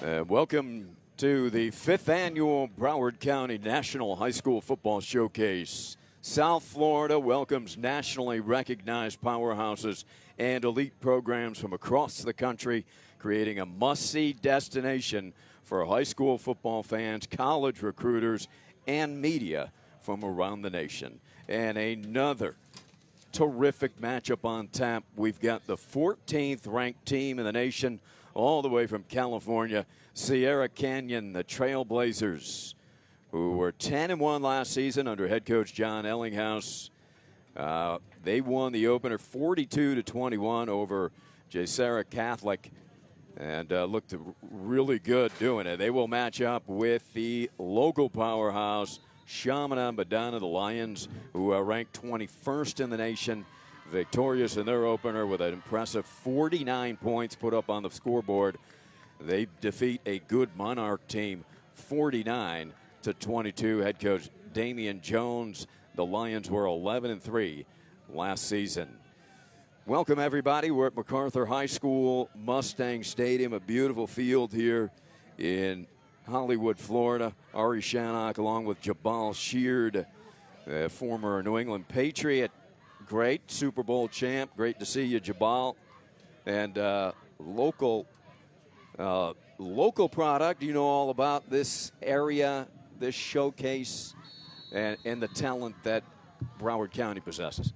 Welcome to the 5th annual Broward County National High School Football Showcase. South Florida welcomes nationally recognized powerhouses and elite programs from across the country, creating a must-see destination for high school football fans, college recruiters, and media from around the nation. And another terrific matchup on tap. We've got the 14th ranked team in the nation, all the way from California, Sierra Canyon, the Trailblazers, who were 10-1 last season under head coach John Ellinghaus. They won the opener 42-21 over Jacera Catholic and looked really good doing it. They will match up with the local powerhouse, Chaminade-Madonna, the Lions, who are ranked 21st in the nation, victorious in their opener with an impressive 49 points put up on the scoreboard. They defeat a good Monarch team 49-22. Head coach Damian Jones. The Lions were 11-3 last season. Welcome everybody. We're at MacArthur High School, Mustang Stadium, a beautiful field here in Hollywood, Florida. Ari Shannock along with Jabal Sheard, former New England Patriot. Great Super Bowl champ. Great to see you, Jabal. And local product. You know all about this area, this showcase, and the talent that Broward County possesses.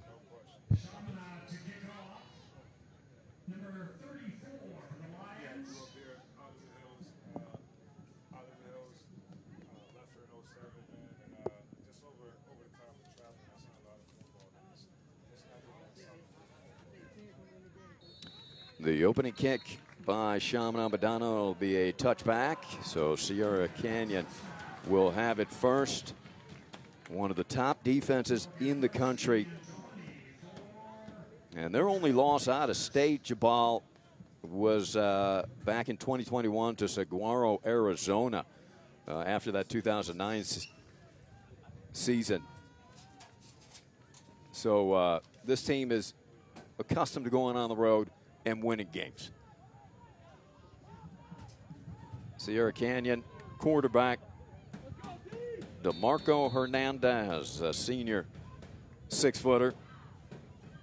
The opening kick by Chaminade-Madonna will be a touchback, so Sierra Canyon will have it first. One of the top defenses in the country. And their only loss out of state, Jabal, was back in 2021 to Saguaro, Arizona, after that 2009 season. So this team is accustomed to going on the road and winning games. Sierra Canyon quarterback DeMarco Hernandez, a senior 6-footer,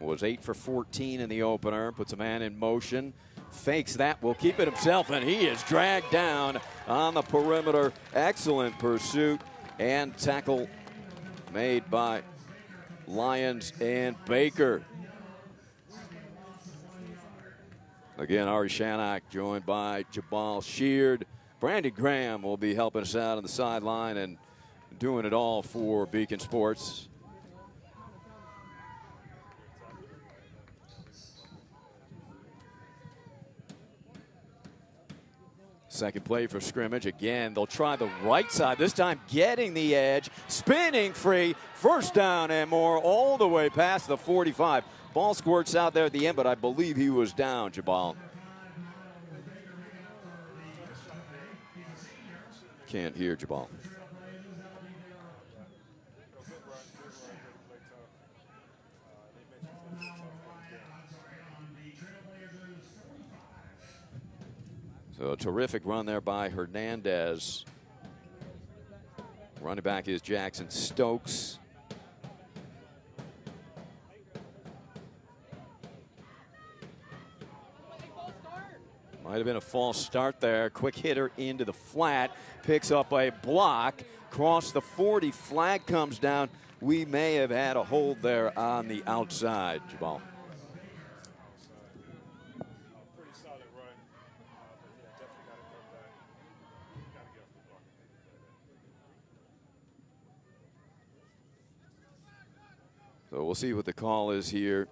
was 8 for 14 in the opener. Puts a man in motion, fakes that, will keep it himself, and he is dragged down on the perimeter. Excellent pursuit and tackle made by Lyons and Baker. Again, Ari Shannock joined by Jabal Sheard. Brandon Graham will be helping us out on the sideline and doing it all for Beacon Sports. Second play for scrimmage. Again, they'll try the right side, this time getting the edge, spinning free, first down and more, all the way past the 45. Ball squirts out there at the end, but I believe he was down, Jabal. Can't hear Jabal. So a terrific run there by Hernandez. Running back is Jackson Stokes. Might have been a false start there. Quick hitter into the flat. Picks up a block. Cross the 40. Flag comes down. We may have had a hold there on the outside, Jabal. So we'll see what the call is here.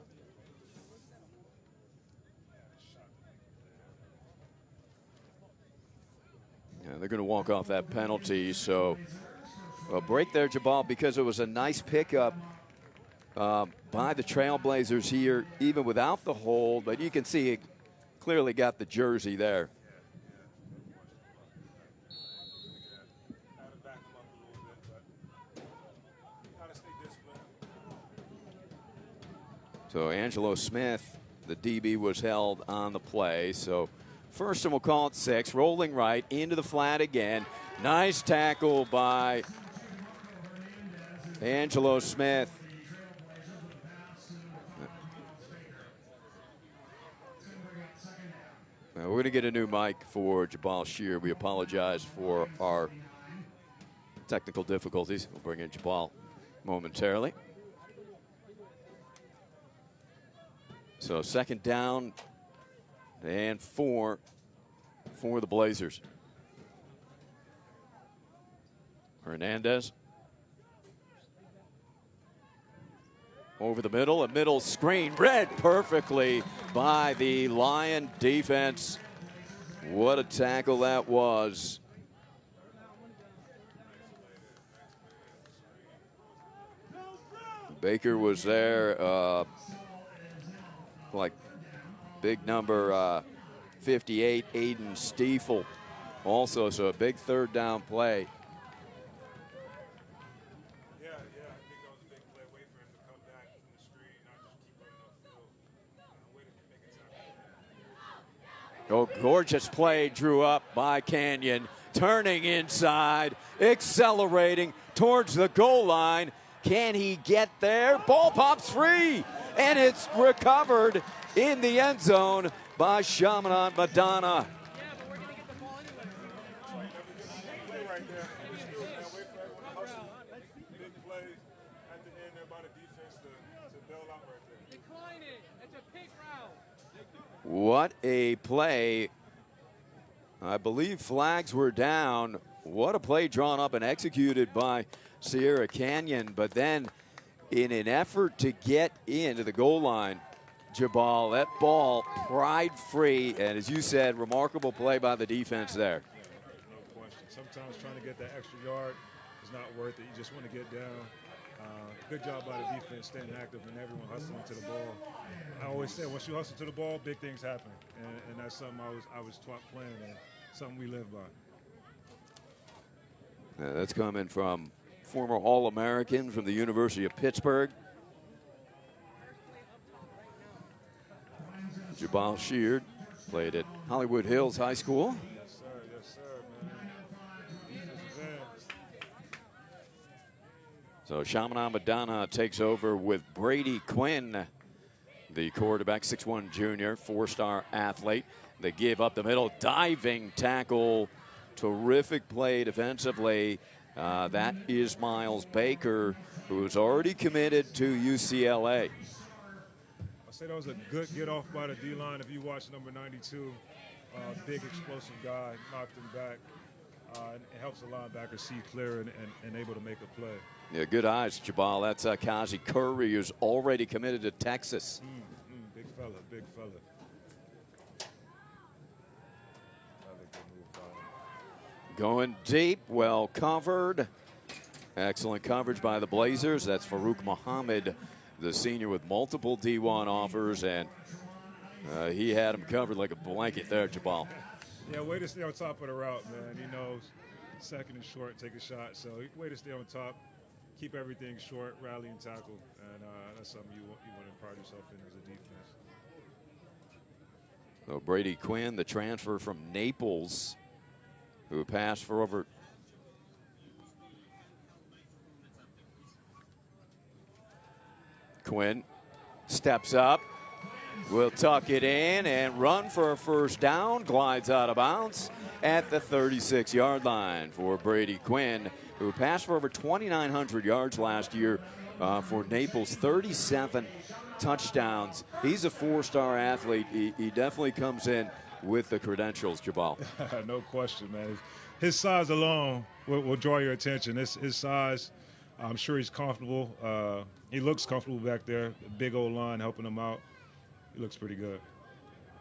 Yeah, they're going to walk off that penalty. So a break there, Jabal, because it was a nice pickup by the Trailblazers here, even without the hold. But you can see it clearly got the jersey there. So Angelo Smith, the DB, was held on the play. So First, and we'll call it 6. Rolling right into the flat again. Nice tackle by Angelo Smith. Now, we're going to get a new mic for Jabal Shear. We apologize for our technical difficulties. We'll bring in Jabal momentarily. So second down and 4 for the Blazers. Hernandez over the middle, a middle screen read perfectly by the Lion defense. What a tackle that was. Baker was there, like big number 58, Aiden Stiefel also, so a big third down play. Yeah, I think that was a big play. Wait for him to come back from the screen, not just keep running upfield. Way to make a tackle. Oh, gorgeous play drew up by Canyon, turning inside, accelerating towards the goal line. Can he get there? Ball pops free, and it's recovered in the end zone by Chaminade-Madonna. What a play. I believe flags were down. What a play drawn up and executed by Sierra Canyon. But then in an effort to get into the goal line, Jabal, that ball pried free. And as you said, remarkable play by the defense there. No question. Sometimes trying to get that extra yard is not worth it. You just want to get down. Good job by the defense staying active and everyone hustling to the ball. I always say once you hustle to the ball, big things happen, and that's something I was taught playing and something we live by. That's coming from former All-American from the University of Pittsburgh. Jabal Sheard played at Hollywood Hills High School. Yes, sir, man. Defensive ends. So Chaminade-Madonna takes over with Brady Quinn, the quarterback, 6'1" junior, 4-star athlete. They give up the middle, diving tackle, terrific play defensively. That is Miles Baker, who's already committed to UCLA. I say that was a good get off by the D-line. If you watch number 92, big explosive guy, knocked him back. It helps the linebacker see clear and able to make a play. Yeah, good eyes, Jabal. That's Kazi Curry, who's already committed to Texas. Big fella, big fella. Going deep, well covered. Excellent coverage by the Blazers. That's Farouk Muhammad, the senior with multiple D1 offers, and he had him covered like a blanket there, Jabal. Yeah, way to stay on top of the route, man. He knows second and short, take a shot. So way to stay on top, keep everything short, rally and tackle, and that's something you want to pride yourself in as a defense. So Brady Quinn, the transfer from Naples, who passed for over Quinn steps up, will tuck it in and run for a first down, glides out of bounds at the 36-yard line for Brady Quinn, who passed for over 2,900 yards last year for Naples, 37 touchdowns. He's a 4-star athlete. He definitely comes in with the credentials, Jabal. No question, man. His size alone will draw your attention. His size, I'm sure he's comfortable. He looks comfortable back there. Big old line helping him out. He looks pretty good.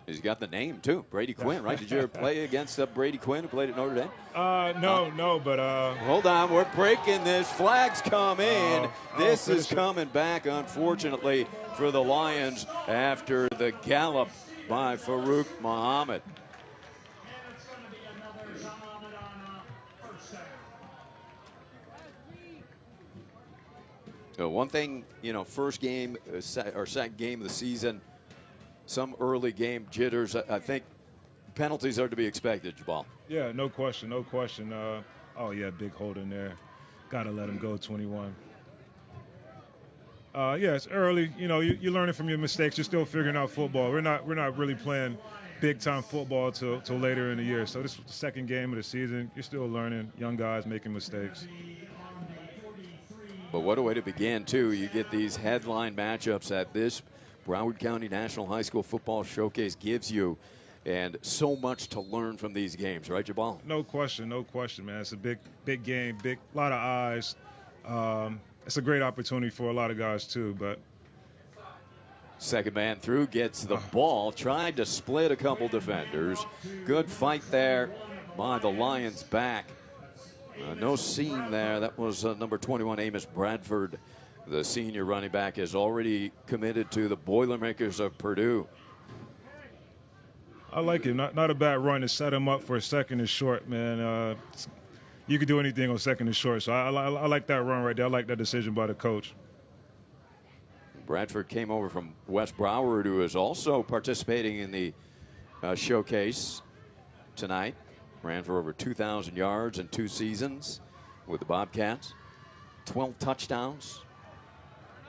He's got the name, too. Brady Quinn, right? Did you ever play against Brady Quinn, who played at Notre Dame? No, but... Hold on, we're breaking this. Flags come in. This is coming back, unfortunately, for the Lions after the gallop by Farouk Muhammad. So one thing, first game or second game of the season, some early game jitters. I think penalties are to be expected, Jabal? Yeah, no question, no question. Oh, yeah, big hold in there. Got to let him go, 21. Yeah, it's early. You know, you're learning from your mistakes. You're still figuring out football. We're not really playing big-time football till later in the year. So this is the second game of the season. You're still learning. Young guys making mistakes. But what a way to begin, too. You get these headline matchups at this Broward County National High School Football Showcase gives you, and so much to learn from these games, right, Jabal? No question, man. It's a big game, lot of eyes. It's a great opportunity for a lot of guys, too, but. Second man through, gets the ball, tried to split a couple defenders. Good fight there by the Lions back. No seam there. That was number 21, Amos Bradford. The senior running back is already committed to the Boilermakers of Purdue. I like it. Not a bad run to set him up for a second and short, man. You could do anything on second and short, so I like that run right there. I like that decision by the coach. Bradford came over from West Broward, who is also participating in the showcase tonight. Ran for over 2,000 yards in 2 seasons with the Bobcats. 12 touchdowns.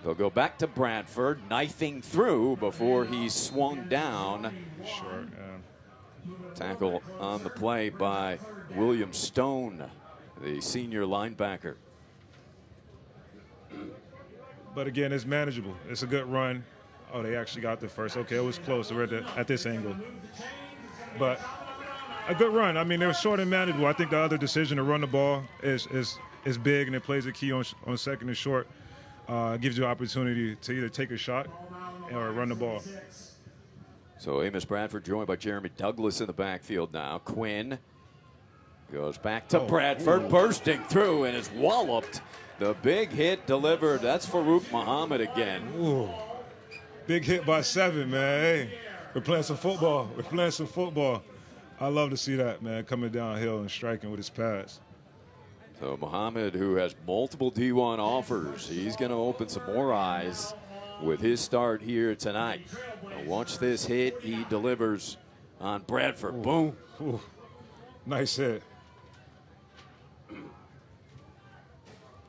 They'll go back to Bradford, knifing through before he's swung down. Short, yeah. Tackle on the play by William Stone, the senior linebacker. But again, it's manageable. It's a good run. Oh, they actually got the first. Okay, it was close. We're at this angle. But a good run. I mean, they were short and manageable. I think the other decision to run the ball is big, and it plays a key on second and short. Gives you an opportunity to either take a shot or run the ball. So Amos Bradford joined by Jeremy Douglas in the backfield now. Quinn goes back to Bradford, bursting through and is walloped. The big hit delivered. That's Farouk Muhammad again. Ooh. Big hit by 7, man. Hey, we're playing some football. I love to see that, man, coming downhill and striking with his pads. So Muhammad, who has multiple D1 offers, he's going to open some more eyes with his start here tonight. Now watch this hit. He delivers on Bradford. Ooh. Boom. Ooh. Nice hit.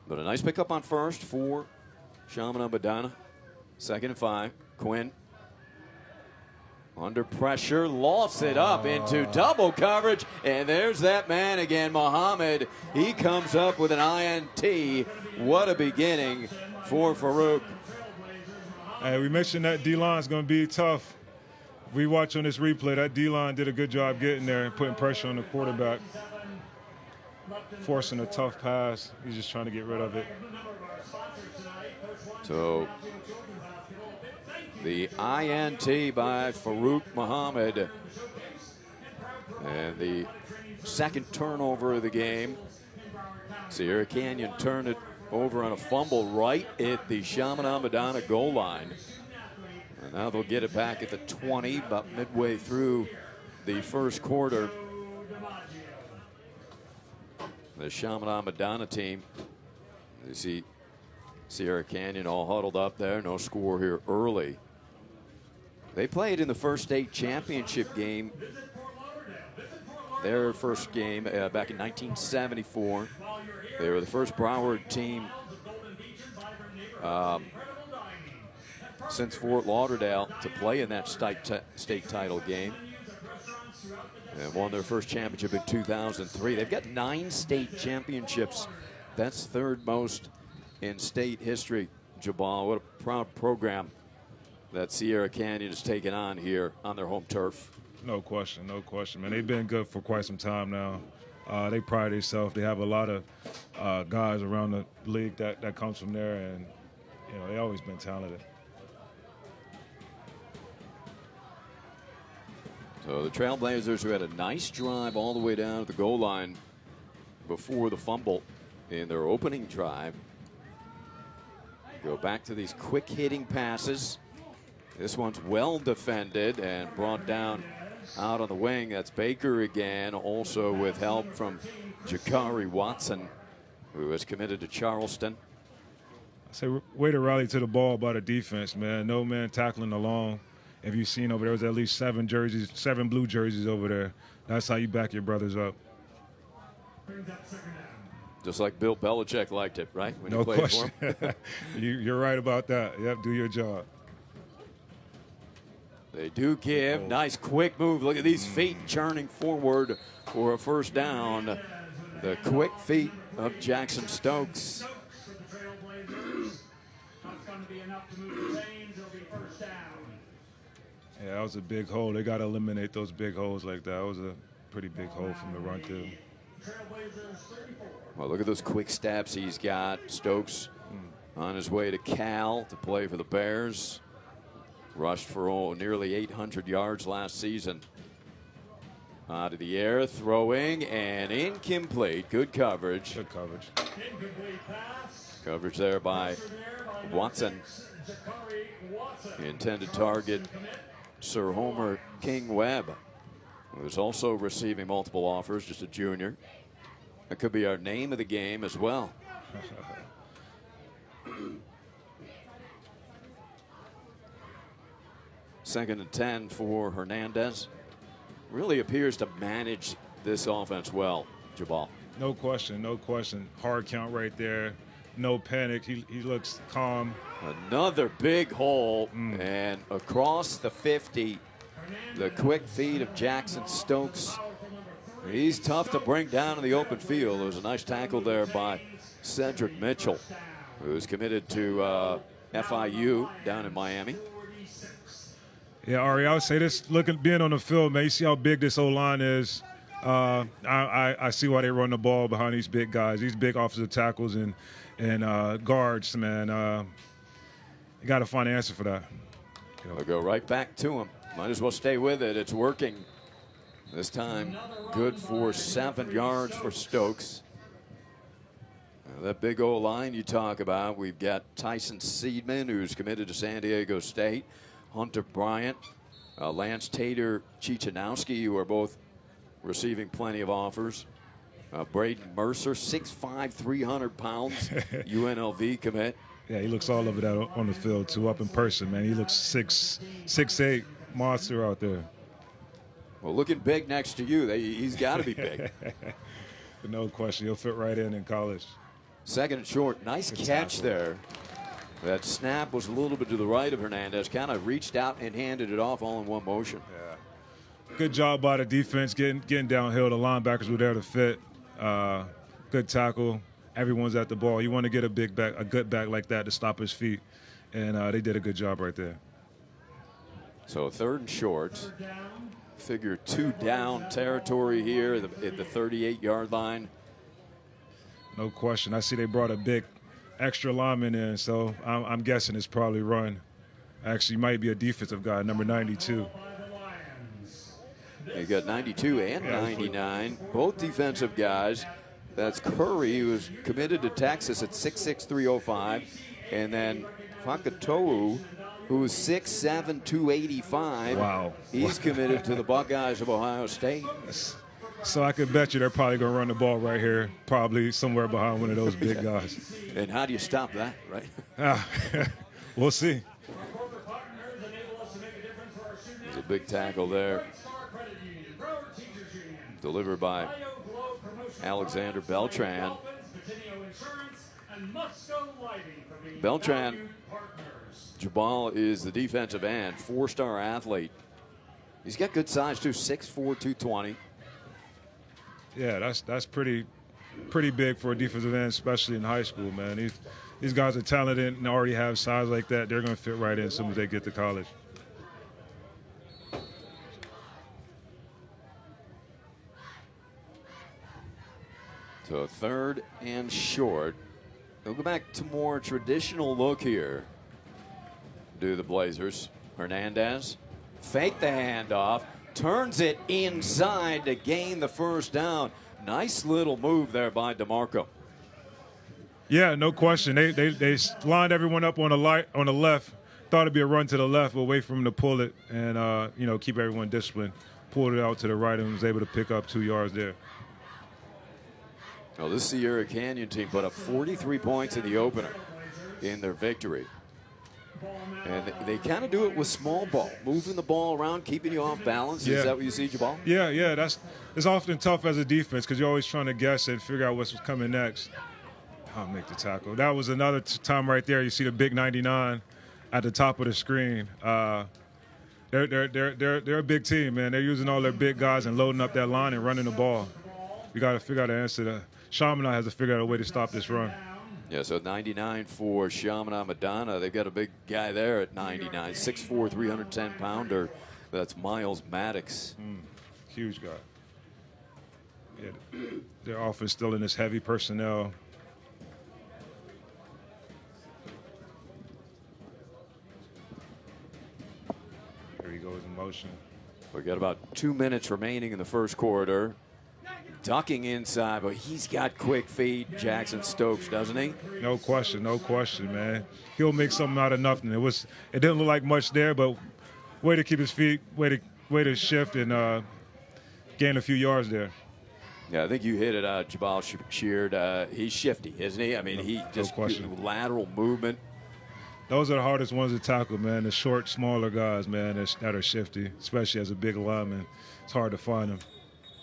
But a nice pickup on first for Chaminade-Madonna. 2nd and 5. Quinn under pressure, lofts it up into double coverage, and there's that man again, Muhammad. He comes up with an INT. What a beginning for Farouk. Hey, we mentioned that D-line's going to be tough. We watch on this replay, that D-line did a good job getting there and putting pressure on the quarterback. Forcing a tough pass. He's just trying to get rid of it. So the INT by Farouk Muhammad. And the second turnover of the game. Sierra Canyon turned it over on a fumble right at the Chaminade-Madonna goal line. And now they'll get it back at the 20, about midway through the first quarter. The Chaminade-Madonna team. You see Sierra Canyon all huddled up there. No score here early. They played in the first state championship game. Their first game back in 1974. They were the first Broward team since Fort Lauderdale to play in that state title game. And won their first championship in 2003. They've got 9 state championships. That's 3rd most in state history, Jabal. What a proud program that Sierra Canyon has taken on here on their home turf. No question, man. They've been good for quite some time now. They pride themselves. They have a lot of guys around the league that comes from there, and you know, they've always been talented. So the Trailblazers, who had a nice drive all the way down to the goal line before the fumble in their opening drive, go back to these quick hitting passes. This one's well defended and brought down out on the wing. That's Baker again, also with help from Jakari Watson, who is committed to Charleston. I say, way to rally to the ball by the defense, man. No man tackling along. If you've seen over there was at least 7 blue jerseys over there. That's how you back your brothers up. Just like Bill Belichick liked it, right? When No he played question. for him. You're right about that. Yep, do your job. They do give. Nice quick move. Look at these feet churning forward for a first down. The quick feet of Jackson Stokes. Yeah, that was a big hole. They got to eliminate those big holes like that. That was a pretty big hole from the run to. Well, look at those quick steps he's got. Stokes on his way to Cal to play for the Bears. Rushed for nearly 800 yards last season. Out of the air, throwing, and incomplete. Good coverage. Good coverage. Coverage there by Watson. Intended target, Sir Homer King Webb, who's also receiving multiple offers, just a junior. That could be our name of the game as well. Second and 10 for Hernandez. Really appears to manage this offense well, Jabal. No question, no question. Hard count right there. No panic. He looks calm. Another big hole, and across the 50, the quick feet of Jackson Stokes. He's tough to bring down in the open field. There was a nice tackle there by Cedric Mitchell, who's committed to FIU down in Miami. Yeah, Ari, I would say this, being on the field, man, you see how big this O-line is. I see why they run the ball behind these big guys, these big offensive tackles and guards, man. You got to find an answer for that. They'll go right back to him. Might as well stay with it. It's working. This time, good for 7 yards for Stokes. Now, that big O-line you talk about, we've got Tyson Seidman, who's committed to San Diego State, Hunter Bryant, Lance Tater-Chichanowski, who are both receiving plenty of offers. Braden Mercer, 6'5", 300 pounds, UNLV commit. Yeah, he looks all over that on the field, too, up in person, man. He looks 6'8", monster out there. Well, looking big next to you, he's got to be big. No question. He'll fit right in college. Second and short. Nice catch there. That snap was a little bit to the right of Hernandez. Kind of reached out and handed it off all in one motion. Yeah. Good job by the defense getting downhill. The linebackers were there to fit. Good tackle. Everyone's at the ball. You want to get a good back like that to stop his feet. And they did a good job right there. So third and short. Figure 2 down territory here at the 38-yard line. No question. I see they brought a big extra lineman in, so I'm guessing it's probably run. Actually, might be a defensive guy, number 92. You got 92 and 99, both defensive guys. That's Curry, who's committed to Texas at 6'6", 305, and then Fakatoa, who's 6'7", 285. Wow. He's committed to the Buckeyes of Ohio State. So I could bet you they're probably going to run the ball right here, probably somewhere behind one of those big guys. And how do you stop that, right? We'll see. There's a big tackle there. Delivered by Alexander Beltran. Beltran, Jabal, is the defensive end, 4-star athlete. He's got good size too, 6'4", 220. Yeah, that's pretty big for a defensive end, especially in high school, man. These guys are talented and already have size like that. They're going to fit right in as soon as they get to college. So third and short. They'll go back to more traditional look here. Do the Blazers. Hernandez, fake the handoff, turns it inside to gain the first down. Nice little move there by DeMarco. Yeah, no question. They lined everyone up on the left. Thought it'd be a run to the left, but wait for him to pull it and keep everyone disciplined. Pulled it out to the right and was able to pick up 2 yards there. Well, this Sierra Canyon team put up 43 points in the opener in their victory. And they kind of do it with small ball, moving the ball around, keeping you off balance. Yeah. Is that what you see, Jabal? Yeah, it's often tough as a defense because you're always trying to guess and figure out what's coming next. I'll make the tackle. That was another time right there. You see the big 99 at the top of the screen. They're a big team, man. They're using all their big guys and loading up that line and running the ball. You got to figure out the answer. Chaminade has to figure out a way to stop this run. Yeah, so 99 for Chaminade-Madonna. They've got a big guy there at 99, 6'4", 310-pounder. That's Miles Maddox. Huge guy. Yeah, their offense still in this heavy personnel. There he goes in motion. We've got about 2 minutes remaining in the first quarter. Ducking inside, but he's got quick feet, Jackson Stokes, doesn't he? No question, man. He'll make something out of nothing. It didn't look like much there, but way to keep his feet, way to shift and gain a few yards there. Yeah, I think you hit it, Jabal Sheard. He's shifty, isn't he? I mean, he just lateral movement. Those are the hardest ones to tackle, man. The short, smaller guys, man, that are shifty, especially as a big lineman. It's hard to find them.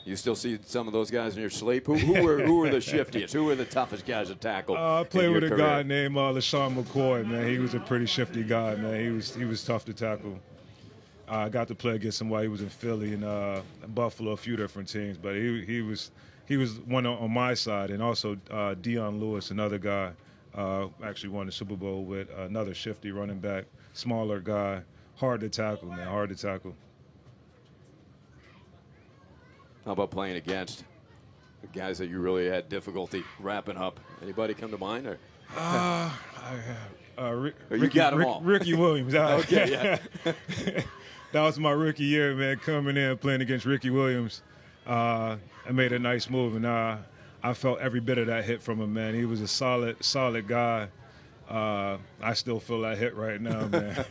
You still see some of those guys in your sleep? Who were the shiftiest? Who were the toughest guys to tackle? I played with a guy named LaShawn McCoy, man. He was a pretty shifty guy, man. He was tough to tackle. I got to play against him while he was in Philly and Buffalo, a few different teams. But he was one on my side, and also Dion Lewis, another guy, actually won the Super Bowl with another shifty running back, smaller guy, hard to tackle, man, hard to tackle. How about playing against the guys that you really had difficulty wrapping up? Anybody come to mind? Or? You got them all. Ricky Williams. Okay, yeah. That was my rookie year, man, coming in playing against Ricky Williams. I made a nice move, and I felt every bit of that hit from him, man. He was a solid guy. I still feel that hit right now, man.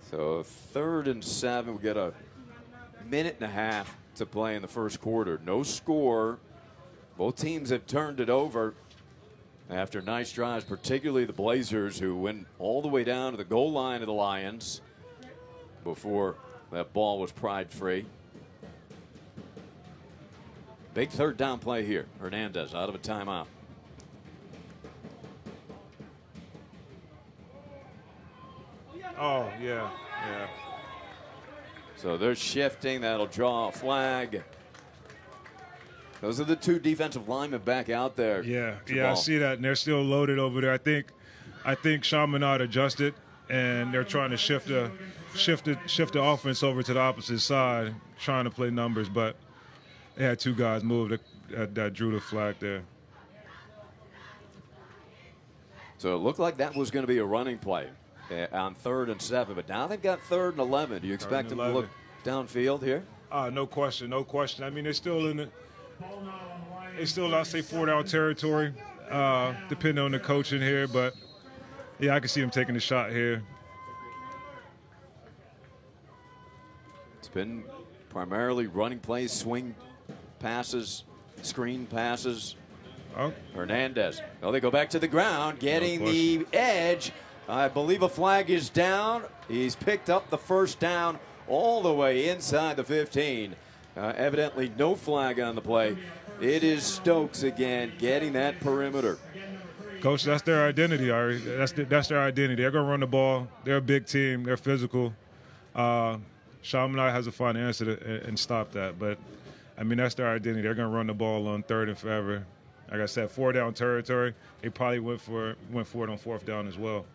So 3rd and 7, we got a minute and a half to play in the first quarter. No score. Both teams have turned it over after nice drives, particularly the Blazers, who went all the way down to the goal line of the Lions before that ball was pried free. Big 3rd down play here. Hernandez out of a timeout. Oh, yeah. So they're shifting. That'll draw a flag. Those are the 2 defensive linemen back out there. Yeah, I see that, and they're still loaded over there. I think Chaminade adjusted, and they're trying to shift the offense over to the opposite side, trying to play numbers, but they had 2 guys move that drew the flag there. So it looked like that was going to be a running play on 3rd and 7, but now they've got 3rd and 11. Do you expect them to look downfield here? No question. I mean, they're still I'd say 4-down territory, depending on the coaching here, but yeah, I can see them taking a shot here. It's been primarily running plays, swing passes, screen passes. Oh. Hernandez. Oh, they go back to the ground, getting the edge. I believe a flag is down. He's picked up the 1st down all the way inside the 15. Evidently no flag on the play. It is Stokes again getting that perimeter. Coach, that's their identity, Ari. That's their identity. They're going to run the ball. They're a big team. They're physical. Chaminade has to find an answer and stop that. But, I mean, that's their identity. They're going to run the ball on 3rd and forever. Like I said, 4-down territory. They probably went for it on 4th down as well.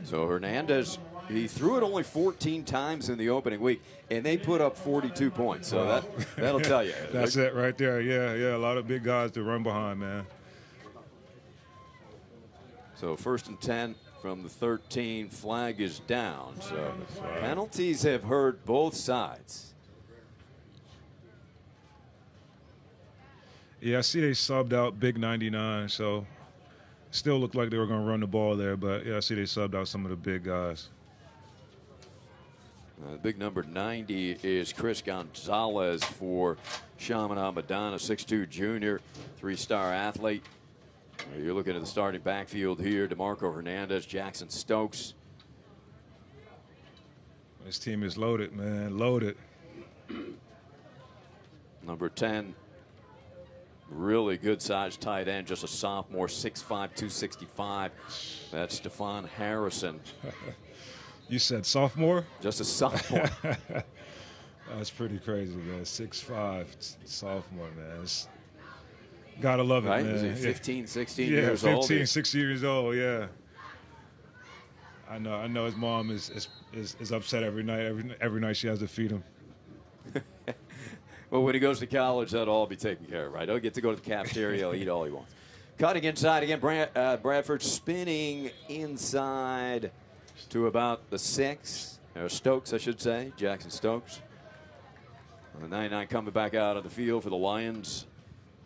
So Hernandez, he threw it only 14 times in the opening week, and they put up 42 points. So that'll tell you. That's it right there. Yeah, a lot of big guys to run behind, man. So 1st and 10 from the 13. Flag is down. So penalties have hurt both sides. Yeah, I see they subbed out Big 99, so still looked like they were going to run the ball there, but yeah, I see they subbed out some of the big guys. Big number 90 is Chris Gonzalez for Chaminade-Madonna, 6'2 junior, 3-star athlete. You're looking at the starting backfield here. DeMarco Hernandez, Jackson Stokes. This team is loaded, man, loaded. Number 10, really good sized tight end, just a sophomore, 6'5", 265. That's Stephon Harrison. You said sophomore? Just a sophomore. That's pretty crazy, man. 6'5", sophomore, man. Gotta love it, right? man. Is he 15, 16 yeah, years old? 15, 16 years old, yeah. I know his mom is upset every night. Every night she has to feed him. Well, when he goes to college, that'll all be taken care of, right? He'll get to go to the cafeteria. He'll eat all he wants. Cutting inside again, Bradford spinning inside to about the 6. Stokes, I should say, Jackson Stokes. The 99 coming back out of the field for the Lions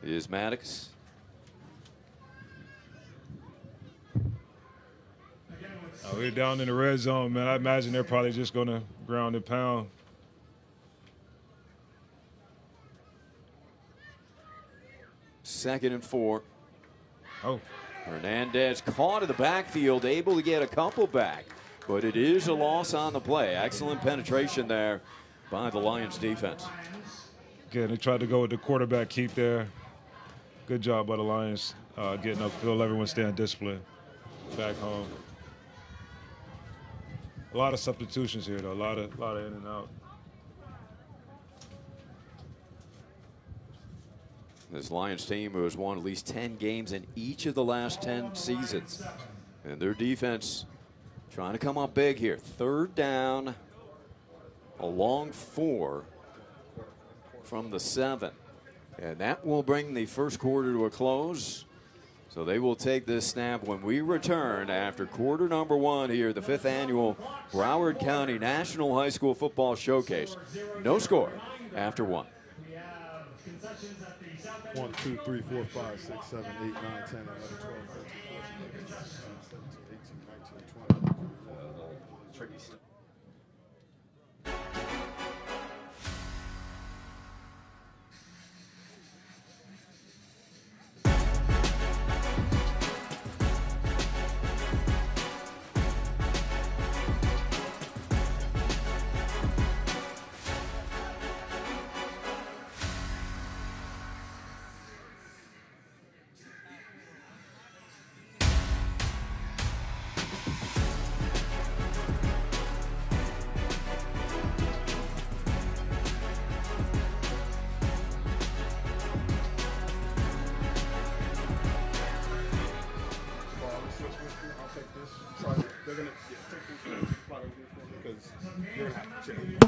is Maddox. We're down in the red zone, man. I imagine they're probably just going to ground and pound. Second and 4. Oh. Hernandez caught in the backfield, able to get a couple back, but it is a loss on the play. Excellent penetration there by the Lions defense. Again, they tried to go with the quarterback keep there. Good job by the Lions getting upfield. Everyone staying disciplined. Back home. A lot of substitutions here, though. A lot of in and out. This Lions team who has won at least 10 games in each of the last 10 seasons. And their defense trying to come up big here. Third down, a long 4 from the 7. And that will bring the first quarter to a close. So they will take this snap when we return after quarter number 1 here, the 5th annual Broward County National High School Football Showcase. No score after 1. 1, 2, 3, 4, 5, 6, 7, 8, 9, 10, 11, 12, 13, 14, 15, 16, 17, 18, 19, 20. Tricky stuff. They're going to take this because you're going to have to change.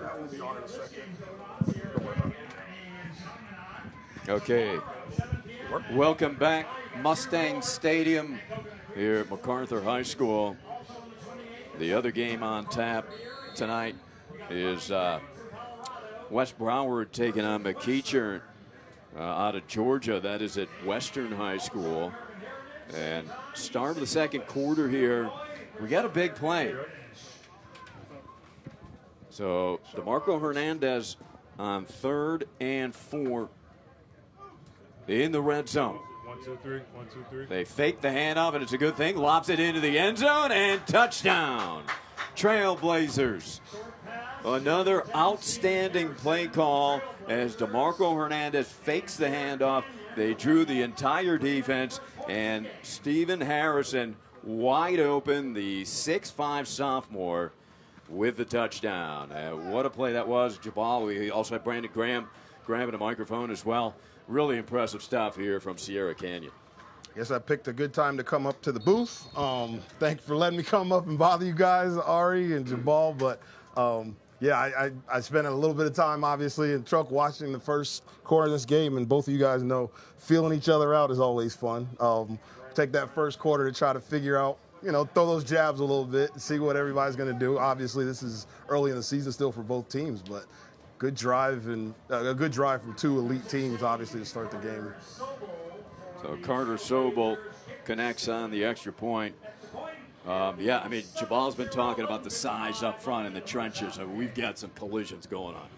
That will be on in a second. Okay. Welcome back, Mustang Stadium here at MacArthur High School. The other game on tap tonight is West Broward taking on McEachern out of Georgia. That is at Western High School. And start of the second quarter here, we got a big play. So DeMarco Hernandez on 3rd and 4 in the red zone. 1, 2, 3. 1, 2, 3. They fake the handoff, and it's a good thing. Lobs it into the end zone, and touchdown. Trailblazers. Another outstanding play call as DeMarco Hernandez fakes the handoff. They drew the entire defense, and Stephen Harrison wide open, the 6'5 sophomore, with the touchdown. What a play that was. Jabal, we also had Brandon Graham grabbing a microphone as well. Really impressive stuff here from Sierra Canyon. Guess I picked a good time to come up to the booth. Thanks for letting me come up and bother you guys, Ari and Jabal. But yeah, I spent a little bit of time, obviously, in the truck watching the first quarter of this game, and both of you guys know feeling each other out is always fun. Take that first quarter to try to figure out, throw those jabs a little bit and see what everybody's going to do. Obviously, this is early in the season still for both teams, but good drive and a good drive from 2 elite teams, obviously, to start the game. So Carter Sobel connects on the extra point. Yeah, I mean, Jabal's been talking about the size up front in the trenches. We've got some collisions going on.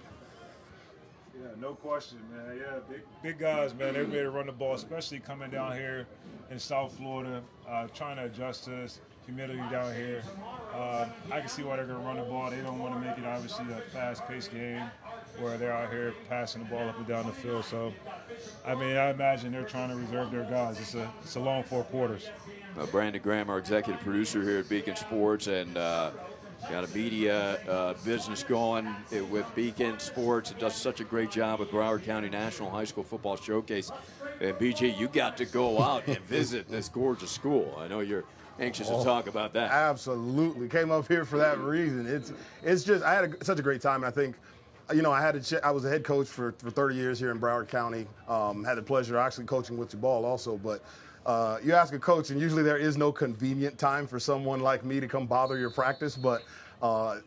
Yeah, no question, man. Yeah, big guys, man. They're ready to run the ball, especially coming down here in South Florida, trying to adjust to this humidity down here. I can see why they're going to run the ball. They don't want to make it, obviously, a fast-paced game where they're out here passing the ball up and down the field. So, I mean, I imagine they're trying to reserve their guys. It's a long 4 quarters. Brandon Graham, our executive producer here at Beacon Sports, and got a media business going with Beacon Sports. It does such a great job with Broward County National High School Football Showcase. And BG, you got to go out and visit this gorgeous school. I know you're anxious to talk about that. Absolutely. Came up here for that reason. It's just, I had such a great time. And I think, you know, I was a head coach for 30 years here in Broward County. Had the pleasure of actually coaching with Jabal also. But you ask a coach, and usually there is no convenient time for someone like me to come bother your practice. But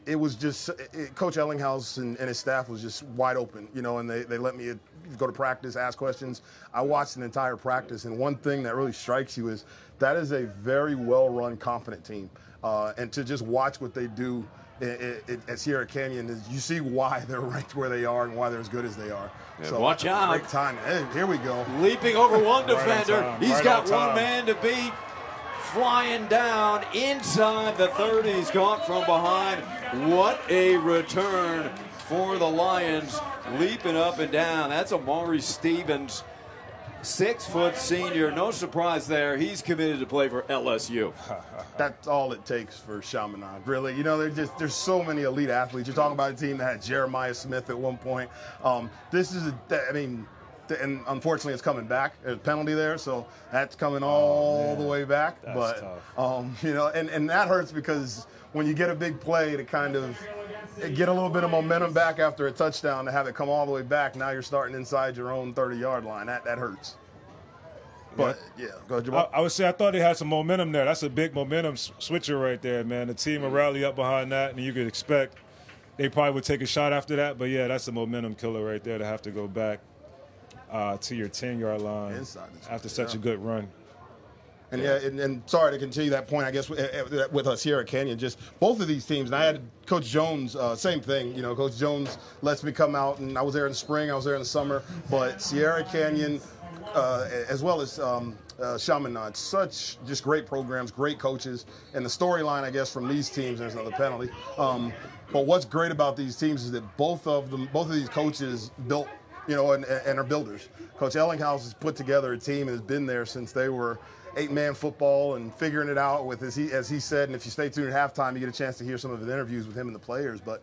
it was just, Coach Ellinghaus and his staff was just wide open, you know, and they let me go to practice, ask questions. I watched an entire practice, and one thing that really strikes you is that is a very well-run, confident team. And to just watch what they do at Sierra Canyon, you see why they're ranked where they are and why they're as good as they are. Yeah, so watch out. Great time. Hey, here we go. Leaping over one defender. Right He's got one time. man to beat. Flying down inside the 30. He's caught from behind. What a return for the Lions. Leaping up and down. That's Amari Stevens, 6-foot senior. No surprise there. He's committed to play for LSU. That's all it takes for Chaminade, really. You know, there's so many elite athletes. You're talking about a team that had Jeremiah Smith at one point. And unfortunately, it's coming back. There's a penalty there, so that's coming all the way back. That's tough. You know, and that hurts because when you get a big play to kind of get a little bit of momentum back after a touchdown, to have it come all the way back, now you're starting inside your own 30-yard line. That hurts. But, yeah, go ahead, Jamal. I would say I thought they had some momentum there. That's a big momentum switcher right there, man. The team will rally up behind that, and you could expect they probably would take a shot after that. But, yeah, that's a momentum killer right there to have to go back to your 10-yard line after such a good run. And and sorry to continue that point, I guess, with Sierra Canyon, just both of these teams. And I had Coach Jones, same thing. You know, Coach Jones lets me come out, and I was there in the spring, I was there in the summer. But Sierra Canyon, as well as Chaminade, such just great programs, great coaches. And the storyline, I guess, from these teams, there's another penalty. But what's great about these teams is that both of these coaches built, you know, and are builders. Coach Ellinghaus has put together a team and has been there since they were 8-man football and figuring it out with, as he said, and if you stay tuned at halftime, you get a chance to hear some of his interviews with him and the players. But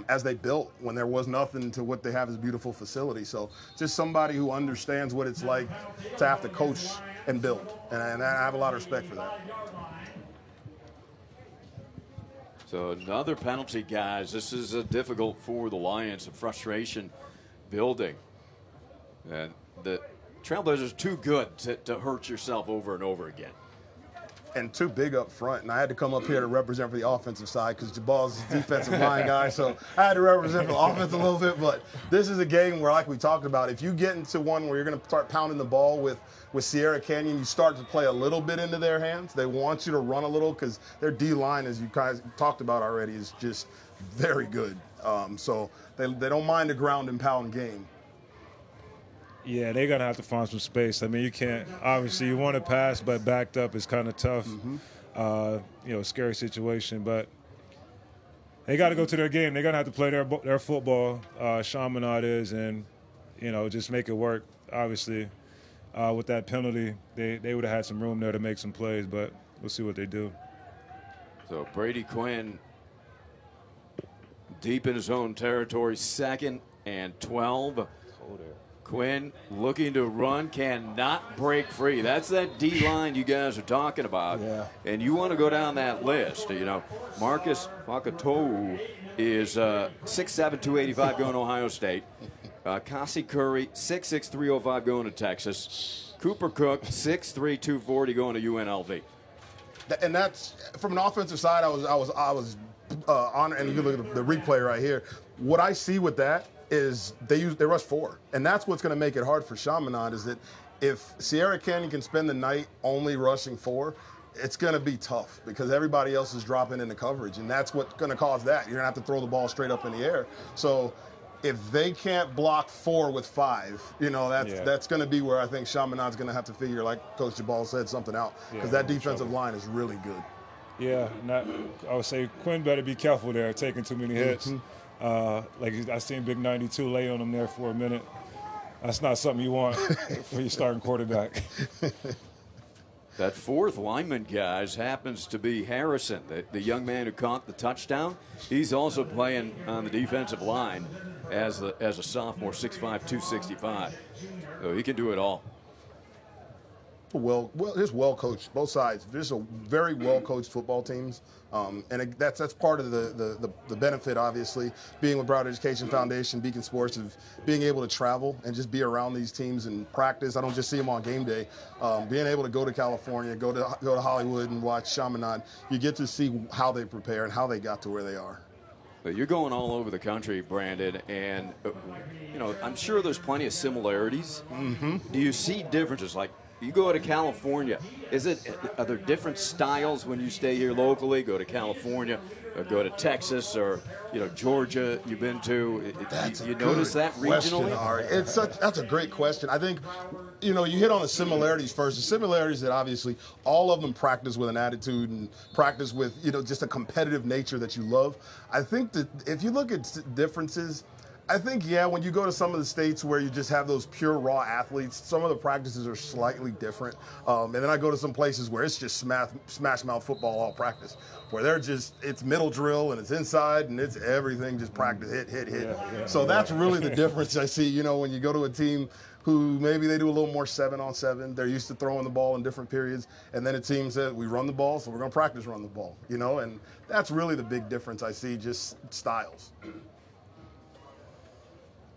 as they built, when there was nothing, to what they have is a beautiful facility. So just somebody who understands what it's like to have to coach and build. And I have a lot of respect for that. So another penalty, guys. This is difficult for the Lions, a frustration building. And the Trailblazers too good to hurt yourself over and over again. And too big up front. And I had to come up here to represent for the offensive side because Jabal's a defensive line guy. So I had to represent for the offense a little bit. But this is a game where, like we talked about, if you get into one where you're going to start pounding the ball with Sierra Canyon, you start to play a little bit into their hands. They want you to run a little because their D-line, as you guys talked about already, is just very good. So they don't mind a ground and pound game. Yeah, they're going to have to find some space. I mean, you can't – obviously, you want to pass, but backed up is kind of tough. You know, scary situation. But they got to go to their game. They're going to have to play their football, Chaminade is, and, you know, just make it work. Obviously, with that penalty, they would have had some room there to make some plays, but we'll see what they do. So Brady Quinn deep in his own territory, 2nd and 12. Quinn looking to run, cannot break free. That's that D-line you guys are talking about. Yeah. And you want to go down that list. You know, Marcus Fakatou is 6'7", 285 going to Ohio State. Kasi Curry, 6'6", 305 going to Texas. Cooper Cook, 6'3", 240 going to UNLV. And that's, from an offensive side, I was honored, and you can look at the replay right here. What I see with that is they rush 4, and that's what's going to make it hard for Chaminade, is that if Sierra Canyon can spend the night only rushing 4, it's going to be tough because everybody else is dropping into coverage, and that's what's going to cause that. You're going to have to throw the ball straight up in the air. So if they can't block 4 with 5, that's going to be where I think Chaminade's going to have to figure, like Coach Jabal said, something out, because that defensive line is really good. Yeah, I would say Quinn better be careful there, taking too many hits. Like I seen Big 92 lay on him there for a minute. That's not something you want for your starting quarterback. That fourth lineman, guys, happens to be Harrison, the young man who caught the touchdown. He's also playing on the defensive line as a sophomore, 6'5", 265. So he can do it all. Well, just well coached, both sides. There's a very well coached football teams, and that's part of the benefit, obviously, being with Broward Education Foundation, Beacon Sports, of being able to travel and just be around these teams and practice. I don't just see them on game day. Being able to go to California, go to Hollywood and watch Chaminade, you get to see how they prepare and how they got to where they are. You're going all over the country, Brandon, and I'm sure there's plenty of similarities. Do you see differences? Like, you go to California, are there different styles when you stay here locally? Go to California, or go to Texas, or Georgia you've been to? You notice that regionally? Ari. That's a great question. I think you hit on the similarities first. The similarities that obviously all of them practice with an attitude and practice with just a competitive nature that you love. I think that if you look at differences, I think, when you go to some of the states where you just have those pure raw athletes, some of the practices are slightly different. And then I go to some places where it's just smash mouth football all practice, where it's middle drill and it's inside and it's everything just practice, hit. So that's really the difference I see, when you go to a team who maybe they do a little more 7-on-7. They're used to throwing the ball in different periods. And then a team says, we run the ball, so we're going to practice run the ball, and that's really the big difference I see, just styles.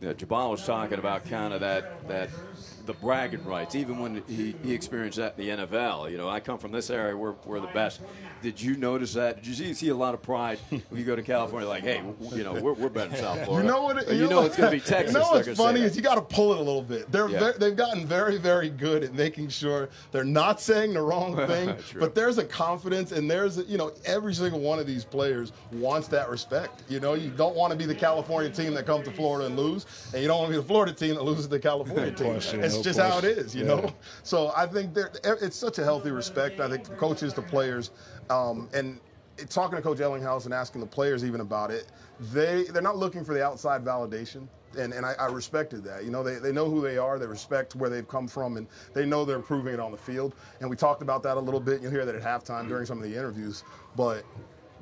Yeah, Jabal was talking about kind of the bragging rights, even when he experienced that in the NFL. I come from this area, we're the best. Did you notice that? Did you see a lot of pride when you go to California? Like, hey, we're better than South Florida. It's going to be Texas. What's funny is you got to pull it a little bit. They've gotten very, very good at making sure they're not saying the wrong thing, but there's a confidence, and there's every single one of these players wants that respect. You don't want to be the California team that comes to Florida and lose, and you don't want to be the Florida team that loses to the California team. It's just how it is, you know. So I think it's such a healthy respect. I think from coaches to players, and talking to Coach Ellinghouse and asking the players even about it, they're not looking for the outside validation. And I respected that. They know who they are, they respect where they've come from, and they know they're improving it on the field. And we talked about that a little bit. You'll hear that at halftime during some of the interviews. But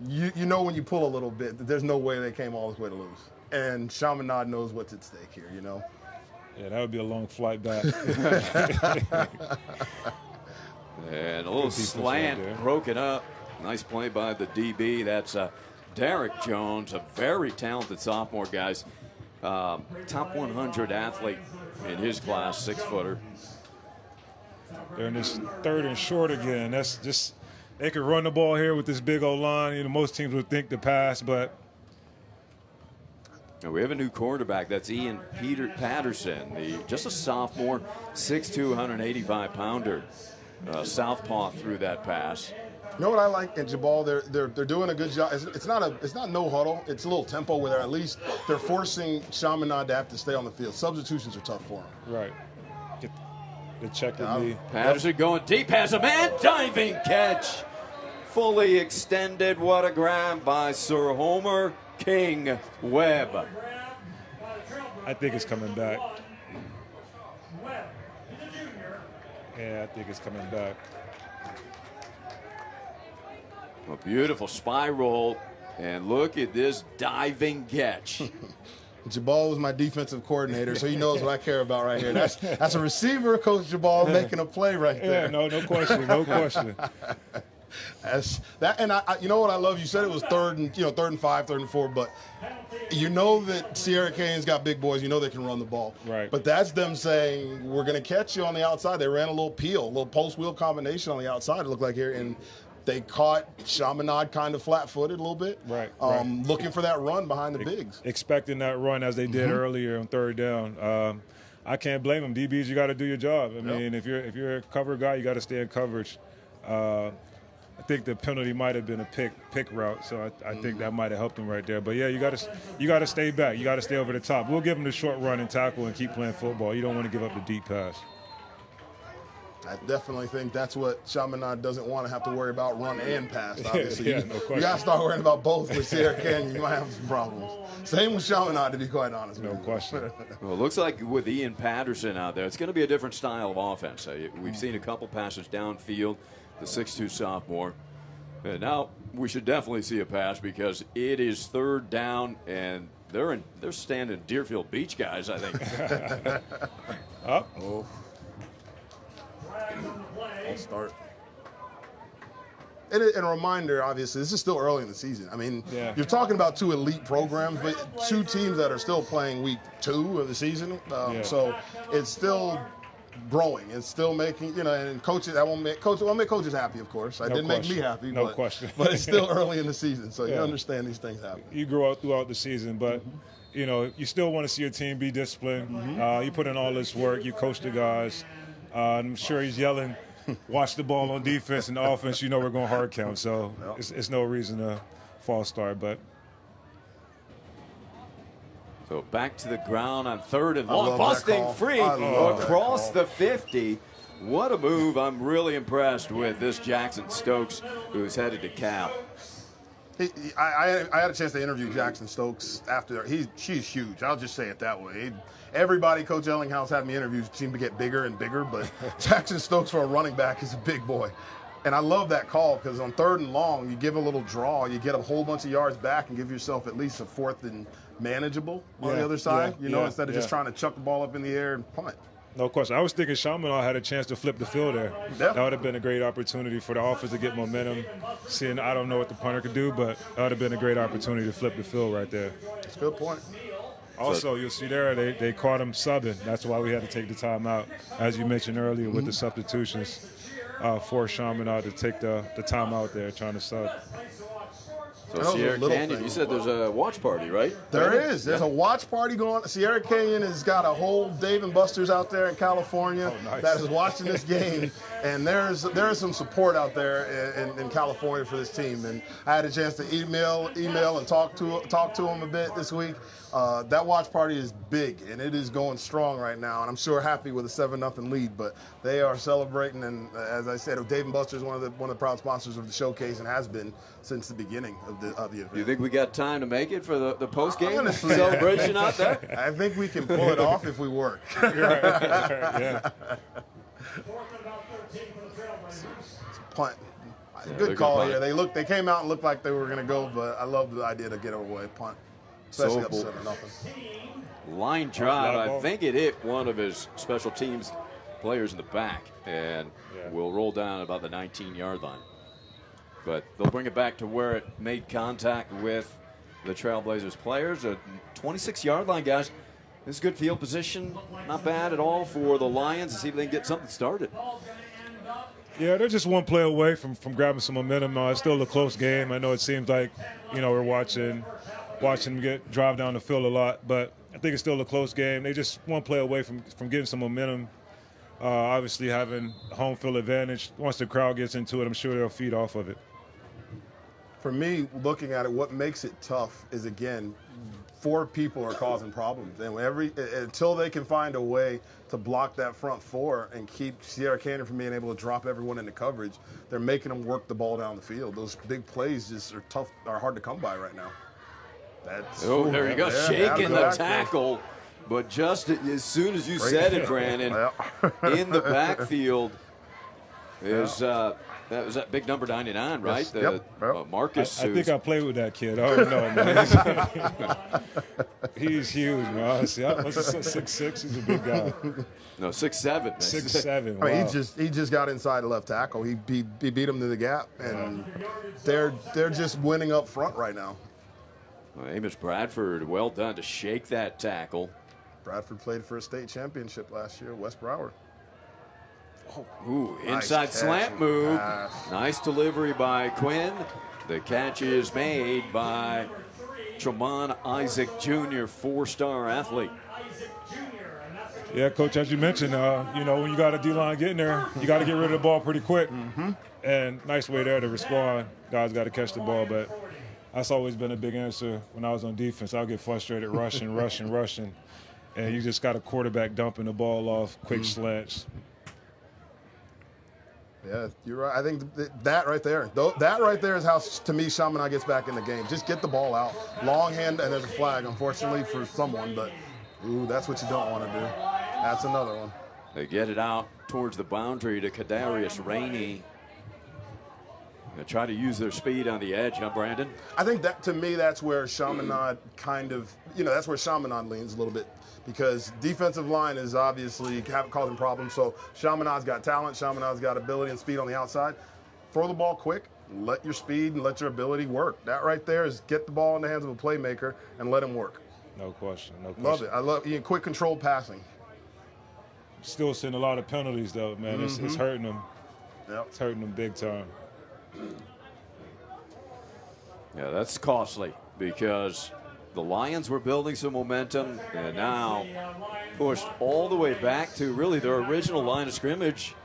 you know when you pull a little bit that there's no way they came all this way to lose. And Chaminade knows what's at stake here, Yeah, that would be a long flight back. And a little slant broken up. Nice play by the DB. That's Derek Jones, a very talented sophomore, guys. Top 100 athlete in his class, 6-footer. They're in this 3rd and short again. That's just, they could run the ball here with this big old line. Most teams would think to pass, but. And we have a new quarterback. That's Ian Patterson, just a sophomore, 6'2", 185-pounder. Southpaw threw that pass. You know what I like in Jabal? They're doing a good job. It's not no huddle. It's a little tempo where they're forcing Chaminade to have to stay on the field. Substitutions are tough for them. Right. Get the check with me. Patterson going deep, has a man, diving catch. Fully extended. What a grab by Sir Homer King Webb. I think it's coming back. Yeah, I think it's coming back. A beautiful spiral, and look at this diving catch. Jabal was my defensive coordinator, so he knows what I care about right here. That's a receiver, Coach Jabal, making a play right there. Yeah, no question, no question. And you know what I love? You said it was 3rd and 5, 3rd and 4, but you know that Sierra Cane's got big boys. You know they can run the ball. Right. But that's them saying, we're going to catch you on the outside. They ran a little peel, a little post-wheel combination on the outside, it looked like here, and they caught Chaminade kind of flat-footed a little bit. Right. Looking for that run behind the bigs. Expecting that run as they did earlier on 3rd down. I can't blame them. DBs, you got to do your job. I mean, if you're a cover guy, you got to stay in coverage. I think the penalty might have been a pick route, so I think that might have helped him right there. But yeah, you got to stay back. You got to stay over the top. We'll give him the short run and tackle and keep playing football. You don't want to give up the deep pass. I definitely think that's what Chaminade doesn't want to have to worry about, run and pass, obviously. Yeah, no question. You got to start worrying about both with Sierra Canyon. You might have some problems. Same with Chaminade, to be quite honest. No question. Well, it looks like with Ian Patterson out there, it's going to be a different style of offense. We've seen a couple passes downfield, the 6'2 sophomore. And now we should definitely see a pass because it is 3rd down, and they're standing Deerfield Beach guys, I think. Oh. I'll start. And a reminder, obviously, this is still early in the season. I mean, You're talking about 2 elite programs, but 2 teams that are still playing week 2 of the season. So it's still growing. It's still making, and coaches, that won't make coaches happy, of course. It didn't make me happy. No question. But it's still early in the season, so you understand these things happen. You grow up throughout the season, but you still want to see your team be disciplined. You put in all this work. You coach the guys. I'm sure he's yelling, watch the ball on defense and offense. We're going hard count, so it's no reason to false start. But so back to the ground on 3rd and long, busting free across the 50. What a move! I'm really impressed with this Jackson Stokes, who's headed to Cal. I had a chance to interview Jackson Stokes after. She's huge. I'll just say it that way. Everybody Coach Ellinghaus had me interview seemed to get bigger and bigger, but Jackson Stokes for a running back is a big boy. And I love that call because on 3rd and long, you give a little draw, you get a whole bunch of yards back and give yourself at least a 4th and manageable on the other side, instead of just trying to chuck the ball up in the air and punt. No question. I was thinking Chaminade had a chance to flip the field there. That would have been a great opportunity for the offense to get momentum. Seeing, I don't know what the punter could do, but that would have been a great opportunity to flip the field right there. That's a good point. Also, you'll see there, they caught him subbing. That's why we had to take the timeout, as you mentioned earlier, with the substitutions for Chaminade to take the timeout there, trying to sub. So Sierra Canyon, you said there's a watch party, right? There is. There's a watch party going on. Sierra Canyon has got a whole Dave & Buster's out there in California that is watching this game, and there's some support out there in California for this team. And I had a chance to email and talk to them a bit this week. That watch party is big, and it is going strong right now, and I'm sure happy with a 7-0 lead, but they are celebrating, and as I said, Dave & Buster's one of the proud sponsors of the showcase and has been since the beginning of the event. You think we got time to make it for the post-game celebration out there? I think we can pull it off if we work. Yeah. Punt. Good call here. They came out and looked like they were going to go, but I love the idea to get away, punt. Especially up 7-0. Line drive. I think it hit one of his special teams players in the back and will roll down about the 19-yard line. But they'll bring it back to where it made contact with the Trailblazers players. A 26-yard line, guys. This is good field position. Not bad at all for the Lions to see if they can get something started. Yeah, they're just one play away from grabbing some momentum. It's still a close game. I know it seems like, we're watching them drive down the field a lot, but I think it's still a close game. They just one play away from getting some momentum. Obviously having home field advantage. Once the crowd gets into it, I'm sure they'll feed off of it. For me, looking at it, what makes it tough is, again, 4 people are causing problems. And until they can find a way to block that front 4 and keep Sierra Canyon from being able to drop everyone into coverage, they're making them work the ball down the field. Those big plays just are hard to come by right now. There you go, shaking the tackle. But just as soon as you said it, Brandon, in the backfield is that was that big number 99, right? Yes. Marcus. I think I played with that kid. Oh no, man. He's huge, man. Honestly, what's 6'6"? He's a big guy. No, 6'7". 6'7". Wow. I mean, he just got inside the left tackle. He beat him to the gap, and they're just winning up front right now. Well, Amos Bradford, well done to shake that tackle. Bradford played for a state championship last year, West Broward. Ooh, inside slant move. Nice delivery by Quinn. The catch is made by Tremont Isaac Jr., 4-star athlete. Yeah, Coach, as you mentioned, you know, when you got a D-line getting there, you got to get rid of the ball pretty quick. And nice way there to respond. Guys got to catch the ball, but that's always been a big answer when I was on defense. I'll get frustrated rushing, and you just got a quarterback dumping the ball off, quick slants. Yeah, you're right. I think that right there, that right there is how, to me, Chaminade gets back in the game. Just get the ball out. Long hand, and there's a flag, unfortunately, for someone, but ooh, that's what you don't want to do. That's another one. They get it out towards the boundary to Kadarius Rainey. They try to use their speed on the edge, huh, Brandon? I think that, to me, that's where Chaminade kind of, you know, that's where Chaminade leans a little bit, because defensive line is obviously causing problems. So Chaminade's got talent, Chaminade's got ability and speed on the outside. Throw the ball quick, let your speed and let your ability work. That right there is get the ball in the hands of a playmaker and let him work. No question, no question. Love it. I love quick controlled passing. Still seeing a lot of penalties, though, man. It's hurting them. Yep. It's hurting them big time. Yeah, that's costly because the Lions were building some momentum and now pushed all the way back to really their original line of scrimmage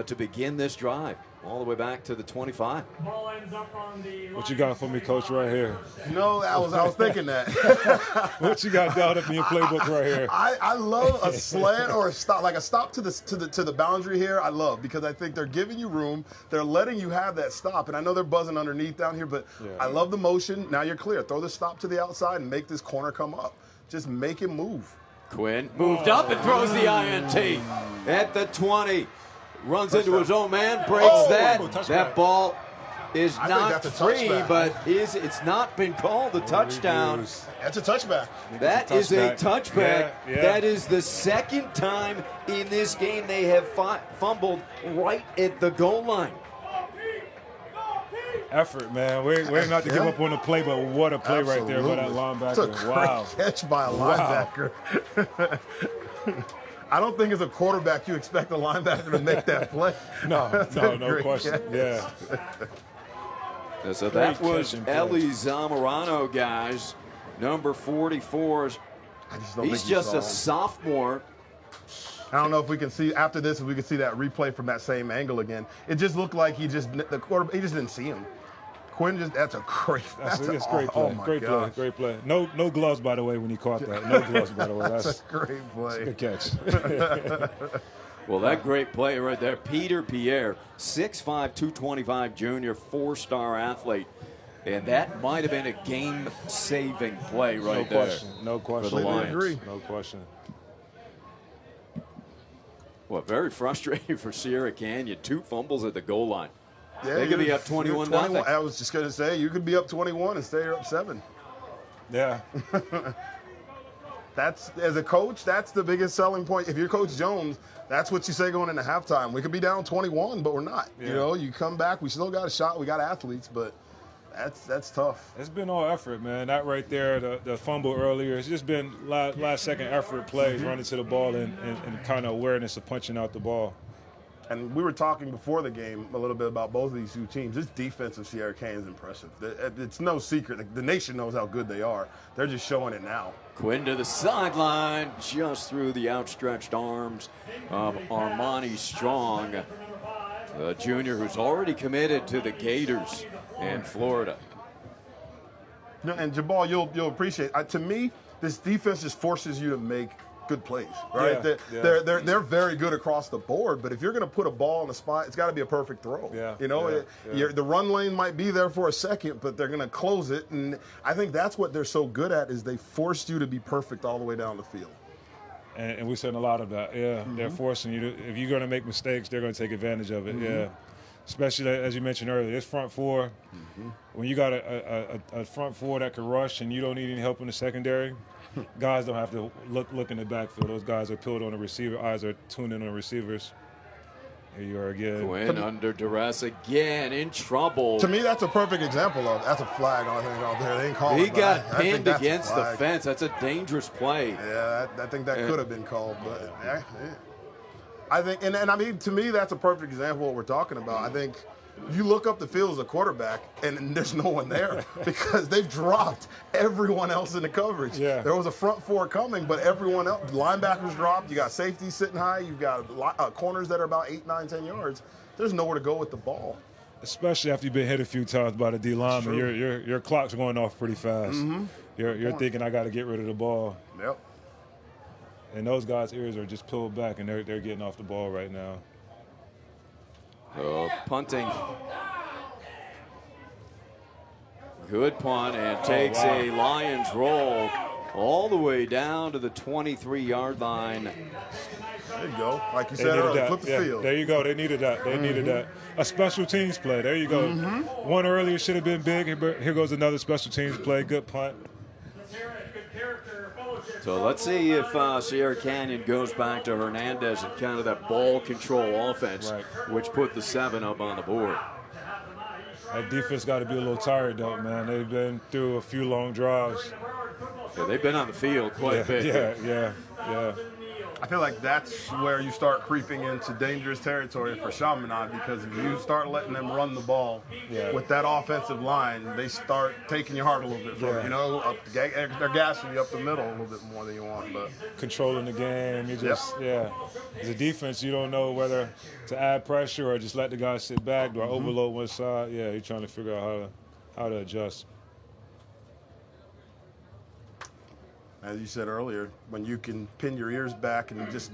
to begin this drive, all the way back to the 25. What you got for me, Coach, right here? No, I was thinking that. What you got down up in your playbook right here? I love a slant or a stop, like a stop to the boundary here. I love, because I think they're giving you room. They're letting you have that stop, and I know they're buzzing underneath down here, but yeah. I love the motion. Now you're clear. Throw the stop to the outside and make this corner come up. Just make him move. Quinn moved up and throws the INT at the 20. Runs into his own man, breaks that. That ball is not free, but it's not been called a touchdown. That's a touchback. That is a touchback. Yeah. That is the second time in this game they have fumbled right at the goal line. Effort, man. We're not to give up on the play, but what a play right there by that linebacker. It's a great catch by a linebacker. I don't think as a quarterback you expect a linebacker to make that play. No question. Catch. Yeah. So that was Eli Zamorano, guys. Number 44. He's just a sophomore. I don't know if we can see after this, if we can see that replay from that same angle again. It just looked like he just didn't see him. Quinn that's a great. That's a great play. Oh my gosh. Great play. No gloves, by the way, when he caught that. No gloves, by the way. That's a great play. Good catch. Well, that great play right there. Peter Pierre, 6'5", 225 junior, 4-star athlete. And that might have been a game-saving play right there. No question. For the Lions. Agree. No question. Well, very frustrating for Sierra Canyon. 2 fumbles at the goal line. Yeah, they could be up 21-0. I was just going to say, you could be up 21 and stay up 7. Yeah. That's, as a coach, that's the biggest selling point. If you're Coach Jones, that's what you say going into halftime. We could be down 21, but we're not. Yeah. You know, you come back, we still got a shot, we got athletes, but that's tough. It's been all effort, man. That right there, the fumble earlier, it's just been last-second effort plays, running to the ball and kind of awareness of punching out the ball. And we were talking before the game a little bit about both of these two teams. This defense of Sierra Canyon is impressive. It's no secret. The nation knows how good they are. They're just showing it now. Quinn to the sideline, just through the outstretched arms of Armani Strong, the junior who's already committed to the Gators in Florida. And Jabal, you'll appreciate. To me, this defense just forces you to make good plays, right? Yeah, they're very good across the board, but if you're going to put a ball in a spot, it's got to be a perfect throw. Yeah, you know, the run lane might be there for a second, but they're going to close it, and I think that's what they're so good at is they force you to be perfect all the way down the field. And we're seeing a lot of that. Yeah, they're forcing you to. If you're going to make mistakes, they're going to take advantage of it. Yeah, especially as you mentioned earlier, this front four. When you got a front four that can rush and you don't need any help in the secondary. Guys don't have to look in the backfield. Those guys are peeled on the receiver. Eyes are tuned in on the receivers. Here you are again. Quinn under duress again, in trouble. To me, that's a perfect example of that's a flag I think out there. They ain't called. He got pinned against the fence. That's a dangerous play. Yeah, I think that could have been called, but I think, and I mean, to me, that's a perfect example of what we're talking about. I think you look up the field as a quarterback, and there's no one there because they've dropped everyone else in the coverage. Yeah. There was a front four coming, but everyone else, linebackers dropped. You got safeties sitting high. You've got corners that are about 8, 9, 10 yards. There's nowhere to go with the ball. Especially after you've been hit a few times by the D lineman, your clock's going off pretty fast. Mm-hmm. You're thinking, I got to get rid of the ball. Yep. And those guys' ears are just pulled back, and they're getting off the ball right now. Punting. Good punt, and takes a Lions roll all the way down to the 23-yard line. There you go. Like you said earlier, flip the field. There you go. They needed that. They needed that. A special teams play. There you go. One earlier should have been big. Here goes another special teams play. Good punt. So let's see if Sierra Canyon goes back to Hernandez and kind of that ball control offense, which put the 7 up on the board. That defense got to be a little tired, though, man. They've been through a few long drives. Yeah, they've been on the field quite a bit. Yeah. I feel like that's where you start creeping into dangerous territory for Chaminade, because if you start letting them run the ball with that offensive line, they start taking your heart a little bit further. You know, they're gassing you up the middle a little bit more than you want. But controlling the game, you just as a defense, you don't know whether to add pressure or just let the guys sit back. Do I overload one side? Yeah, you're trying to figure out how to adjust. As you said earlier, when you can pin your ears back and just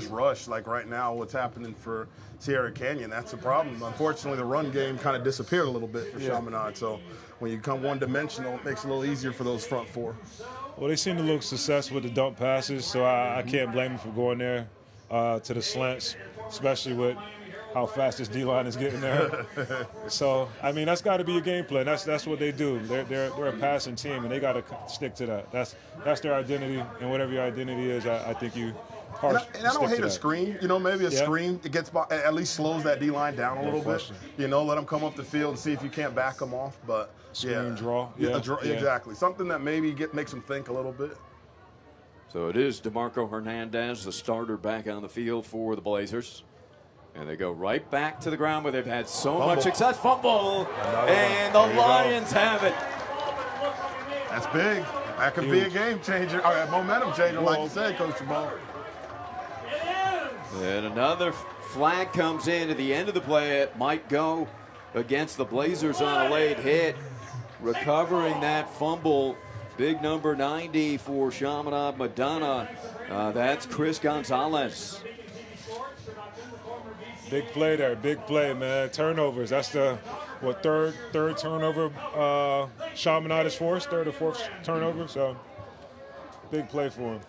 rush, like right now what's happening for Sierra Canyon, that's the problem. Unfortunately, the run game kind of disappeared a little bit for Chaminade. So when you come one-dimensional, it makes it a little easier for those front four. Well, they seem to look successful with the dump passes, so I can't blame them for going there to the slants, especially with how fast this D-line is getting there. So, I mean, that's got to be your game plan. That's what they do. They're a passing team, and they got to stick to that. That's their identity, and whatever your identity is, I think you And I don't hate a screen. You know, maybe a screen, it gets by, at least slows that D-line down a little bit. You know, let them come up the field and see if you can't back them off. But, screen draw. Exactly. Something that maybe makes them think a little bit. So it is DeMarco Hernandez, the starter, back on the field for the Blazers. And they go right back to the ground where they've had so much success. Fumble, and the Lions have it. That's big. That could be a game changer, or a momentum changer, like you said, Coach Jamal. And another flag comes in at the end of the play. It might go against the Blazers on a late hit. Recovering that fumble, big number 90 for Chaminade-Madonna. That's Chris Gonzalez. Big play there, big play, man. Turnovers. That's the third turnover Chaminade is forced, third or fourth turnover. So big play for him.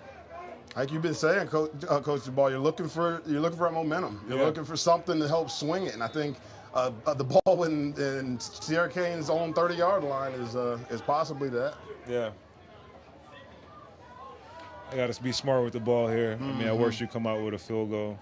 Like you've been saying, Coach Jabal, you're looking for a momentum. You're looking for something to help swing it, and I think the ball in Sierra Canyon's own 30-yard line is possibly that. Yeah. I got to be smart with the ball here. I mean, at worst you come out with a field goal.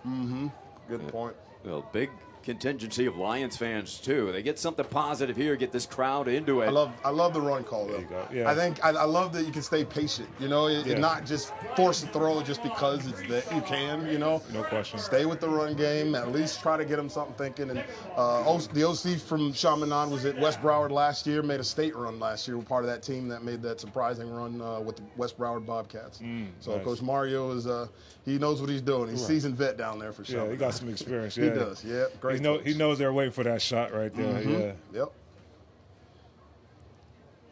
Good point. Well, big contingency of Lions fans too. They get something positive here, get this crowd into it. I love the run call though. Yeah. I think I love that you can stay patient. You know, and not just force a throw just because it's that you can. You know, no question. Stay with the run game. At least try to get them something thinking. And the OC from Chaminade was at West Broward last year. Made a state run last year. We're part of that team that made that surprising run with the West Broward Bobcats. So nice. Coach Mario is he knows what he's doing. He's seasoned vet down there for sure. Yeah, he got some experience. He does. Yeah, great. He knows they're waiting for that shot right there. Yeah. Yep.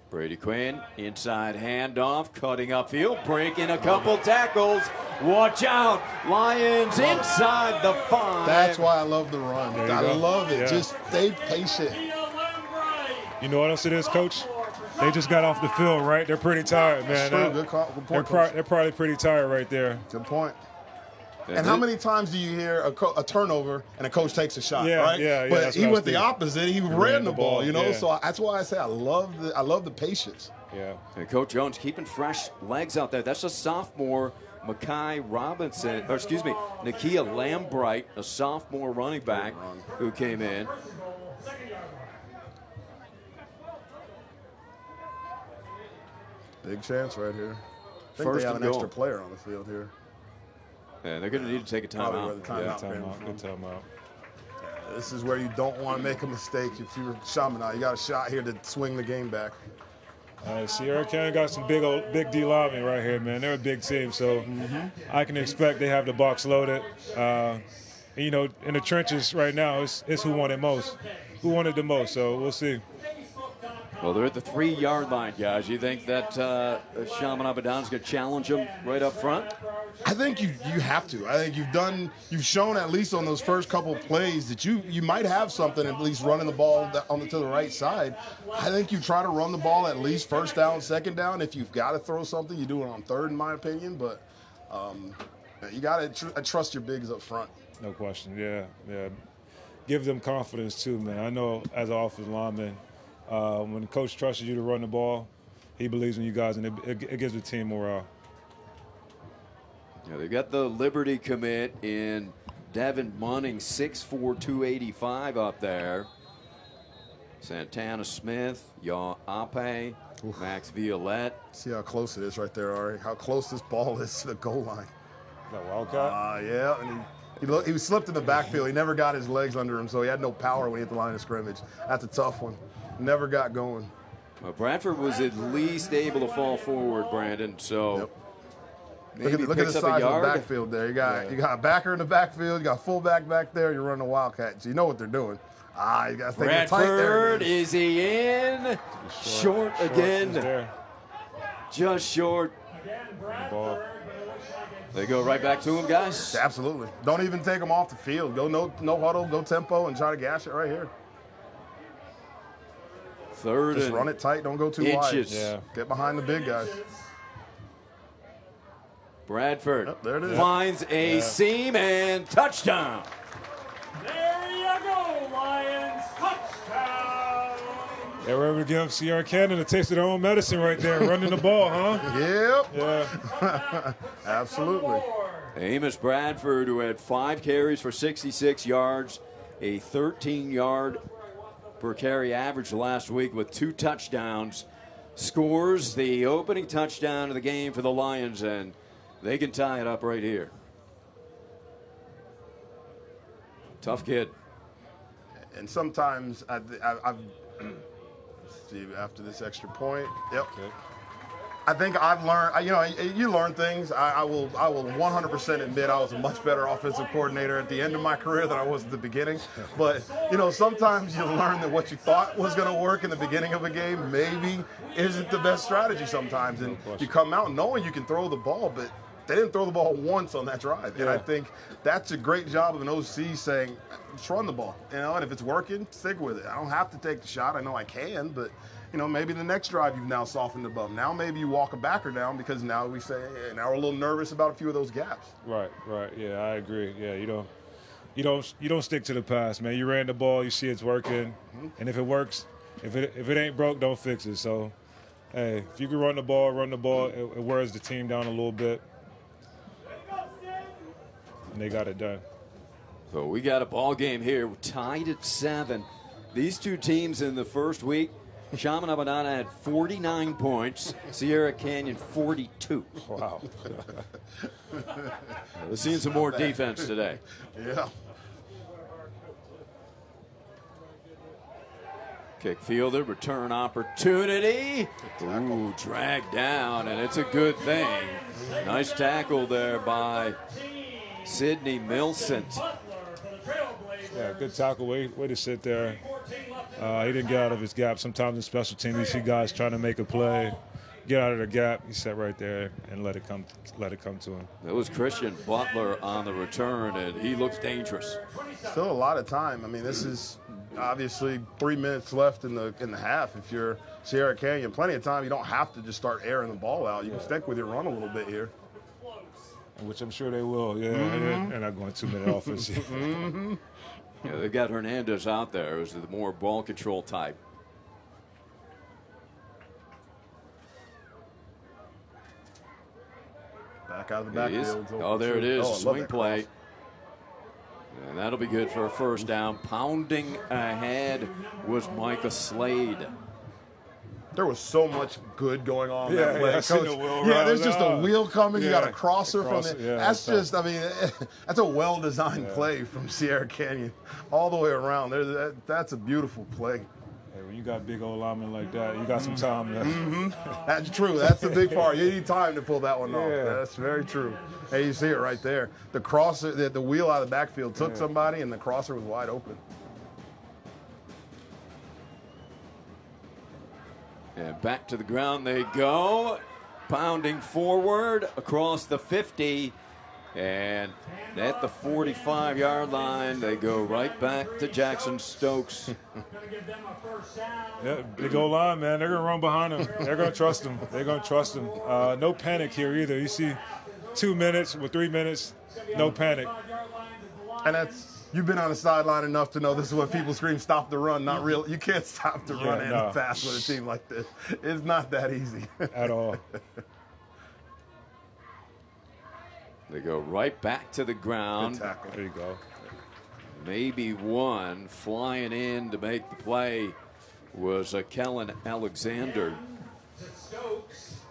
Brady Quinn, inside handoff, cutting upfield, breaking a couple tackles. Watch out, Lions inside the 5. That's why I love the run. I love it. Yeah. Just stay patient. You know what else it is, Coach? They just got off the field, right? They're pretty tired, man. That's true. Good point, they're probably pretty tired right there. Good point. And how many times do you hear a turnover and a coach takes a shot, right? Yeah, but he went the opposite. He ran the ball, you know. Yeah. So that's why I say I love the patience. Yeah. And Coach Jones keeping fresh legs out there. That's a sophomore, Nakia Lambright, a sophomore running back who came in. Big chance right here. I think First they have and an goal. extra player on the field here. Yeah, they're going to need to take a timeout. Good timeout. Good timeout. This is where you don't want to make a mistake. If you're Chaminade, you got a shot here to swing the game back. Sierra Canyon got some big D linemen right here, man. They're a big team, so I can expect they have the box loaded. You know, in the trenches right now, it's who wanted the most. So we'll see. Well, they're at the 3-yard line, guys. You think that Chaminade-Madonna's going to challenge them right up front? I think you have to. I think you've shown at least on those first couple of plays that you might have something, at least running the ball to the right side. I think you try to run the ball at least first down, second down. If you've got to throw something, you do it on third, in my opinion. But you got to trust your bigs up front. No question. Yeah. Give them confidence too, man. I know as an offensive lineman, when the coach trusts you to run the ball, he believes in you guys, and it gives the team morale. Yeah, they've got the Liberty commit in Devin Munning, 6'4", 285 up there. Santana Smith, Yaw Ape, Max Violette. See how close it is right there, Ari. How close this ball is to the goal line. That Wildcat? Yeah, and he slipped in the backfield. He never got his legs under him, so he had no power when he hit the line of scrimmage. That's a tough one. Never got going. Well, Bradford was at least able to fall forward, Brandon, so... Yep. Maybe look at the size of the yard. backfield there. You got a backer in the backfield. You got a fullback back there. You're running a Wildcat. So you know what they're doing. You got to think tight there. Bradford, is he in? Short again. Just short. Ball. They go right back to him, guys. Absolutely. Don't even take him off the field. Go no huddle, go tempo, and try to gash it right here. Third Just and run it tight. Don't go too inches. wide. Yeah. Get behind the big guys. Bradford There it is. finds a seam and touchdown. There you go, Lions. Touchdown. They were able to give Sierra Canyon a taste of their own medicine right there, running the ball, huh? Yep. Yeah. Absolutely. Amos Bradford, who had 5 carries for 66 yards, a 13-yard per carry average last week with 2 touchdowns, scores the opening touchdown of the game for the Lions, and they can tie it up right here. Tough kid. And sometimes I've see after this extra point. Yep. Okay. I think I've learned. You learn things. I will 100% admit I was a much better offensive coordinator at the end of my career than I was at the beginning. But sometimes you learn that what you thought was going to work in the beginning of a game maybe isn't the best strategy sometimes, and you come out knowing you can throw the ball, but they didn't throw the ball once on that drive. And I think that's a great job of an OC saying, just run the ball. And if it's working, stick with it. I don't have to take the shot. I know I can, but maybe the next drive you've now softened the bump. Now maybe you walk a backer down because now we say, hey, now we're a little nervous about a few of those gaps. Right. Yeah, I agree. Yeah, you don't stick to the pass, man. You ran the ball, you see it's working, and if it works, if it ain't broke, don't fix it. So, hey, if you can run the ball, it wears the team down a little bit. And they got it done. So we got a ball game here, tied at 7. These two teams in the first week, Chaminade-Madonna had 49 points, Sierra Canyon 42. Wow. We're seeing some more defense today. Yeah. Kick fielder, return opportunity. Ooh, dragged down, and it's a good thing. Nice tackle there by Sidney Millicent. Yeah, good tackle. Way to sit there. He didn't get out of his gap. Sometimes in special teams, you see guys trying to make a play, get out of their gap. He sat right there and let it come to him. That was Christian Butler on the return, and he looks dangerous. Still a lot of time. I mean, this is obviously 3 minutes left in the half. If you're Sierra Canyon, plenty of time. You don't have to just start airing the ball out. You can stick with your run a little bit here. Which I'm sure they will. Yeah, they're not going 2-minute offense. Yeah, they've got Hernandez out there, who's the more ball control type. Back out of the backfield. Oh, there it is. Oh, Swing play. And that'll be good for a first down. Pounding ahead was Micah Slade. there was so much good going on Yeah, that play. I seen the wheel Yeah, run. there's just a wheel coming. You Yeah, got a crosser from it. yeah, That's that's just, I mean, that's a well-designed play from Sierra Canyon all the way around. That's a beautiful play. Hey, when you got big old linemen like that, you got some time. That's true. That's the big part. You need time to pull that one off. Yeah. That's very true. Hey, you see it right there. The crosser, the wheel out of the backfield took somebody, and the crosser was wide open. And back to the ground they go, pounding forward across the 50. And at the 45-yard line, they go right back to Jackson Stokes. Yeah, big old line, man. They're going to run behind him. They're going to trust him. They're going to trust him. No panic here either. You see 2 minutes with 3 minutes, no panic. And you've been on the sideline enough to know this is when people scream, stop the run. Not real. You can't stop the run and fast with a team like this. It's not that easy. At all. They go right back to the ground. Good tackle. There you go. Maybe one flying in to make the play was Kellen Alexander.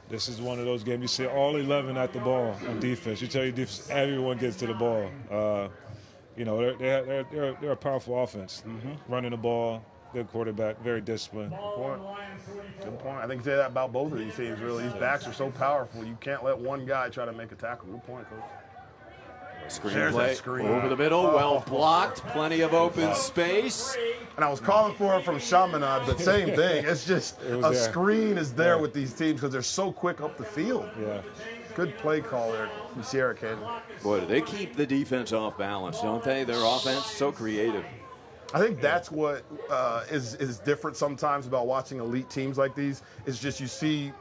This is one of those games you see all 11 at the ball on defense. You tell your defense, everyone gets to the ball. You know, they're a powerful offense. Running the ball, good quarterback, very disciplined. Good point. I think you say that about both of these teams, really. These backs are so powerful. You can't let one guy try to make a tackle. Good point, Coach. Screen There's play that screen. over the middle, well blocked, plenty of open space. And I was calling for it from Chaminade, but same thing. It's just a screen is there with these teams because they're so quick up the field. Yeah. Good play call there from Sierra Canyon. Boy, do they keep the defense off balance, don't they? Their offense so creative. I think that's what is different sometimes about watching elite teams like these. It's just you see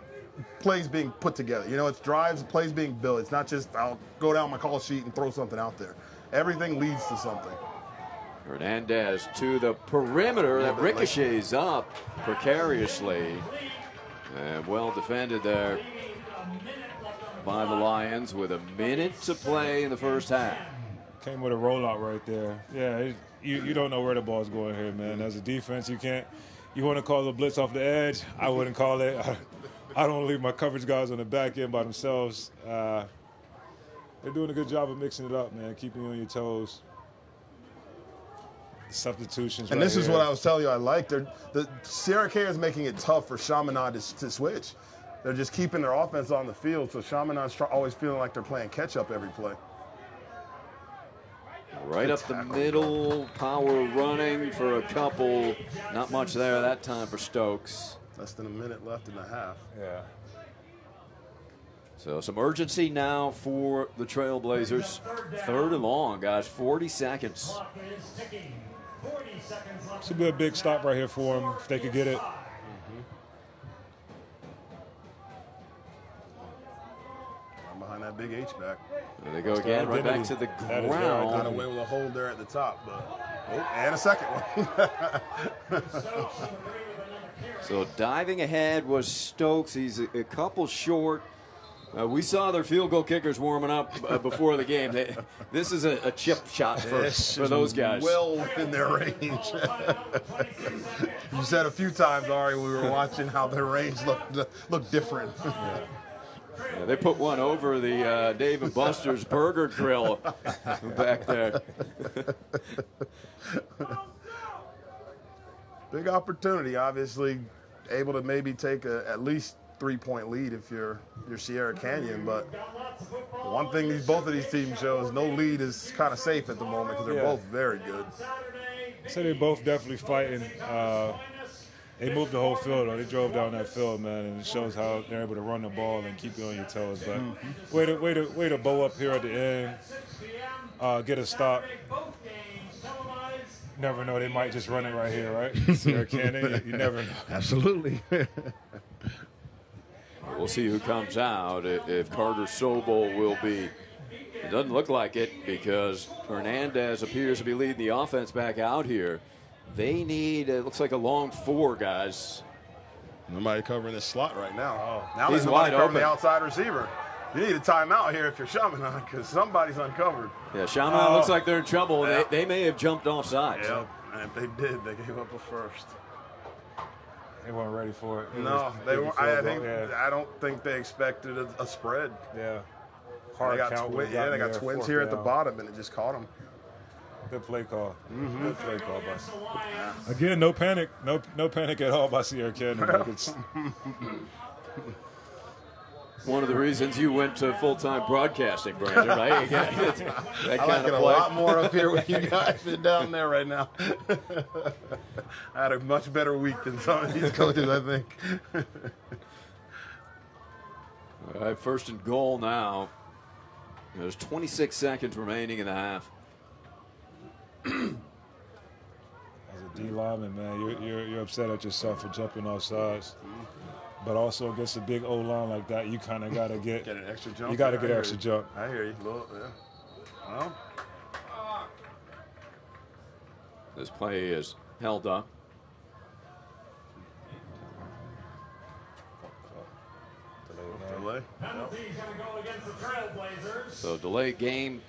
plays being put together. You know, it's drives, plays being built. It's not just I'll go down my call sheet and throw something out there. Everything leads to something. Hernandez to the perimeter that ricochets up precariously. And well defended there by the Lions with a minute to play in the first half. Came with a rollout right there. Yeah, you don't know where the ball's going here, man. As a defense, you want to call a blitz off the edge. I wouldn't call it. I don't leave my coverage guys on the back end by themselves. They're doing a good job of mixing it up, man, keeping you on your toes. Substitutions. And this is what I was telling you I like. The Sierra Canyon is making it tough for Chaminade to switch. They're just keeping their offense on the field, so Chaminade's always feeling like they're playing catch-up every play. Right up the middle, power running for a couple. Not much there that time for Stokes. Less than a minute left in the half. Yeah. So some urgency now for the Trailblazers. 3rd and long, guys, 40 seconds. It's a good big stop right here for them if they could get it. Behind that big H-back. There they go again, right back to the ground. Got away with a hold there at the top, but and a second one. So diving ahead was Stokes. He's a couple short. We saw their field goal kickers warming up before the game. This is a chip shot for those guys. Well within their range. You said a few times, Ari, we were watching how their range looked different. Yeah, they put one over the Dave & Buster's Burger Grill back there. Big opportunity, obviously, able to maybe take at least 3-point lead if you're Sierra Canyon. But one thing both of these teams show is no lead is kind of safe at the moment because they're both very good. So they're both definitely fighting. They moved the whole field, or they drove down that field, man, and it shows how they're able to run the ball and keep you on your toes. But way to bow up here at the end, get a stop. Never know, they might just run it right here, right? Sierra Canyon, you never know. Absolutely. We'll see who comes out. If Carter Sobel will be. It doesn't look like it because Hernandez appears to be leading the offense back out here. They need, it looks like a long 4, guys. Nobody covering this slot right now. Oh, now he's there's wide nobody covering open. the outside receiver. You need a timeout here if you're Chaminade because somebody's uncovered. Yeah, Chaminade looks like they're in trouble. Yeah. they may have jumped off sides. Yeah, and if they did, they gave up a first. They weren't ready for it. No, they weren't. I don't think they expected a spread. Yeah. They Hard got count. they got twins here at the bottom, and it just caught them. Good play call. Good play call, by. Again, no panic. No panic at all by Sierra Canyon. It's One of the reasons you went to full-time broadcasting, Brandon, right? I like it a lot more up here with you guys than down there right now. I had a much better week than some of these coaches, I think. All right, first and goal now. There's 26 seconds remaining in the half. As a D lineman, man, you're upset at yourself for jumping off sides. But also against a big O line like that, you kind of got to get an extra jump. You got to get an extra jump. I hear you. Well, yeah. Well. This play is held up. Delay. Penalty's going to go against the Trailblazers. So delay game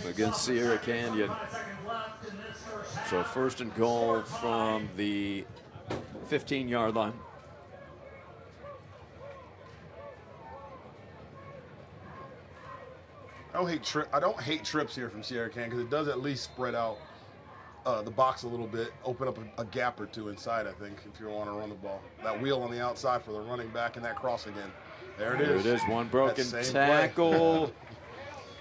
against Sierra Canyon. 5 seconds left in this first half. So first and goal from the 15-yard line. I don't hate trips here from Sierra Canyon because it does at least spread out the box a little bit, open up a gap or two inside, I think, if you want to run the ball. That wheel on the outside for the running back and that cross again. There it is. There it is. One broken That same tackle.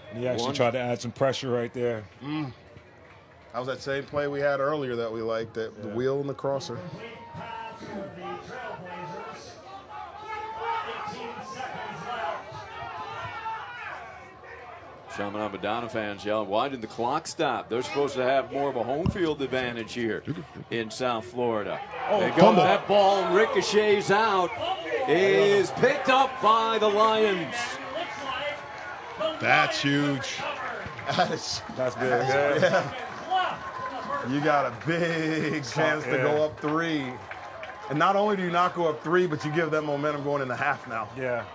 And he actually tried to add some pressure right there. That was that same play we had earlier that we liked, the wheel and the crosser. Complete pass for the Trailblazers. 18 seconds left. Chaminade-Madonna fans yell, why did the clock stop? They're supposed to have more of a home field advantage here in South Florida. They go, that ball ricochets out, is picked up by the Lions. That's huge. That's big. Yeah. You got a big chance to go up 3. And not only do you not go up 3, but you give them momentum going into half now. Yeah,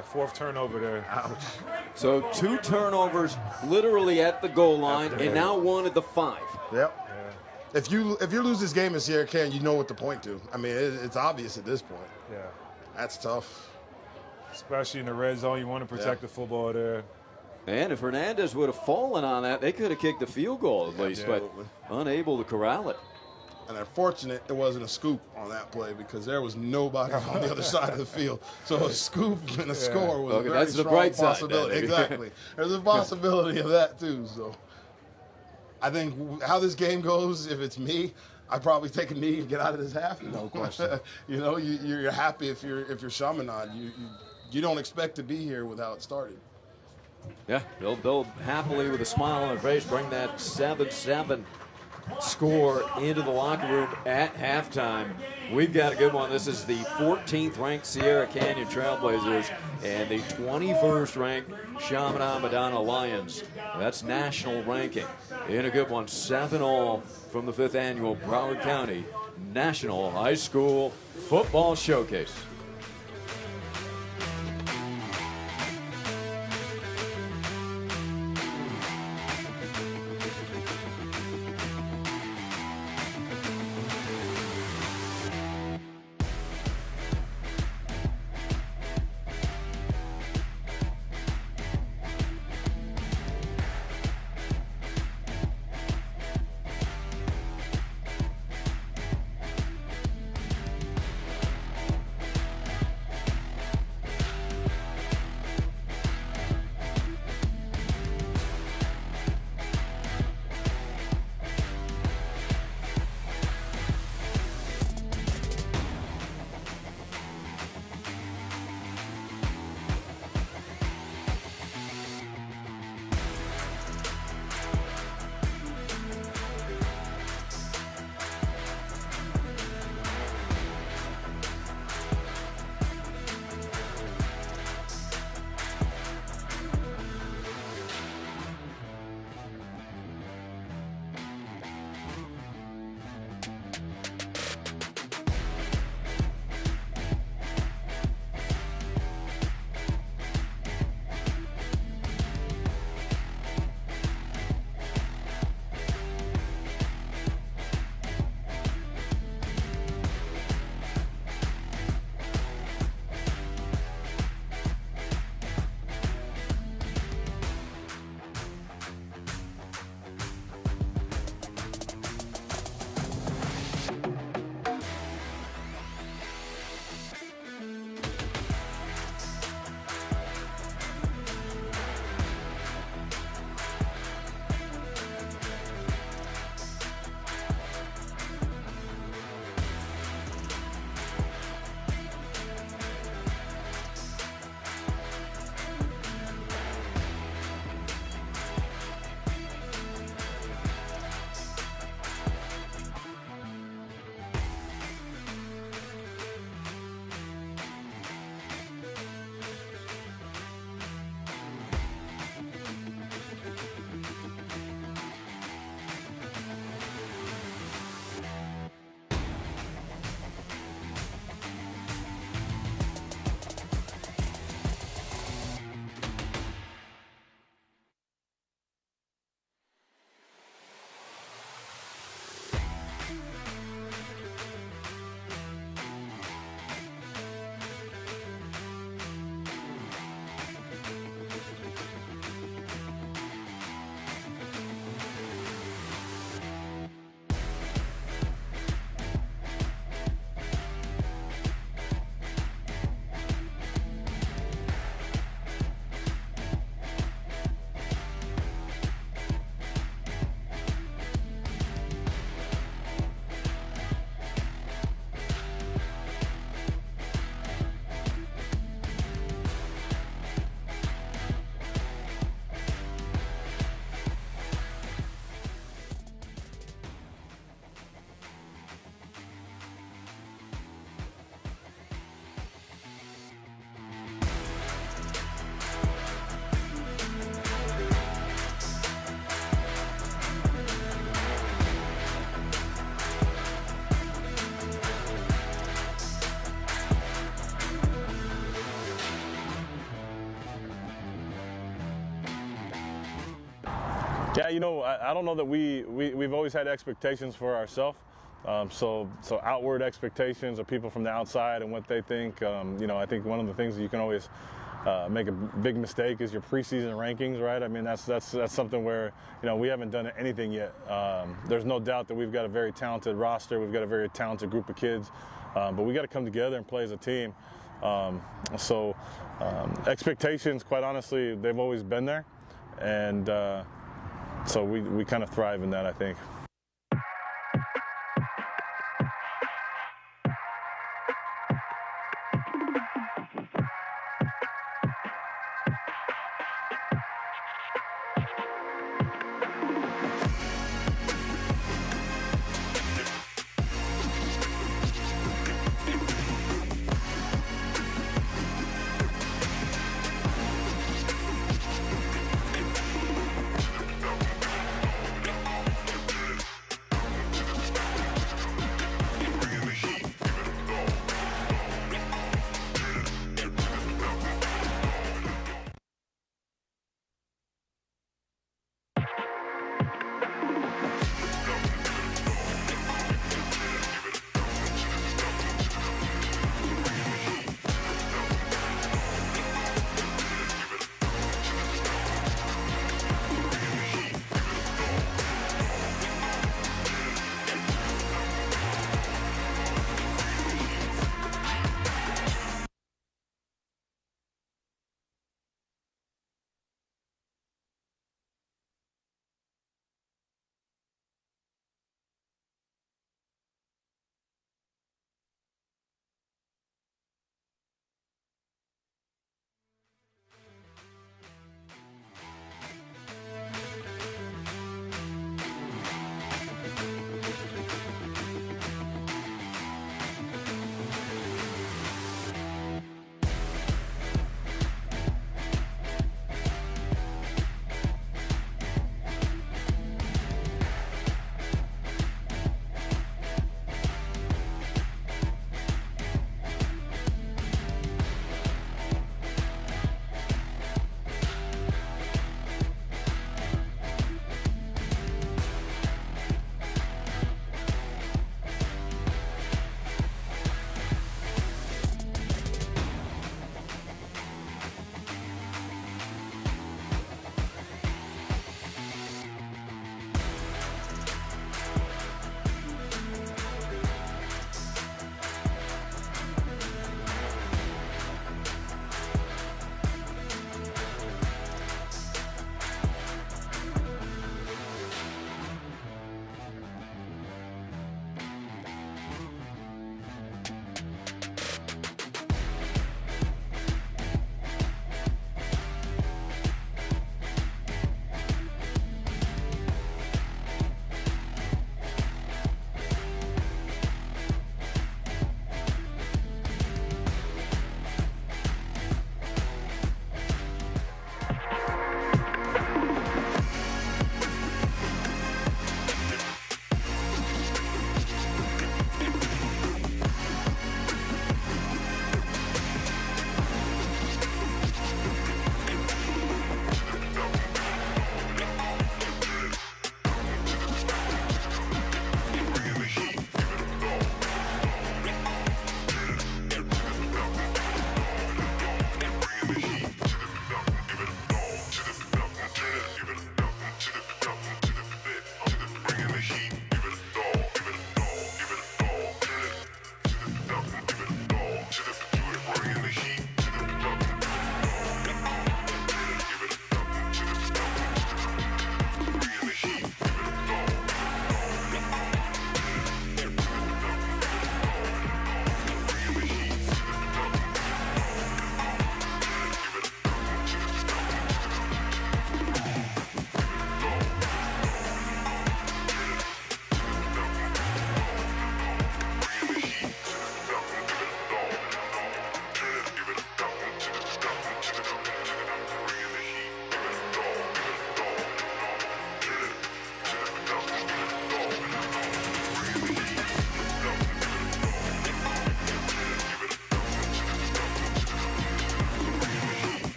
fourth turnover there. Ouch. So 2 turnovers literally at the goal line, and now 1 at the 5. Yep. Yeah. If you lose this game in Sierra Canyon, you know what to point to. I mean, it's obvious at this point. Yeah. That's tough. Especially in the red zone, you want to protect the football there. And if Hernandez would have fallen on that, they could have kicked the field goal at least, but unable to corral it. And they're fortunate it wasn't a scoop on that play because there was nobody on the other side of the field. So a scoop and a score was a very that's the strong bright side, possibility. Exactly. There's a possibility of that too. So I think how this game goes, if it's me, I'd probably take a knee and get out of this half. No question. You know, you're happy if you're Chaminade. You don't expect to be here without it started. Yeah, they'll happily, with a smile on their face, bring that 7-7 score into the locker room at halftime. We've got a good one. This is the 14th ranked Sierra Canyon Trailblazers and the 21st ranked Chaminade-Madonna Lions. That's national ranking. In a good one, 7-all from the 5th annual Broward County National High School Football Showcase. Yeah, you know, I don't know that we've always had expectations for ourselves. So outward expectations of people from the outside and what they think. You know, I think one of the things that you can always make a big mistake is your preseason rankings, right? I mean, that's something where, you know, we haven't done anything yet. There's no doubt that we've got a very talented roster. We've got a very talented group of kids, but we got to come together and play as a team. Expectations, quite honestly, they've always been there, and so we kind of thrive in that, I think.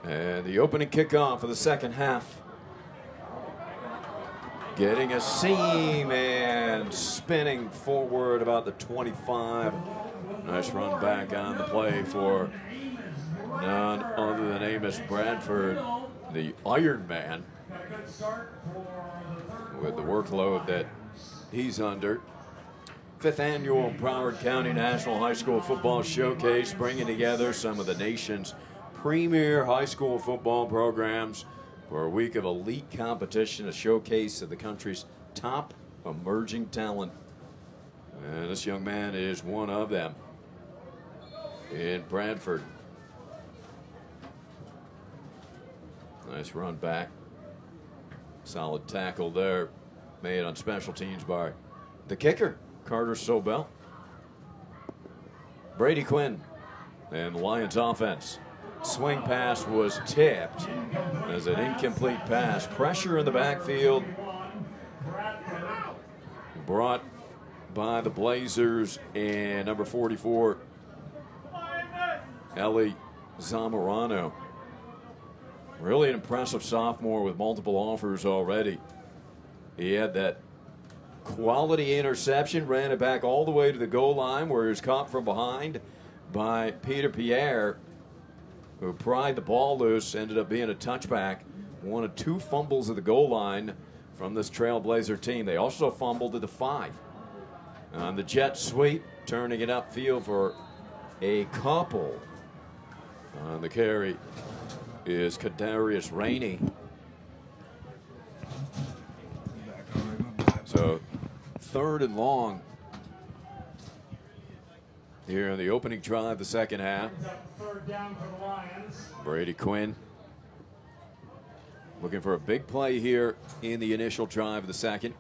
And the opening kickoff of the second half. Getting a seam and spinning forward about the 25. Nice run back on the play for none other than Amos Bradford, the Iron Man, with the workload that he's under. 5th annual Broward County National High School Football Showcase, bringing together some of the nation's premier high school football programs for a week of elite competition, a showcase of the country's top emerging talent. And this young man is one of them in Bradford. Nice run back. Solid tackle there made on special teams by the kicker, Carter Sobel. Brady Quinn and the Lions offense. Swing pass was tipped as an incomplete pass. Pressure in the backfield brought by the Blazers, and number 44, Ellie Zamorano. Really an impressive sophomore with multiple offers already. He had that quality interception, ran it back all the way to the goal line where he was caught from behind by Peter Pierre, who pried the ball loose, ended up being a touchback. One of 2 fumbles at the goal line from this Trailblazer team. They also fumbled at the 5. On the jet sweep, turning it upfield for a couple. On the carry is Kadarius Rainey. So 3rd and long here in the opening drive, the second half. Third down for the Lions. Brady Quinn looking for a big play here in the initial drive of the second.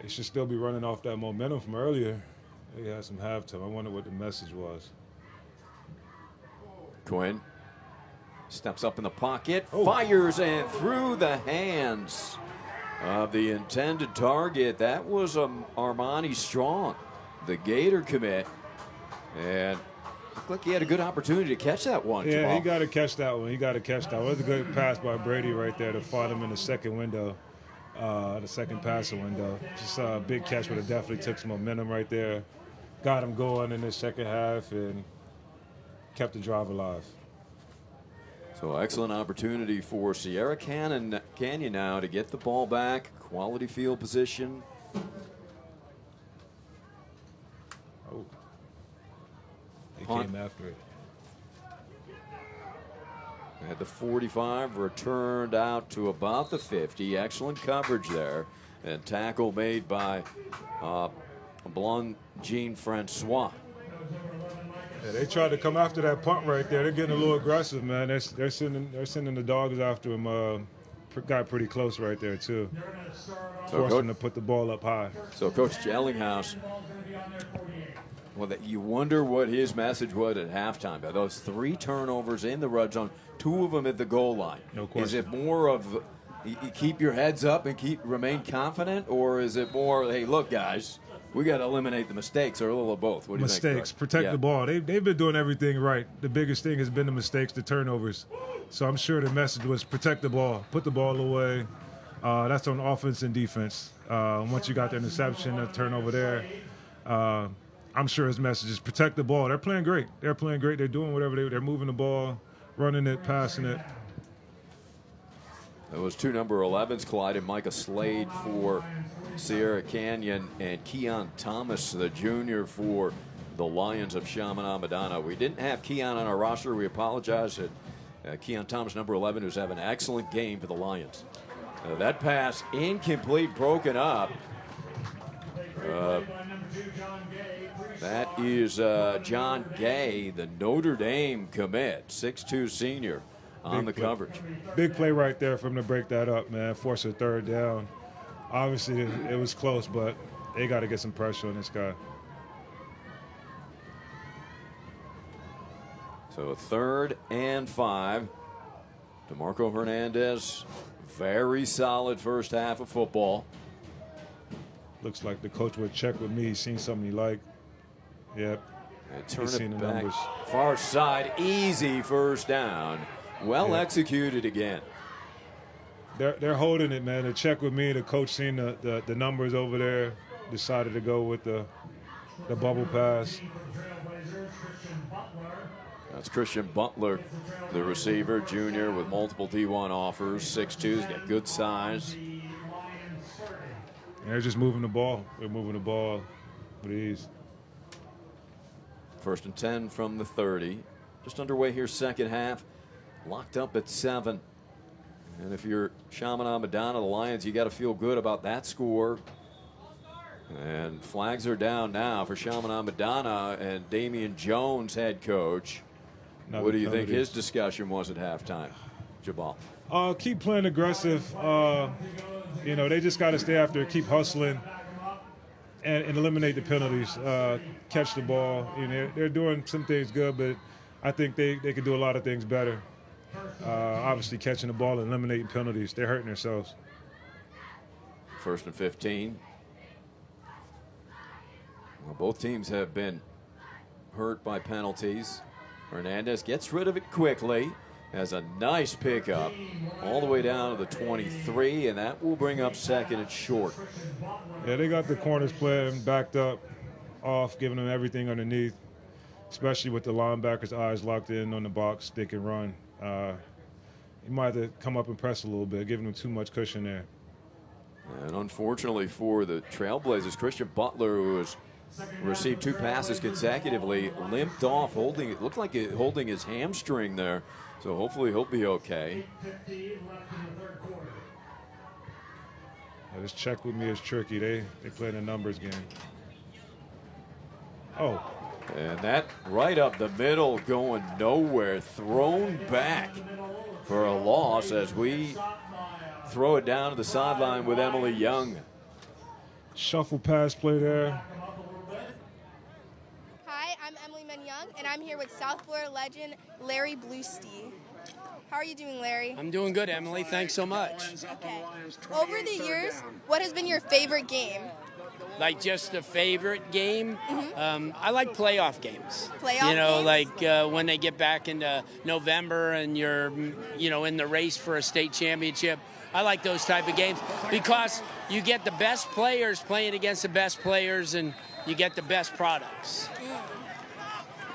They should still be running off that momentum from earlier. They had some halftime. I wonder what the message was. Quinn steps up in the pocket, fires, and through the hands of the intended target. That was Armani Strong, the Gator commit. And looked like he had a good opportunity to catch that one. Yeah, Jamal. he got to catch that one. He got to catch that one. It was a good pass by Brady right there to find him in the second window, the second passing window. Just a big catch, but it definitely took some momentum right there. Got him going in the second half and kept the drive alive. So excellent opportunity for Sierra Canyon now to get the ball back. Quality field position. Oh, he Punt. came after it. Had the 45 returned out to about the 50. Excellent coverage there. And tackle made by Blond Jean Francois. Yeah, they tried to come after that punt right there. They're getting a little aggressive, man. They're sending the dogs after him. Got pretty close right there too. Forced him to put the ball up high. So Coach Ellinghouse, well, you wonder what his message was at halftime. Those 3 turnovers in the red zone, 2 of them at the goal line. No question. Is it more of you keep your heads up and remain confident, or is it more, hey, look, guys, we got to eliminate the mistakes, or a little of both? What do you think? Mistakes, protect the ball. They've been doing everything right. The biggest thing has been the mistakes, the turnovers. So I'm sure the message was protect the ball, put the ball away. That's on offense and defense. Once you got the interception, the turnover there, I'm sure his message is protect the ball. They're playing great. They're doing whatever they're moving the ball, running it, passing it. Those 2 number 11s collided. Micah Slade for Sierra Canyon and Keon Thomas, the junior, for the Lions of Chaminade-Madonna. We didn't have Keon on our roster. We apologize. Keon Thomas, number 11, who's having an excellent game for the Lions. That pass incomplete, broken up. That is John Gay, the Notre Dame commit, 6'2" senior on the coverage. Big play right there for him to break that up, man. Force a 3rd down. Obviously, it was close, but they got to get some pressure on this guy. So 3rd and 5. DeMarco Hernandez, very solid first half of football. Looks like the coach would check with me. He's seen something he liked. Yep. Turn it back. Far side, easy first down. Well executed again. They're holding it, man. They checked with me. The coach seen the numbers over there, decided to go with the bubble pass. That's Christian Butler, the receiver, junior with multiple D1 offers, 6'2", he's got good size. And they're just moving the ball. They're moving the ball with ease. 1st and 10 from the 30. Just underway here, second half. Locked up at 7. And if you're Chaminade-Madonna, the Lions, you got to feel good about that score. And flags are down now for Chaminade-Madonna and Damian Jones, head coach. What do you think his discussion was at halftime, Jabal? Keep playing aggressive. They just got to stay after it, keep hustling, and eliminate the penalties. Catch the ball. They're doing some things good, but I think they could do a lot of things better. Obviously, catching the ball and eliminating penalties. They're hurting themselves. 1st and 15. Well, both teams have been hurt by penalties. Hernandez gets rid of it quickly, has a nice pickup all the way down to the 23, and that will bring up 2nd and short. Yeah, they got the corners playing backed up, off, giving them everything underneath, especially with the linebackers' eyes locked in on the box. They can run. You might have to come up and press a little bit, giving them too much cushion there. And unfortunately for the Trailblazers, Christian Butler, who has received 2 passes consecutively, limped off, it looked like holding his hamstring there. So hopefully he'll be okay. This check with me is tricky. They play the numbers game. Oh. And that right up the middle, going nowhere, thrown back for a loss as we throw it down to the sideline with Emily Young. Shuffle pass play there. Hi, I'm Emily Young, and I'm here with South Florida legend Larry Bluestein. How are you doing, Larry? I'm doing good, Emily. Thanks so much. Okay. Over the years, what has been your favorite game? Like just a favorite game? Mm-hmm. I like playoff games. Playoff games? Like when they get back into November and you're, in the race for a state championship. I like those type of games because you get the best players playing against the best players and you get the best products.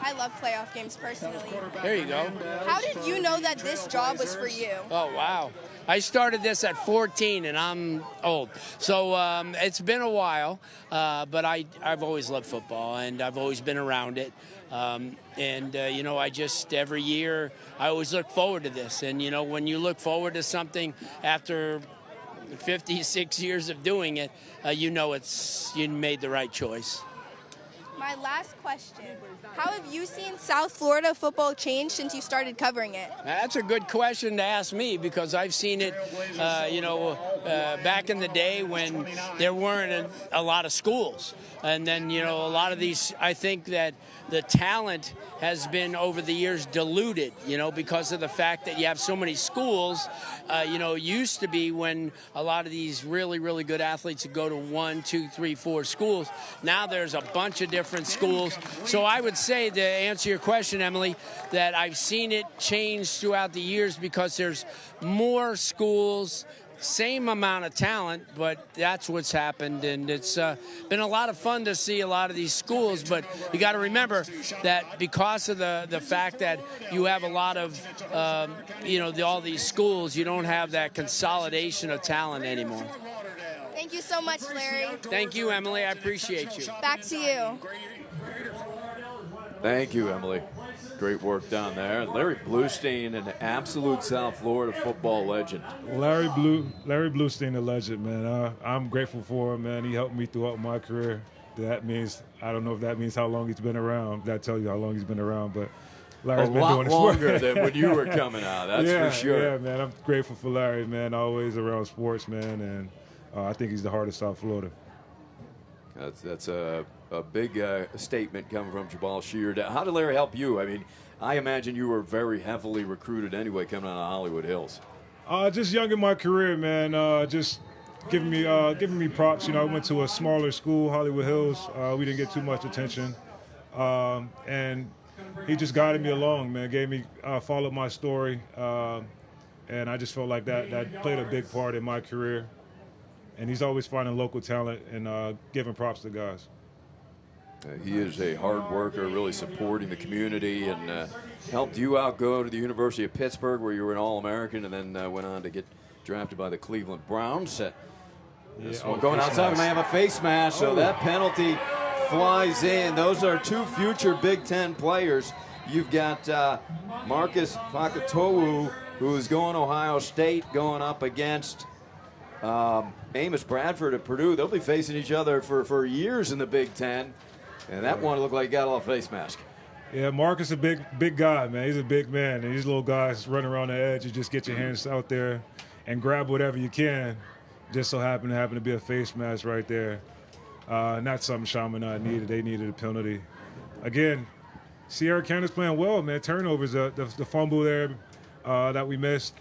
I love playoff games personally. There you go. How did you know that this job was for you? Oh, wow. I started this at 14, and I'm old. So it's been a while, but I've always loved football, and I've always been around it. I just, every year, I always look forward to this. And, when you look forward to something after 56 years of doing it, you made the right choice. My last question, how have you seen South Florida football change since you started covering it? That's a good question to ask me because I've seen it, back in the day when there weren't a lot of schools. And then, a lot of these, I think that the talent has been over the years diluted, because of the fact that you have so many schools. Used to be when a lot of these really, really good athletes would go to 1, 2, 3, 4 schools. Now there's a bunch of different schools. So I would say, to answer your question, Emily, that I've seen it change throughout the years because there's more schools, same amount of talent, but that's what's happened, and it's been a lot of fun to see a lot of these schools. But you got to remember that because of the fact that you have a lot of all these schools, you don't have that consolidation of talent anymore. Thank you so much, Larry. Thank you, Emily. I appreciate you. Back to you. Thank you, Emily. Great work down there. Larry Bluestein, an absolute South Florida football legend. Larry Bluestein, a legend, man. I'm grateful for him, man. He helped me throughout my career. That means, I don't know if that means how long he's been around. That tells you how long he's been around, but Larry's been doing this work. A lot longer than when you were coming out, that's for sure. Yeah, man. I'm grateful for Larry, man. Always around sports, man, and I think he's the heart of South Florida. That's a big statement coming from Jabal Sheard. How did Larry help you? I mean, I imagine you were very heavily recruited anyway coming out of Hollywood Hills. Just young in my career, man. Just giving me props. I went to a smaller school, Hollywood Hills. We didn't get too much attention. And he just guided me along, man. Gave me followed my story, and I just felt like that played a big part in my career. And he's always finding local talent and giving props to guys. He is a hard worker, really supporting the community, and helped you out go to the University of Pittsburgh, where you were an All-American, and then went on to get drafted by the Cleveland Browns. This one going outside, we may have a face mask, so that penalty flies in. Those are two future Big Ten players. You've got Marcus Fakatowu, who's going Ohio State, going up against Amos Bradford at Purdue. They'll be facing each other for years in the Big Ten. And that one looked like he got a little face mask. Yeah, Marcus is a big guy, man. He's a big man. And these little guys running around the edge, you just get your hands out there and grab whatever you can. Just so happened to be a face mask right there. Not something Chaminade needed. They needed a penalty. Again, Sierra Canada's playing well, man. Turnovers, the fumble there that we missed.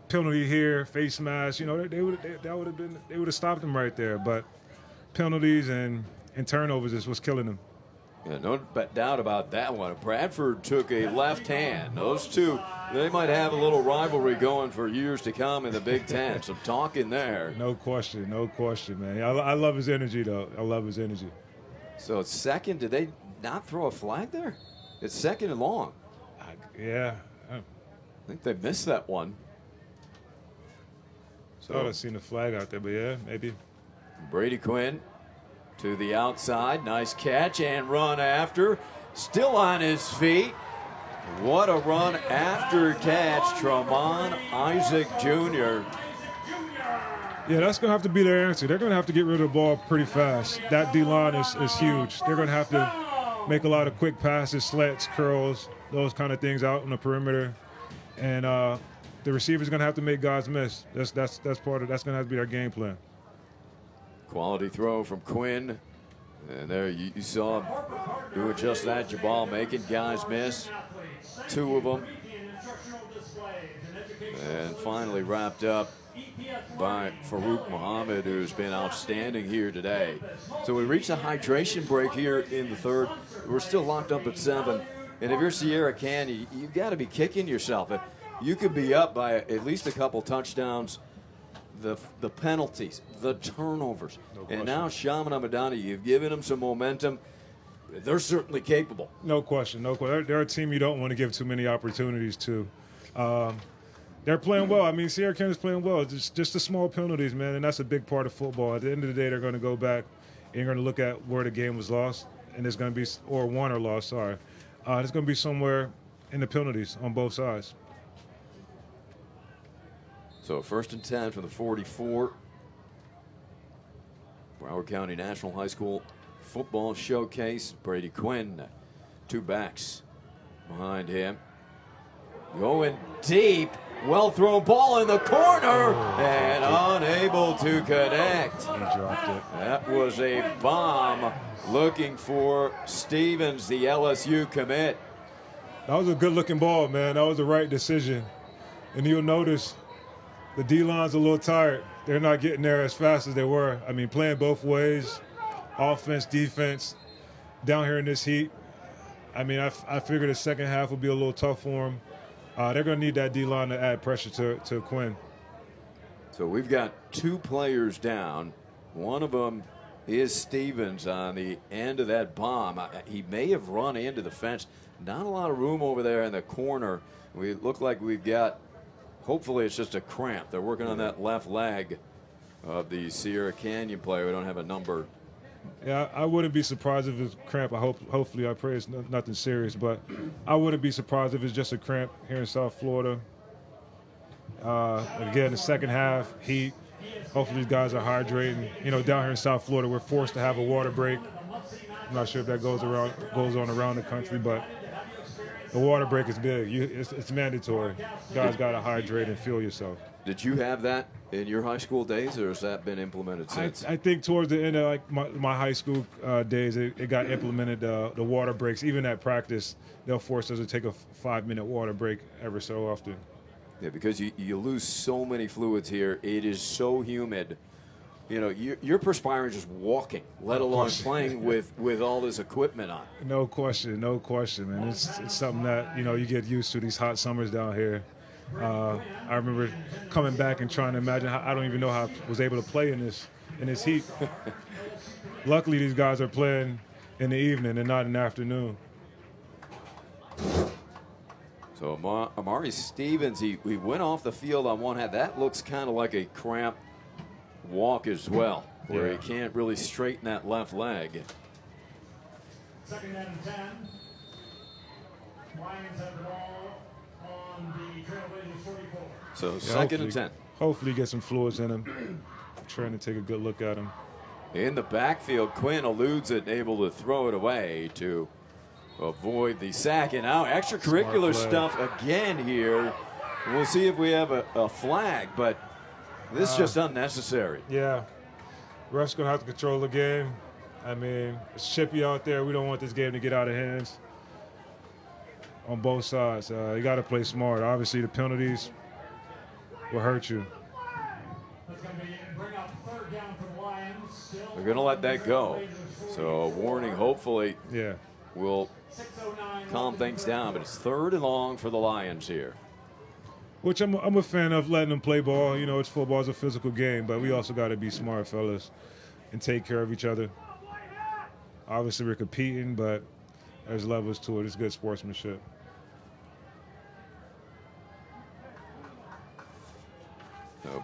Penalty here, face mask. You know, they would have stopped them right there. But penalties and turnovers is what's killing them. Yeah, no doubt about that one. Bradford took a left hand. Those two, they might have a little rivalry going for years to come in the Big Ten. Some talking there. No question, man. I love his energy, though. I love his energy. So it's second. Did they not throw a flag there? It's second and long. Yeah. I think they missed that one. So I would have seen the flag out there, but yeah, maybe. Brady Quinn to the outside. Nice catch and run after. Still on his feet. What a run after catch. Tramon Isaac Jr. Yeah, that's going to have to be their answer. They're going to have to get rid of the ball pretty fast. That D-line is huge. They're going to have to make a lot of quick passes, slants, curls, those kind of things out on the perimeter. And the receiver's going to have to make guys miss. That's part of that's going to have to be our game plan. Quality throw from Quinn. And there you saw him doing just that. Jabal making guys miss. Two of them. And finally wrapped up by Farouk Muhammad, who's been outstanding here today. So we reached a hydration break here in the third. We're still locked up at 7. And if you're Sierra Canyon, you've got to be kicking yourself. You could be up by at least a couple touchdowns. The penalties, the turnovers, and now Chaminade-Madonna, you've given them some momentum. They're certainly capable. No question. They're a team you don't want to give too many opportunities to. They're playing well. I mean, Sierra Canyon's playing well. It's just the small penalties, man, and that's a big part of football. At the end of the day, they're going to go back and you're going to look at where the game was lost, and it's going to be, or won or lost, sorry. It's going to be somewhere in the penalties on both sides. So 1st and 10 from the 44. Broward County National High School Football Showcase. Brady Quinn, two backs behind him. Going deep. Well-thrown ball in the corner and unable to connect. He dropped it. That was a bomb looking for Stevens, the LSU commit. That was a good-looking ball, man. That was the right decision. And you'll notice the D-line's a little tired. They're not getting there as fast as they were. I mean, playing both ways, offense, defense, down here in this heat. I mean, I figured the second half would be a little tough for them. They're going to need that D-line to add pressure to Quinn. So we've got two players down. One of them is Stevens on the end of that bomb. He may have run into the fence. Not a lot of room over there in the corner. We look like we've got, hopefully it's just a cramp. They're working on that left leg of the Sierra Canyon player. We don't have a number. Yeah, I wouldn't be surprised if it's cramp. Hopefully, I pray it's nothing serious, but I wouldn't be surprised if it's just a cramp here in South Florida. Again, the second half, heat. Hopefully, these guys are hydrating. You know, down here in South Florida, we're forced to have a water break. I'm not sure if that goes on around the country, but the water break is big. It's mandatory. Guys got to hydrate and fuel yourself. Did you have that in your high school days, or has that been implemented since? I think towards the end of like my high school days, it got implemented, the water breaks. Even at practice, they'll force us to take a 5-minute water break every so often. Yeah, because you lose so many fluids here. It is so humid you're perspiring just walking, let alone playing with all this equipment on. No question, man. It's something that, you get used to these hot summers down here. I remember coming back and trying to imagine how, I don't even know how I was able to play in this heat. Luckily, these guys are playing in the evening and not in the afternoon. So Amari Stevens, he went off the field on one hand. That looks kind of like a cramped walk as well, where he can't really straighten that left leg. Second down and 10. Lions have the ball on the Trailblazers 44. So second and 10. Hopefully get some fluids in him. Trying to take a good look at him. In the backfield, Quinn eludes it and able to throw it away to avoid the sack. And now extracurricular stuff again here. We'll see if we have a flag, but this is just unnecessary. Yeah. Ref's going to have to control the game. I mean, it's chippy out there. We don't want this game to get out of hands on both sides. You got to play smart. Obviously, the penalties will hurt you. They're going to let that go. So a warning, hopefully, will calm things down. But it's 3rd and long for the Lions here. Which I'm a fan of letting them play ball. It's football, it's a physical game, but we also got to be smart, fellas, and take care of each other. Obviously, we're competing, but there's levels to it. It's good sportsmanship.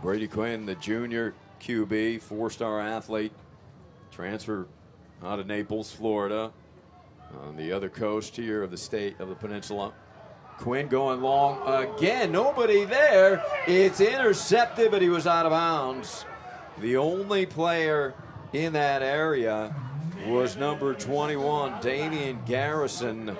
Brady Quinn, the junior QB, 4-star athlete, transfer out of Naples, Florida, on the other coast here of the state of the peninsula. Quinn going long again. Nobody there. It's intercepted, but he was out of bounds. The only player in that area was number 21, Damian Garrison,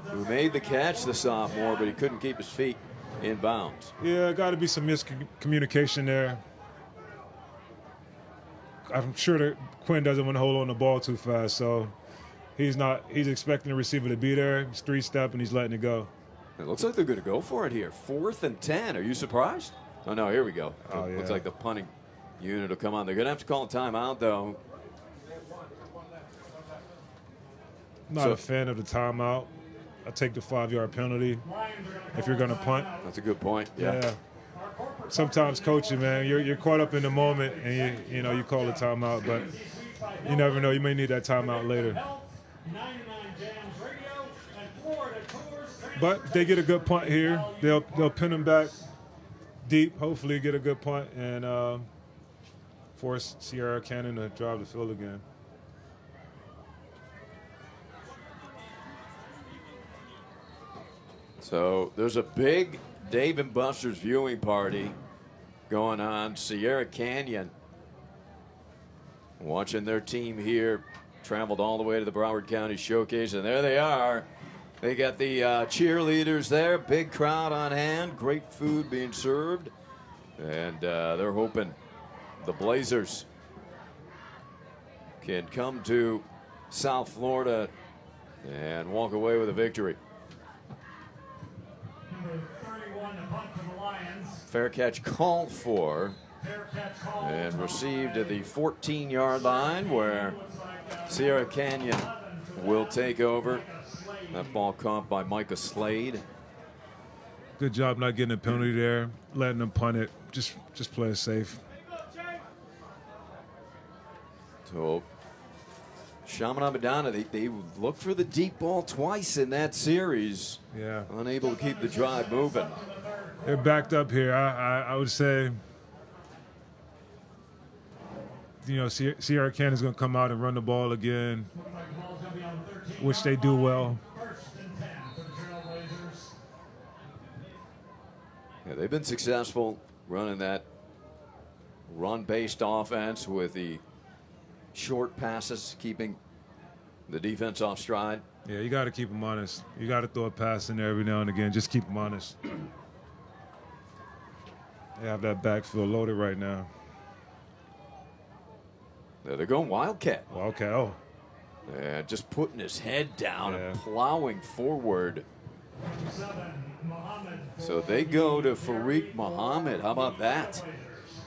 who made the catch, the sophomore, but he couldn't keep his feet in bounds. Yeah, got to be some miscommunication there. I'm sure that Quinn doesn't want to hold on the ball too fast, so he's expecting the receiver to be there. He's 3-step and he's letting it go. It looks like they're going to go for it here. 4th and 10. Are you surprised? Oh, no, here we go. Looks like the punting unit will come on. They're going to have to call a timeout, though. Not a fan of the timeout. I take the 5-yard penalty if you're going to punt. That's a good point. Yeah. Sometimes coaching, man, you're caught up in the moment and you call a timeout, but you never know. You may need that timeout later. But if they get a good punt here, they'll pin them back deep, hopefully get a good punt, and force Sierra Canyon to drive the field again. So there's a big Dave and Buster's viewing party going on. Sierra Canyon watching their team here. Traveled all the way to the Broward County Showcase, and there they are. They got the cheerleaders there, big crowd on hand, great food being served, and they're hoping the Blazers can come to South Florida and walk away with a victory. Number 31 to punt for the Lions. Fair catch called for and received at the 14-yard line, where Sierra Canyon will take over. That ball caught by Micah Slade. Good job not getting a penalty there, letting them punt it. Just play it safe. So Chaminade-Madonna, they looked for the deep ball twice in that series. Yeah. Unable to keep the drive moving. They're backed up here. I would say, Sierra Canyon's going to come out and run the ball again, which they do well. Yeah, they've been successful running that run-based offense with the short passes, keeping the defense off stride. Yeah, you got to keep them honest. You got to throw a pass in there every now and again. Just keep them honest. They have that backfield loaded right now. They're going Wildcat. Wildcat, oh. Yeah, just putting his head down and plowing forward. So they go to Fareed Muhammad. How about that?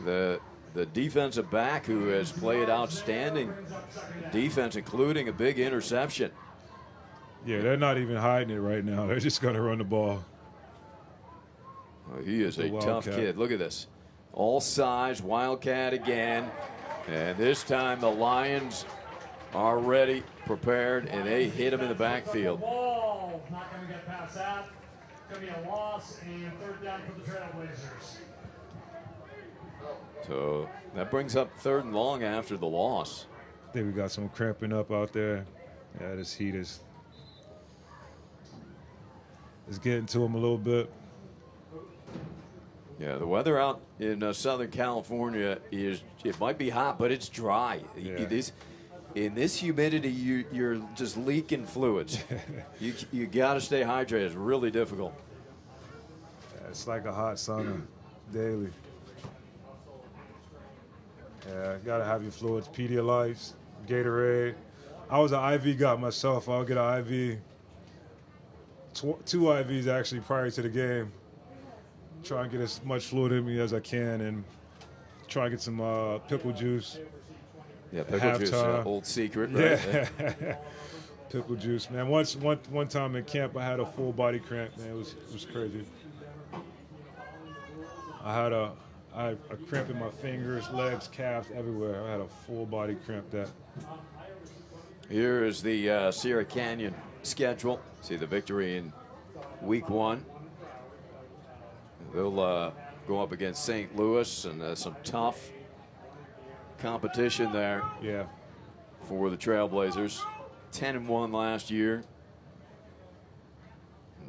The the defensive back who has played outstanding defense, including a big interception. Yeah, they're not even hiding it right now. They're just going to run the ball. Oh, he is a tough kid. Look at this. All size, Wildcat again. And this time the Lions are ready, prepared, and they hit him in the backfield. Ball, not going to get past that. Going to be a loss and third down for the Trailblazers. So that brings up 3rd and long after the loss. I think we got some cramping up out there. Yeah, this heat is getting to him a little bit. Yeah, the weather out in Southern California it might be hot, but it's dry. Yeah. In this humidity, you're just leaking fluids. you got to stay hydrated. It's really difficult. Yeah, it's like a hot sauna daily. Yeah, got to have your fluids, Pedialytes, Gatorade. I was an IV guy myself. I'll get an IV, 2 IVs actually prior to the game. Try and get as much fluid in me as I can and try and get some pickle juice. Yeah, pickle juice, old secret, right? Yeah. Pickle juice, man. One time in camp, I had a full body cramp, man. It was crazy. I had a cramp in my fingers, legs, calves, everywhere. I had a full body cramp that. Here is the Sierra Canyon schedule. See the victory in week 1. They'll go up against St. Louis, and some tough competition there. Yeah. For the Trailblazers. 10-1 last year.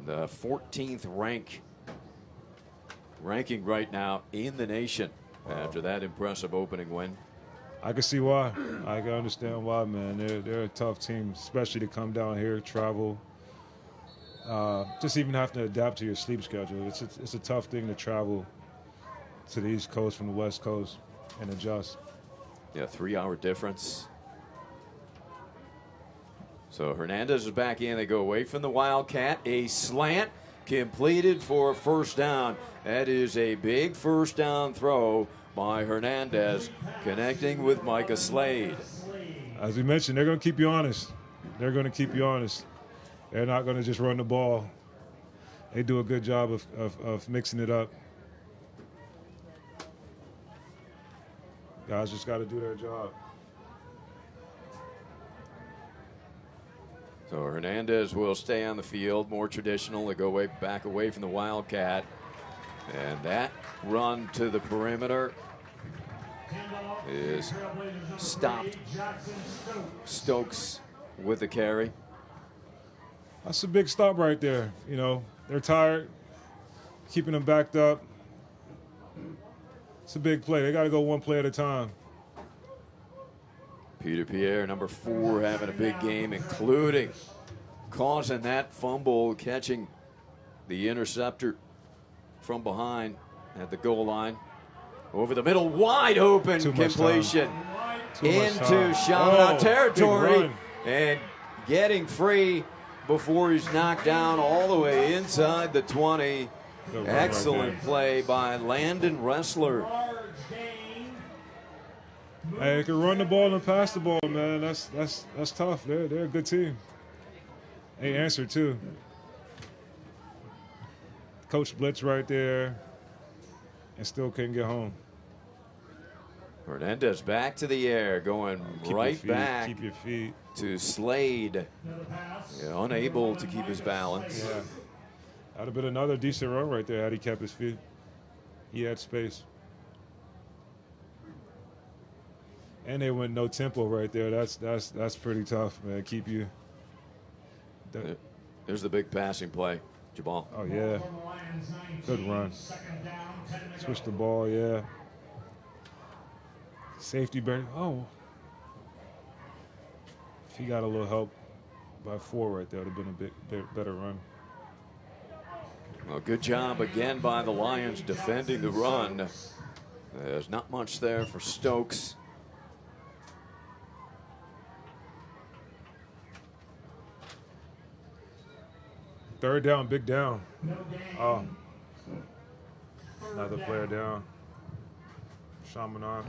The 14th ranking right now in the nation after that impressive opening win. I can see why. I can understand why, man. They're a tough team, especially to come down here, travel. Just even have to adapt to your sleep schedule. It's a tough thing to travel to the East Coast from the West Coast and adjust. Yeah, 3-hour difference. So Hernandez is back in. They go away from the Wildcat. A slant completed for a first down. That is a big first down throw by Hernandez, connecting with Micah Slade. As we mentioned, they're going to keep you honest. They're going to keep you honest. They're not going to just run the ball. They do a good job of mixing it up. Guys just got to do their job. So Hernandez will stay on the field, more traditional. They go back away from the Wildcat. And that run to the perimeter is stopped. Stokes with the carry. That's a big stop right there. You know, they're tired, keeping them backed up. It's a big play. They got to go one play at a time. Peter Pierre, number 4, having a big game, including causing that fumble, catching the interceptor from behind at the goal line. Over the middle, wide open completion into Chaminade territory and getting free before he's knocked down all the way inside the 20. Excellent play by Landon Ressler. Hey, they can run the ball and pass the ball, man. That's tough. They're a good team. They answer too. Coach blitz right there, and still couldn't get home. Hernandez back to the air, going right back keep your feet. To Slade. Yeah, unable to keep his balance. Yeah, that'd have been another decent run right there had he kept his feet. He had space. And they went no tempo right there. That's pretty tough, man. Keep you. There's the big passing play, Jabal. Oh yeah, good run. Switch the ball, yeah. Safety better. Oh, if he got a little help by 4 right there, it would have been a bit better run. Well, good job again by the Lions defending the run. There's not much there for Stokes. Third down, big down. Oh, another player down. Chaminade.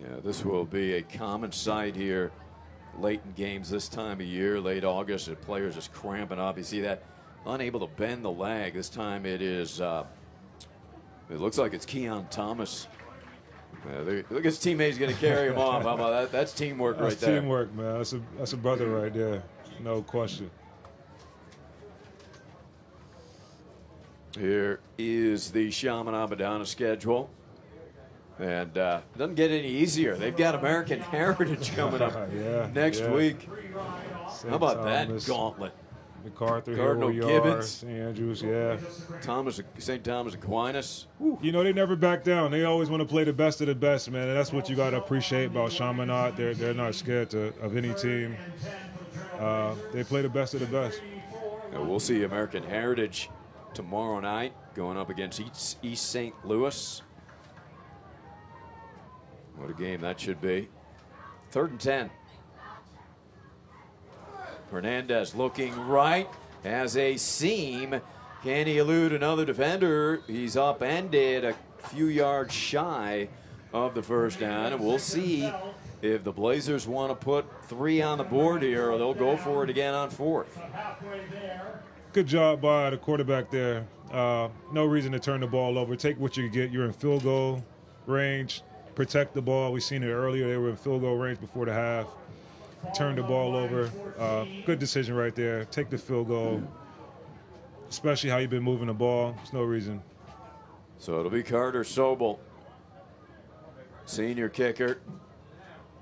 Yeah, this will be a common sight here late in games this time of year, late August, and players just cramping up. You see that, unable to bend the leg. This time it is, it looks like it's Keon Thomas. Look, his teammate's going to carry him off. How about that? That's teamwork right there. That's teamwork, man. That's a brother right there. No question. Here is the Chaminade-Madonna schedule. And doesn't get any easier. They've got American Heritage coming up next week. St. How about Thomas, that gauntlet? MacArthur, Cardinal Hero Gibbons, Yard, St. Andrews, St. Thomas Aquinas. You know, they never back down. They always want to play the best of the best, man. And that's what you got to appreciate about Chaminade. They're not scared of any team. They play the best of the best. Now we'll see American Heritage tomorrow night going up against East St. Louis. What a game that should be. 3rd and 10. Hernandez looking right, has a seam. Can he elude another defender? He's upended a few yards shy of the first down, and we'll see if the Blazers want to put 3 on the board here, or they'll go for it again on 4th. Good job by the quarterback there. No reason to turn the ball over. Take what you get. You're in field goal range. Protect the ball. We've seen it earlier. They were in field goal range before the half. Turn the ball over. Good decision right there. Take the field goal, especially how you've been moving the ball. There's no reason. So it'll be Carter Sobel, senior kicker,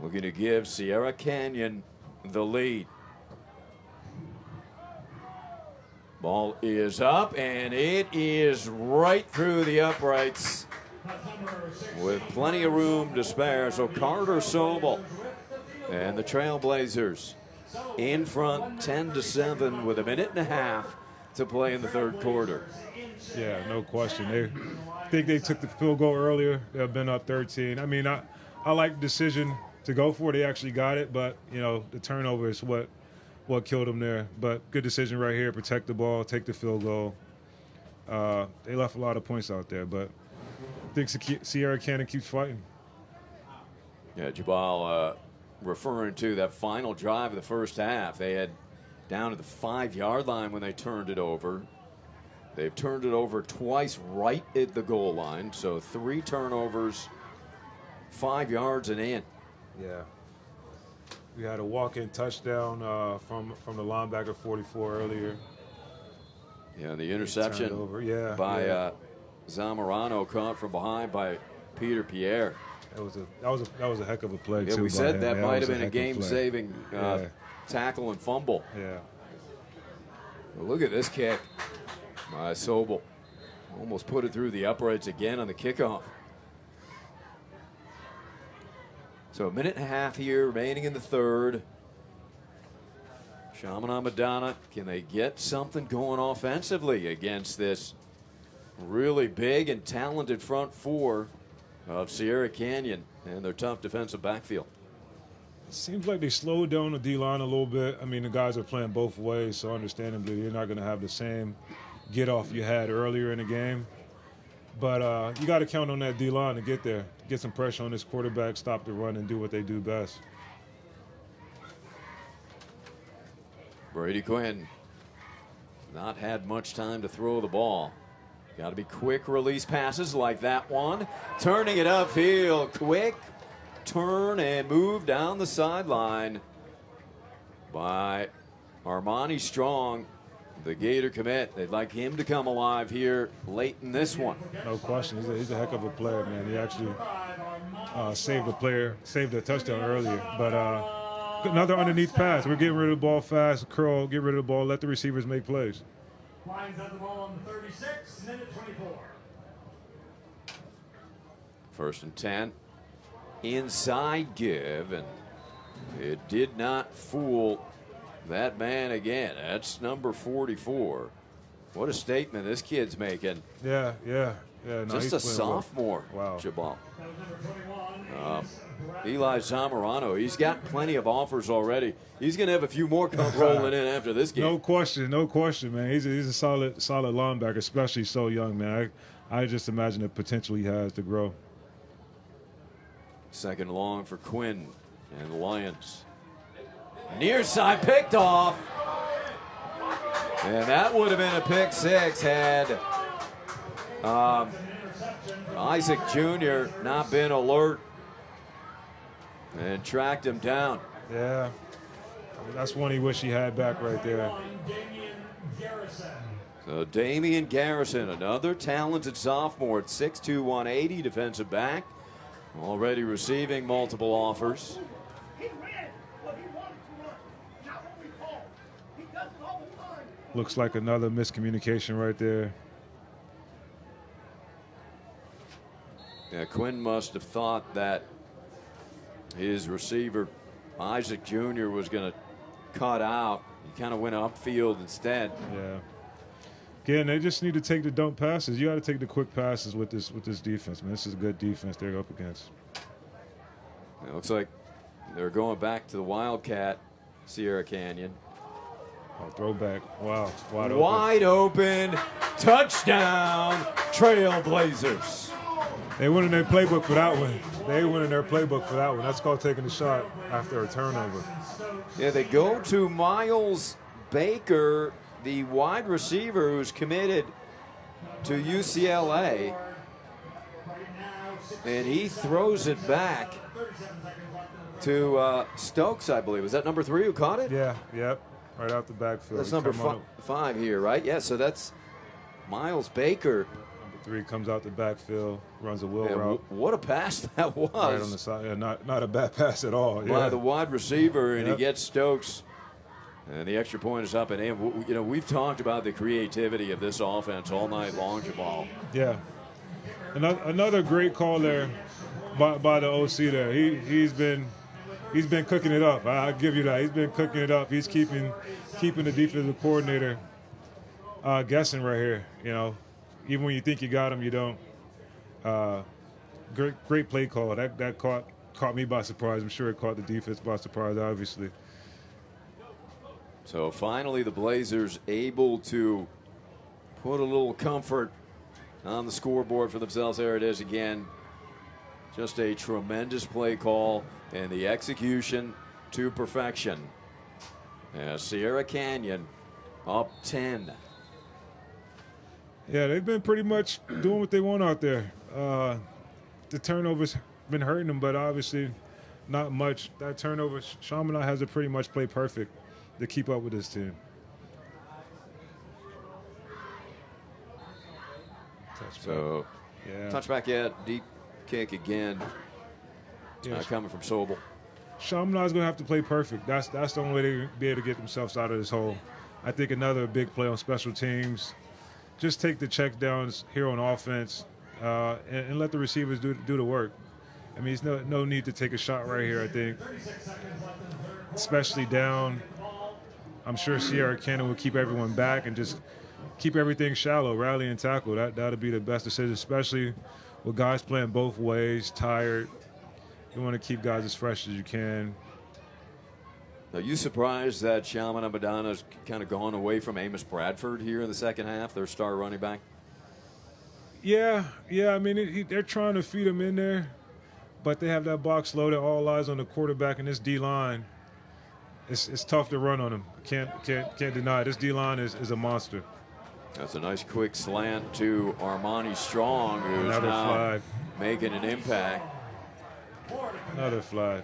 looking to give Sierra Canyon the lead. Ball is up, and it is right through the uprights with plenty of room to spare. So Carter Sobel and the Trailblazers in front 10-7 with 1.5 minutes to play in the 3rd quarter. Yeah, no question. I think they took the field goal earlier. They've been up 13. I mean, I like the decision to go for it. They actually got it, but, you know, the turnover is what killed them there. But good decision right here. Protect the ball, take the field goal. They left a lot of points out there, but I think Sierra Canyon keeps fighting. Yeah, Jabal referring to that final drive of the first half. They had down to the 5-yard line when they turned it over. They've turned it over twice right at the goal line. So 3 turnovers, 5 yards and in. Yeah. We had a walk-in touchdown from the linebacker 44 earlier. Yeah, the interception by Zamorano, caught from behind by Peter Pierre. That was a heck of a play, yeah, too. We said that might have been a game-saving tackle and fumble. Yeah. Well, look at this kick by Sobel. Almost put it through the uprights again on the kickoff. So 1.5 minutes here remaining in the 3rd. Chaminade-Madonna, can they get something going offensively against this really big and talented front 4 of Sierra Canyon and their tough defensive backfield? It seems like they slowed down the D-line a little bit. I mean, the guys are playing both ways, so understandably you're not going to have the same get-off you had earlier in the game. But you got to count on that D-line to get there, get some pressure on this quarterback, stop the run, and do what they do best. Brady Quinn not had much time to throw the ball. Got to be quick release passes like that one. Turning it upfield, quick turn and move down the sideline by Armani Strong, the Gator commit. They'd like him to come alive here late in this one. No question. He's a heck of a player, man. He actually saved a touchdown earlier. But another underneath pass. We're getting rid of the ball fast. Curl, get rid of the ball. Let the receivers make plays. Lions have the ball on the 36, minute 24. 1st and 10. Inside give, and it did not fool that man again. That's number 44. What a statement this kid's making. Yeah. No, just a sophomore, well. Wow. Jabal. Eli Zamorano, he's got plenty of offers already. He's going to have a few more come rolling in after this game. No question, man. He's a solid linebacker, especially so young, man. I just imagine the potential he has to grow. Second long for Quinn and the Lions. Near side picked off. And that would have been a pick six had Isaac Jr. not been alert and tracked him down. Yeah, that's one he wish he had back right there. So Damian Garrison, another talented sophomore at 6'2", 180, defensive back, already receiving multiple offers. Looks like another miscommunication right there. Yeah, Quinn must have thought that his receiver, Isaac Jr., was going to cut out. He kind of went upfield instead. Yeah. Again, they just need to take the dump passes. You got to take the quick passes with this defense, man. This is a good defense they're up against. It looks like they're going back to the Wildcat, Sierra Canyon. Oh, throwback. Wow. Wide open. Touchdown, Trailblazers. They went in their playbook for that one. They went in their playbook for that one. That's called taking a shot after a turnover. Yeah, they go to Miles Baker, the wide receiver who's committed to UCLA, and he throws it back to Stokes, I believe. Was that number 3 who caught it? Yeah, yep, right out the backfield. That's number 5 here, right? Yeah, so that's Miles Baker. Number 3 comes out the backfield, runs a wheel route. What a pass that was. Right on the side. Yeah, not a bad pass at all. By Yeah. the wide receiver, and he gets Stokes. And the extra point is up and in. You know, we've talked about the creativity of this offense all night long, Jamal. Yeah. Another great call there by the OC there. He's been cooking it up. I'll give you that. He's been cooking it up. He's keeping the defensive coordinator guessing right here. You know, even when you think you got him, you don't. Great play call. That caught me by surprise. I'm sure it caught the defense by surprise, obviously. So finally the Blazers able to put a little comfort on the scoreboard for themselves. There it is again. Just a tremendous play call and the execution to perfection. As Sierra Canyon up 10. Yeah, they've been pretty much doing what they want out there. The turnovers been hurting them, but obviously not much. That turnover, Chaminade has to pretty much play perfect to keep up with this team. Touchback. So, yeah. Touchback yet, deep kick again, Yeah. coming from Sobel. Chaminade's going to have to play perfect. That's the only way to be able to get themselves out of this hole. I think another big play on special teams. Just take the check downs here on offense and let the receivers do the work. I mean, there's no need to take a shot right here, I think, especially down. I'm sure Sierra Canyon will keep everyone back and just keep everything shallow, rally and tackle. That'll be the best decision, especially with guys playing both ways, tired. You want to keep guys as fresh as you can. Are you surprised that Chaminade-Madonna's kind of gone away from Amos Bradford here in the second half, their star running back? Yeah. I mean, they're trying to feed him in there, but they have that box loaded, all eyes on the quarterback and this D-line. It's tough to run on him. Can't deny it. This D-line is a monster. That's a nice quick slant to Armani Strong, who's Another now flag. making an impact. Another flag.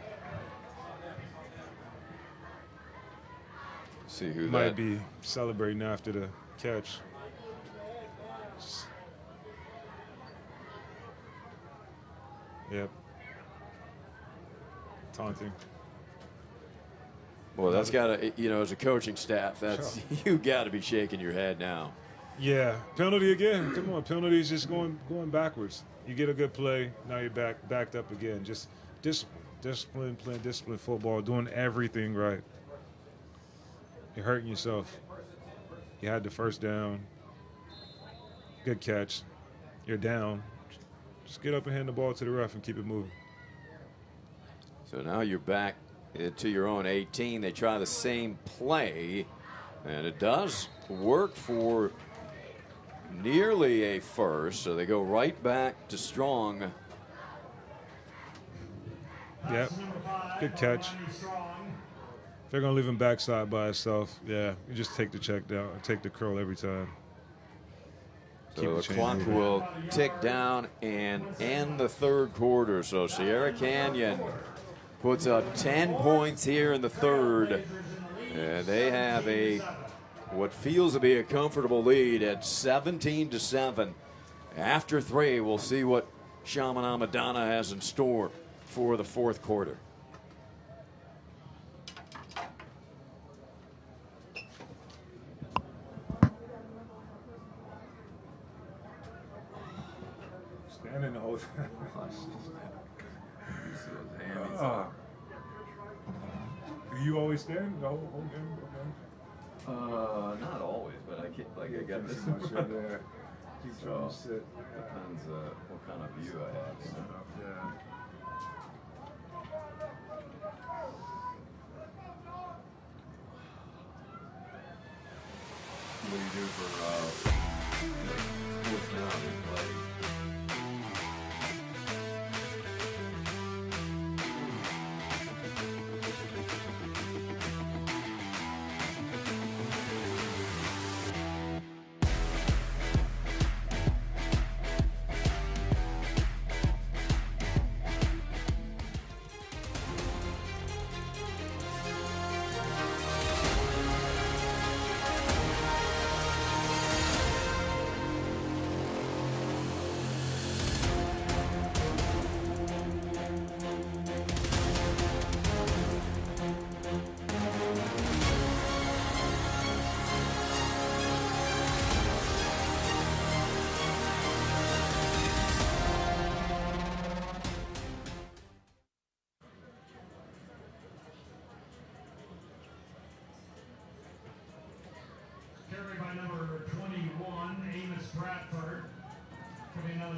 See who Might that be celebrating after the catch. Yep. Taunting. Well, that's got to, you know, as a coaching staff, that's you got to be shaking your head now. Yeah, penalty again. Come on, penalties just going backwards. You get a good play, now you're backed up again. Just discipline, playing disciplined football, doing everything right. You're hurting yourself. You had the first down. Good catch. You're down. Just get up and hand the ball to the ref and keep it moving. So now you're back to your own 18. They try the same play, and it does work for nearly a first. So they go right back to Strong. Yep. Good catch. They're going to leave him backside by himself. Yeah, you just take the check down, take the curl every time. So the clock will tick down and end the third quarter. So Sierra Canyon puts up 10 points here in the third. And they have what feels to be a comfortable lead at 17-7. After 3, we'll see what Chaminade-Madonna has in store for the fourth quarter. Standing the whole time. Do you always stand the whole game? Not always, but I can't, like I got this much in there. Keep trying to sit. Depends what kind of view I have. You know? Yeah. What do you do for fourth down in play?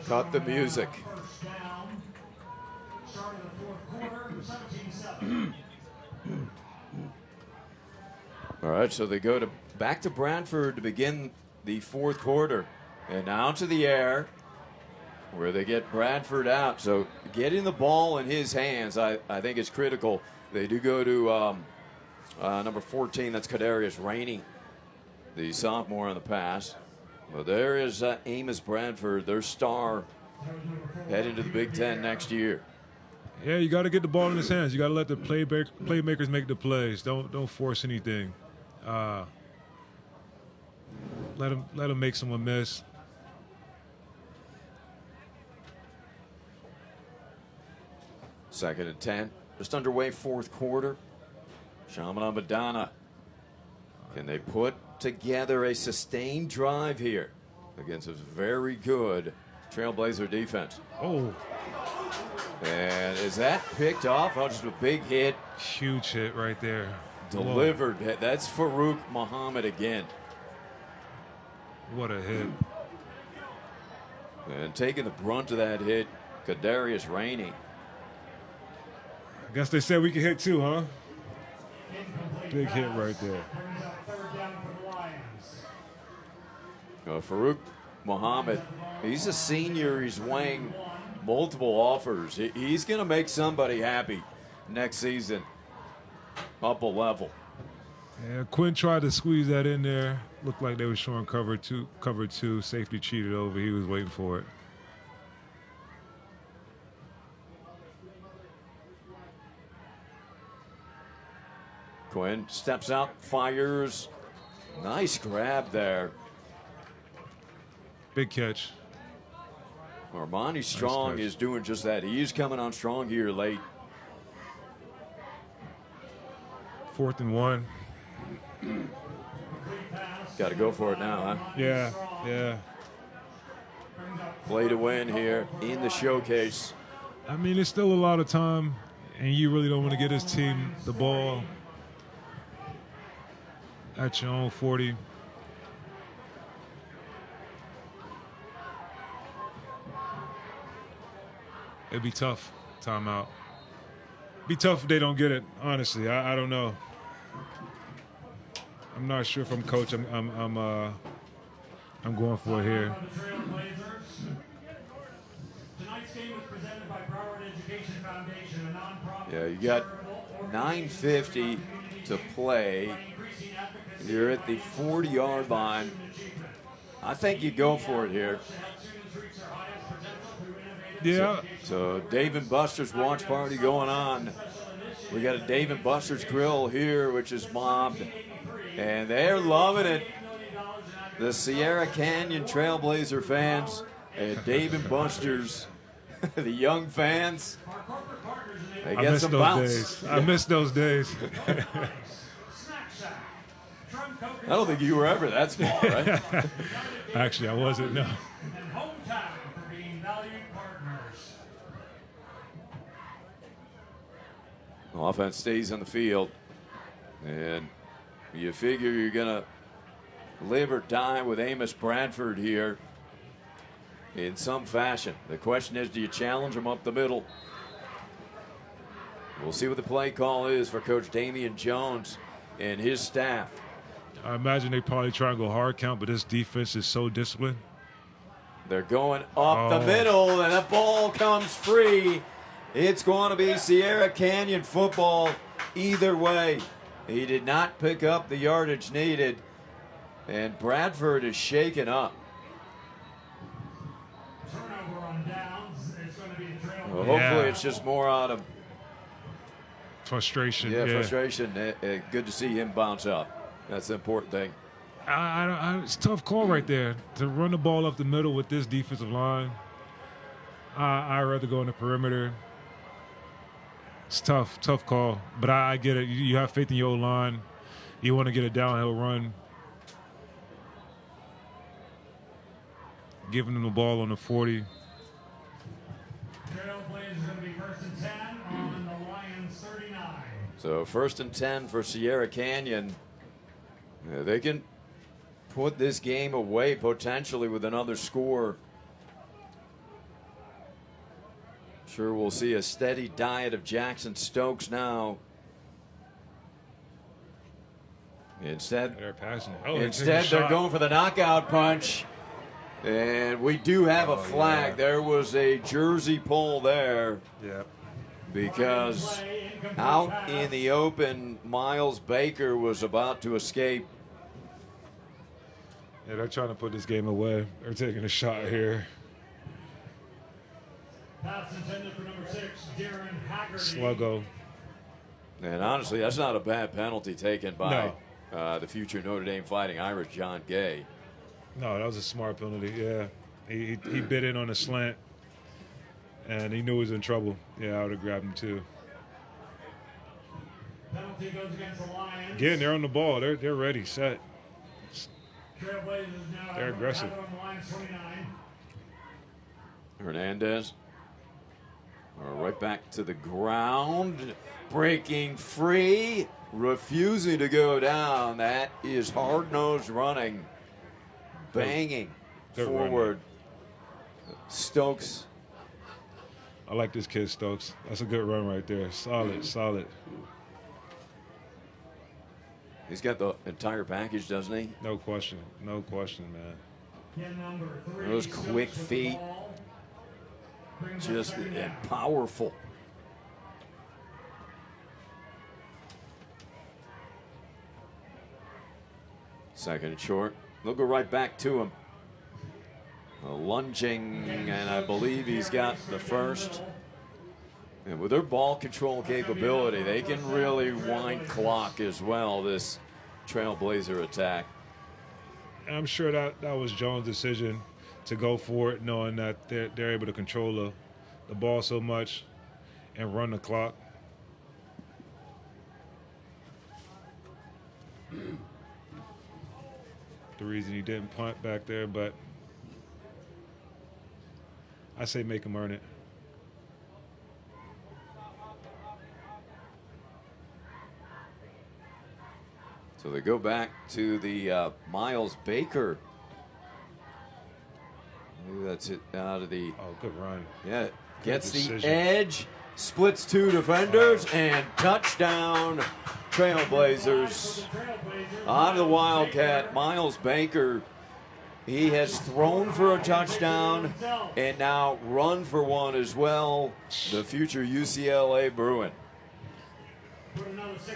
Cut the music. All right, so they go back to Bradford to begin the fourth quarter. And now to the air, where they get Bradford out. So getting the ball in his hands, I think, is critical. They do go to number 14, that's Kadarius Rainey, the sophomore on the pass. Well, there is Amos Bradford, their star, heading to the Big Ten next year. Yeah, you got to get the ball in his hands. You got to let the playmakers make the plays. Don't force anything. Let him make someone miss. Second and 10, just underway, fourth quarter. Chaminade-Madonna, can they put together a sustained drive here against a very good Trailblazer defense? Oh. And is that picked off? Oh, just a big hit. Huge hit right there. Delivered. Whoa. That's Farouk Muhammad again. What a hit. And taking the brunt of that hit, Kadarius Rainey. I guess they said we could hit too, huh? Big hit right there. Farouk Muhammad, he's a senior. He's weighing multiple offers. He's going to make somebody happy next season, up a level. Yeah, Quinn tried to squeeze that in there. Looked like they were showing cover two. Safety cheated over. He was waiting for it. Quinn steps out, fires. Nice grab there. Big catch. Armani Strong is doing just that. He's coming on strong here late. 4th and 1. Got to go for it now, huh? Yeah. Play to win here in the showcase. I mean, it's still a lot of time, and you really don't want to get his team the ball at your own 40. It'd be tough, timeout. Be tough if they don't get it, honestly. I don't know. I'm not sure if I'm coach. I'm going for it here. Tonight's game is presented by Broward Education Foundation, a nonprofit. Yeah, you got 9:50 to play. You're at the 40-yard line. I think you go for it here. Yeah. So Dave and Buster's watch party going on. We got a Dave and Buster's grill here, which is mobbed, and they're loving it. The Sierra Canyon Trailblazer fans and Dave and Buster's, the young fans, they get some bounce. I miss those days. I don't think you were ever that small, right? Actually, I wasn't, no. And hometown for being valued partners. Offense stays on the field, and you figure you're going to live or die with Amos Bradford here in some fashion. The question is, do you challenge him up the middle? We'll see what the play call is for Coach Damian Jones and his staff. I imagine they probably try and go hard count, but this defense is so disciplined. They're going up the middle, and that ball comes free. It's going to be Sierra Canyon football either way. He did not pick up the yardage needed, and Bradford is shaken up. Turnover on downs. It's going to be the trail. Well, hopefully it's just more out of frustration. Frustration. Good to see him bounce up. That's the important thing. It's a tough call right there to run the ball up the middle with this defensive line. I'd rather go in the perimeter. It's tough call, but I get it. You have faith in your O-line. You want to get a downhill run. Giving them the ball on the 40. Trailblazers going to be 1st and 10 on the Lions 39. So 1st and 10 for Sierra Canyon. Yeah, they can put this game away potentially with another score. Sure, we'll see a steady diet of Jackson Stokes now. Instead, they're passing. They're going for the knockout punch. And we do have a flag. Yeah. There was a jersey pull there. Yeah. Because out in the open, Miles Baker was about to escape. Yeah, they're trying to put this game away. They're taking a shot here. Pass intended for number 6, Darren Haggerty. Sluggo. And honestly, that's not a bad penalty taken by the future Notre Dame Fighting Irish, John Gay. No, that was a smart penalty, yeah. He bit in on a slant, and he knew he was in trouble. Yeah, I would have grabbed him too. Penalty goes against the Lions. Again, they're on the ball. They're ready, set. Trailblazers now they're aggressive. On the Lions 29. Hernandez. Right back to the ground. Breaking free. Refusing to go down. That is hard-nosed running. Banging forward. Stokes. I like this kid, Stokes. That's a good run right there. Solid. He's got the entire package, doesn't he? No question, man. Those quick feet. Just powerful. Second and short. They'll go right back to him. Lunging, and I believe he's got the first. And with their ball control capability, they can really wind clock as well, this Trailblazer attack. I'm sure that was Jones' decision to go for it, knowing that they're able to control the ball so much and run the clock. The reason he didn't punt back there, but I say make him earn it. So they go back to the Miles Baker. Maybe that's it out of the. Oh, good run. Yeah, gets the edge, splits two defenders, and touchdown, Trailblazers. On the Wildcat, Miles Baker He has thrown for a touchdown and now run for one as well. The future UCLA Bruin.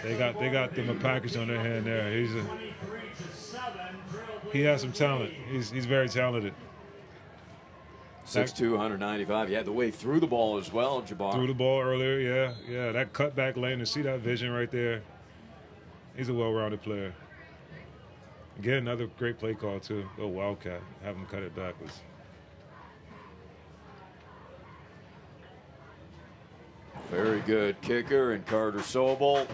They got them a package on their hand there. He has some talent. He's very talented. 6'2", 195. He had the way through the ball as well, Jabbar. Threw the ball earlier, yeah. That cutback lane, to see that vision right there. He's a well-rounded player. Again, another great play call, too. Go Wildcat. Have him cut it backwards. Very good kicker, and Carter Sobel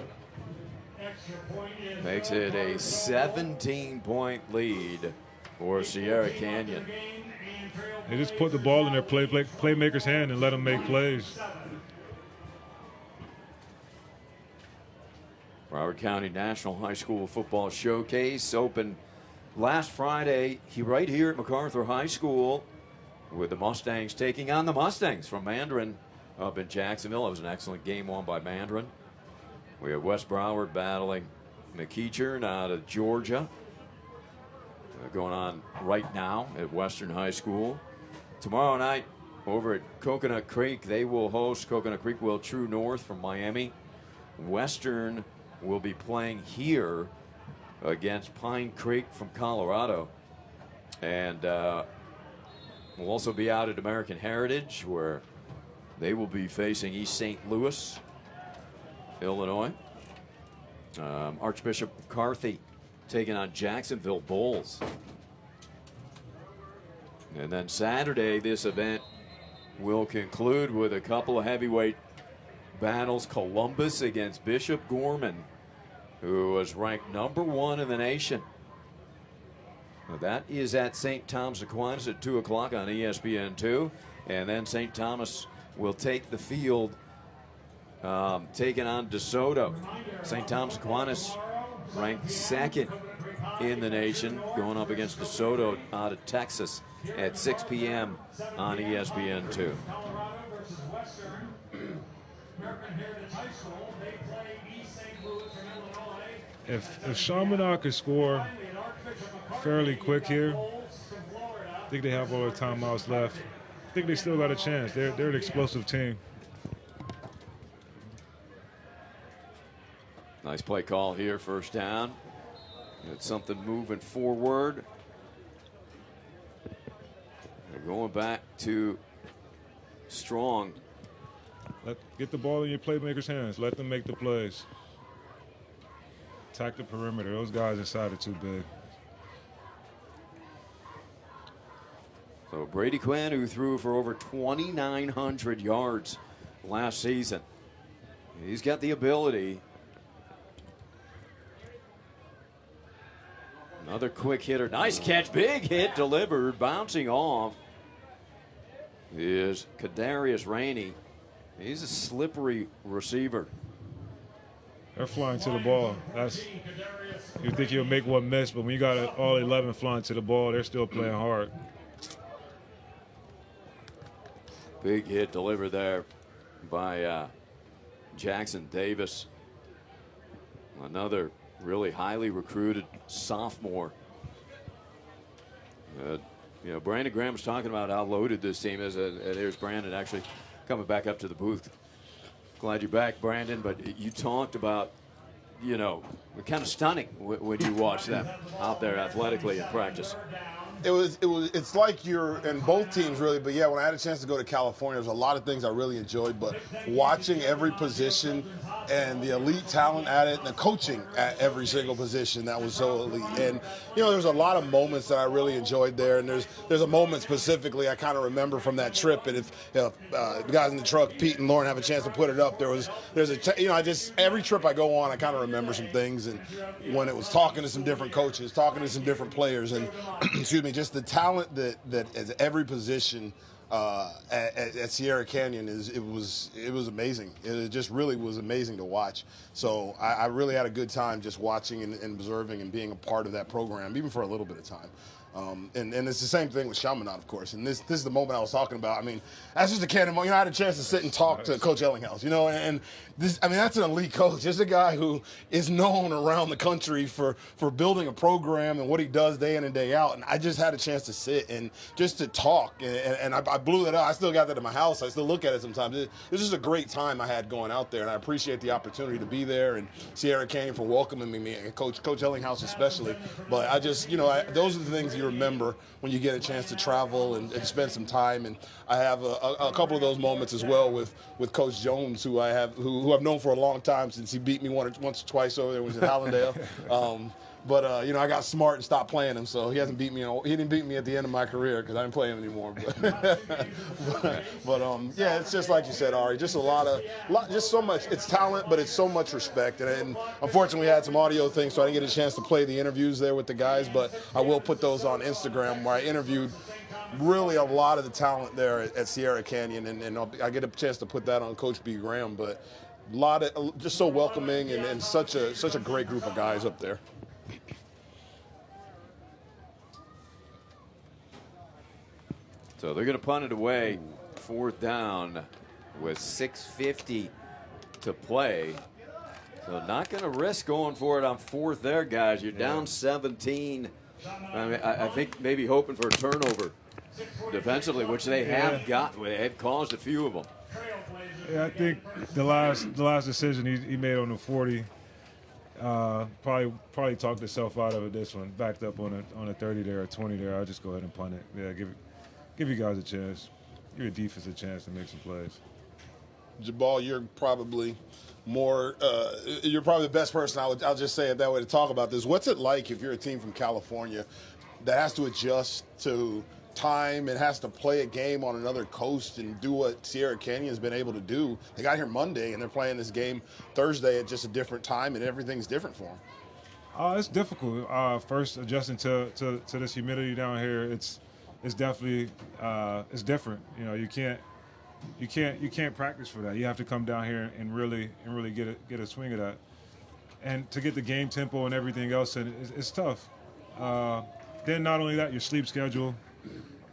makes it a 17-point lead for Sierra Canyon. They just put the ball in their playmaker's hand and let them make plays. Broward County National High School Football Showcase opened last Friday right here at MacArthur High School, with the Mustangs taking on the Mustangs from Mandarin up in Jacksonville. It was an excellent game won by Mandarin. We have West Broward battling McEachern out of Georgia. Going on right now at Western High School. Tomorrow night over at Coconut Creek, they will host Coconut Creek will True North from Miami. Western will be playing here against Pine Creek from Colorado. And we'll also be out at American Heritage, where they will be facing East St. Louis, Illinois. Archbishop McCarthy taking on Jacksonville Bulls. And then Saturday, this event will conclude with a couple of heavyweight battles. Columbus against Bishop Gorman, who was ranked #1 in the nation. Now that is at St. Thomas Aquinas at 2 o'clock on ESPN2. And then St. Thomas will take the field, taking on DeSoto. St. Thomas Aquinas ranked 2nd in the nation, going up against DeSoto out of Texas at 6 p.m. on ESPN2. If Chaminade could score fairly quick here, I think they have all their timeouts left. I think they still got a chance. They're an explosive team. Nice play call here, first down. Got something moving forward. They're going back to Strong. Get the ball in your playmakers' hands. Let them make the plays. Attack the perimeter. Those guys inside are too big. So Brady Quinn, who threw for over 2,900 yards last season, he's got the ability. Another quick hitter. Nice catch. Big hit delivered. Bouncing off is Kadarius Rainey. He's a slippery receiver. They're flying to the ball. You think you'll make one miss, but when you got all 11 flying to the ball, they're still playing hard. Big hit delivered there by Jackson Davis. Another really highly recruited sophomore. Brandon Graham was talking about how loaded this team is. There's Brandon actually coming back up to the booth. Glad you're back, Brandon. But you talked about, kind of stunning when you watch them out there athletically in practice. It's like you're in both teams, really. But yeah, when I had a chance to go to California, there's a lot of things I really enjoyed. But watching every position and the elite talent at it, and the coaching at every single position, that was so elite. And there's a lot of moments that I really enjoyed there. And there's a moment specifically I kind of remember from that trip. And if the guys in the truck, Pete and Lauren, have a chance to put it up, every trip I go on, I kind of remember some things. And when it was talking to some different coaches, talking to some different players, and excuse me, just the talent that at every position at Sierra Canyon it was amazing. It just really was amazing to watch. So I really had a good time just watching and observing and being a part of that program, even for a little bit of time. And it's the same thing with Chaminade, of course. And this is the moment I was talking about. I mean, that's just a candid moment. I had a chance to sit and talk to Coach Ellinghaus, and this, I mean, that's an elite coach. It's a guy who is known around the country for building a program and what he does day in and day out. And I just had a chance to sit and just to talk. And I blew that out. I still got that in my house. I still look at it sometimes. This is a great time I had going out there. And I appreciate the opportunity to be there, and Sierra Canyon for welcoming me, and Coach Ellinghaus especially. But I just, those are the things you remember when you get a chance to travel and spend some time. And I have a couple of those moments as well with Coach Jones, who I've known for a long time since he beat me once or twice over there when he was in Hallandale. But I got smart and stopped playing him, so he hasn't beat me. He didn't beat me at the end of my career because I didn't play him anymore. But yeah, it's just like you said, Ari. Just just so much. It's talent, but it's so much respect. And unfortunately, we had some audio things, so I didn't get a chance to play the interviews there with the guys. But I will put those on Instagram, where I interviewed really a lot of the talent there at Sierra Canyon, and I get a chance to put that on Coach B. Graham. But a lot of just so welcoming and such a great group of guys up there. So they're going to punt it away, 4th down with 6:50 to play. So not going to risk going for it on 4th there, guys. You're down 17. I mean, I think maybe hoping for a turnover defensively, which they have got. They have caused a few of them. Yeah, I think the last decision he made on the 40 probably talked himself out of it. This one backed up on a 30 there or 20 there. I'll just go ahead and punt it. Yeah, give you guys a chance. Give your defense a chance to make some plays. Jabal, you're probably you're probably the best person. I'll just say it that way to talk about this. What's it like if you're a team from California that has to adjust to time and has to play a game on another coast and do what Sierra Canyon's been able to do? They got here Monday and they're playing this game Thursday at just a different time, and everything's different for them. It's difficult. First, adjusting to this humidity down here, it's definitely it's different. You can't practice for that. You have to come down here and really get a swing of that, and to get the game tempo and everything else, and it's tough. Then not only that, your sleep schedule,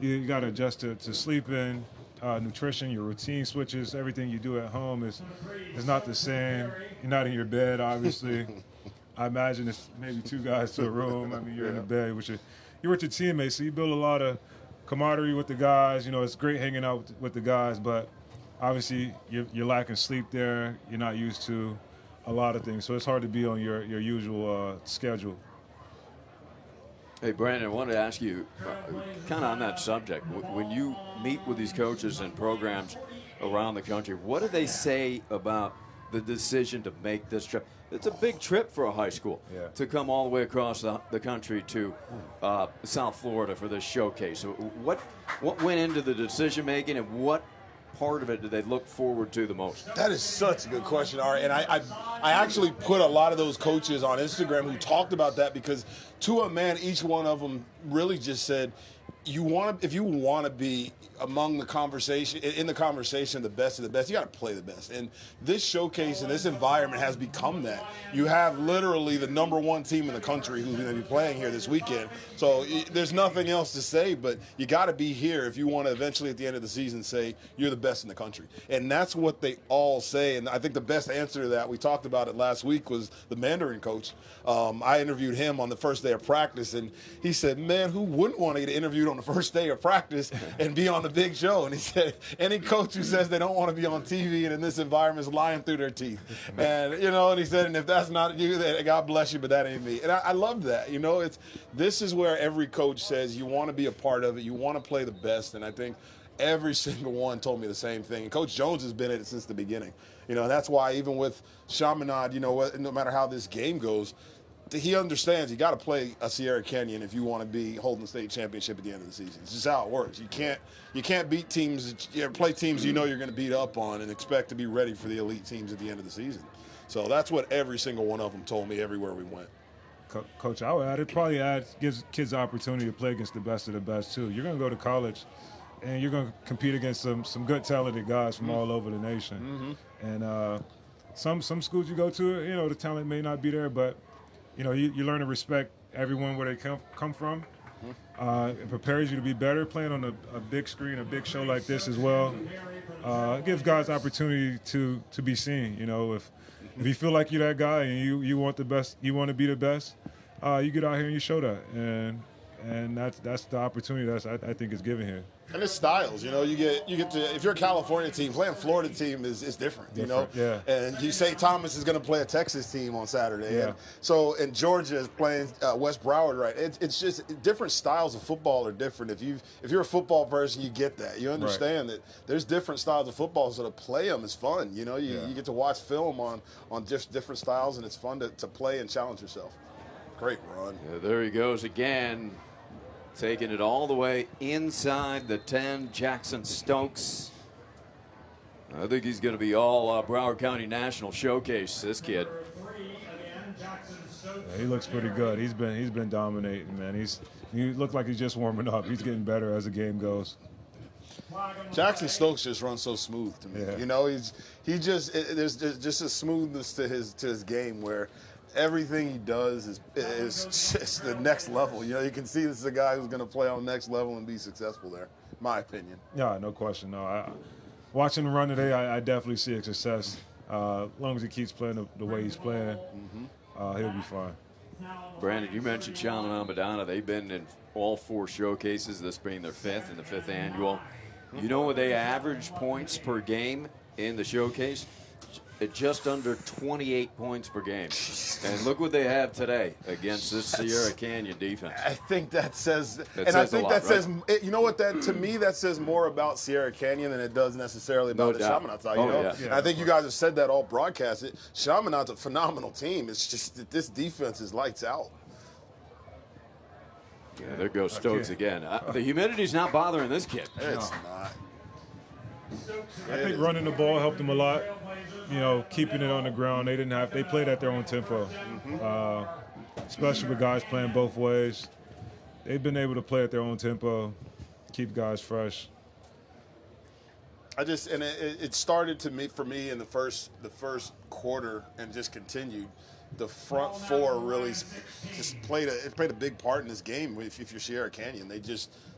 you got to adjust to sleeping, nutrition, your routine switches, everything you do at home is not the same. You're not in your bed, obviously. I imagine it's maybe 2 guys to a room. I mean, you're in the bed you're with your teammates, so you build a lot of camaraderie with the guys. It's great hanging out with the guys, but obviously you're lacking sleep there. You're not used to a lot of things, so it's hard to be on your usual schedule. Hey, Brandon, I wanted to ask you, kind of on that subject, when you meet with these coaches and programs around the country, what do they say about the decision to make this trip? It's a big trip for a high school to come all the way across the country to South Florida for this showcase. So what went into the decision making, and what part of it do they look forward to the most? That is such a good question, Ari. And I actually put a lot of those coaches on Instagram who talked about that, because to a man, each one of them really just said, if you want to be among the conversation, in the conversation, the best of the best, you got to play the best. And this showcase and this environment has become that. You have literally the #1 team in the country who's going to be playing here this weekend. So there's nothing else to say, but you got to be here if you want to eventually at the end of the season say you're the best in the country. And that's what they all say. And I think the best answer to that, we talked about it last week, was the Mandarin coach. I interviewed him on the first day of practice, and he said, man, who wouldn't want to get interviewed on the first day of practice and be on the big show? And he said, any coach who says they don't want to be on TV and in this environment is lying through their teeth. And, and he said, and if that's not you, then God bless you, but that ain't me. And I love that. This is where every coach says you want to be a part of it. You want to play the best. And I think every single one told me the same thing. And Coach Jones has been at it since the beginning. That's why even with Chaminade, no matter how this game goes, he understands you got to play a Sierra Canyon if you want to be holding the state championship at the end of the season. It's just how it works. You can't beat teams, play teams you're going to beat up on and expect to be ready for the elite teams at the end of the season. So that's what every single one of them told me everywhere we went. Coach, I would add, it probably gives kids the opportunity to play against the best of the best too. You're going to go to college and you're going to compete against some good talented guys from all over the nation. And some schools you go to, the talent may not be there, but you learn to respect everyone where they come from, It prepares you to be better playing on a big screen, a big show like this as well. It gives guys opportunity to be seen. You know, if you feel like you're that guy and you want the best, you want to be the best, you get out here and you show that, and that's the opportunity I think is given here. And it's styles, you know. You get to, if you're a California team, playing Florida team is different, you know. Yeah. And you say Thomas is going to play a Texas team on Saturday, Yeah. and Georgia is playing West Broward, right? It's just different styles of football are different. If you're a football person, you get that. You understand that there's different styles of football, so to play them is fun. You know, you get to watch film on just different styles, and it's fun to play and challenge yourself. Great run. Yeah, there he goes again. Taking it all the way inside the 10, Jackson Stokes. I think he's going to be all Broward County National Showcase, this kid. Yeah, he looks pretty good. He's been dominating, man. He looks like he's just warming up. He's getting better as the game goes. Jackson Stokes just runs so smooth to me. Yeah. You know, there's just a smoothness to his game where everything he does is just the next level. You know, you can see this is a guy who's going to play on the next level and be successful there, my opinion. Yeah, no question. No, watching him run today, I definitely see a success. As long as he keeps playing the way he's playing, he'll be fine. Brandon, you mentioned Chaminade-Madonna. They've been in all 4 showcases, this being their 5th and the 5th annual. You know what they average points per game in the showcase? At just under 28 points per game. And look what they have today against this Sierra Canyon defense. I think that says, says, you know what, that to me, that says more about Sierra Canyon than it does necessarily about the Chaminade side. You know? Yeah. And I think you guys have said that all broadcast. Chaminade's a phenomenal team. It's just that this defense is lights out. Yeah, there goes Stokes again. The humidity's not bothering this kid. It's not. I think running the ball helped them a lot. You know, keeping it on the ground. They played at their own tempo. Especially with guys playing both ways. They've been able to play at their own tempo, keep guys fresh. It started for me in the first quarter and just continued. The front 4 really just played a big part in this game. If you're Sierra Canyon,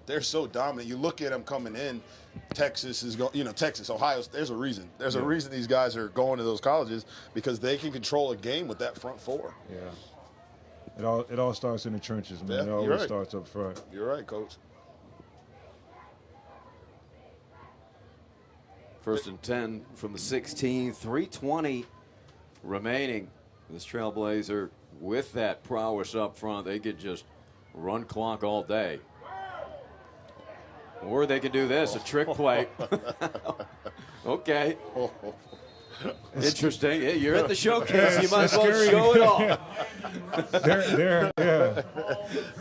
they're so dominant. You look at them coming in. Texas is going. You know, Texas, Ohio. There's a reason. There's a reason these guys are going to those colleges, because they can control a game with that front 4. Yeah. It all starts in the trenches, man. Yeah, it always starts up front. You're right, Coach. 1st and 10 from the 16, 3:20 remaining. This Trailblazer, with that prowess up front, they could just run clock all day. Or they could do this, a trick play. Okay. Interesting. Yeah, you're at the showcase. You might as well show it off. Yeah.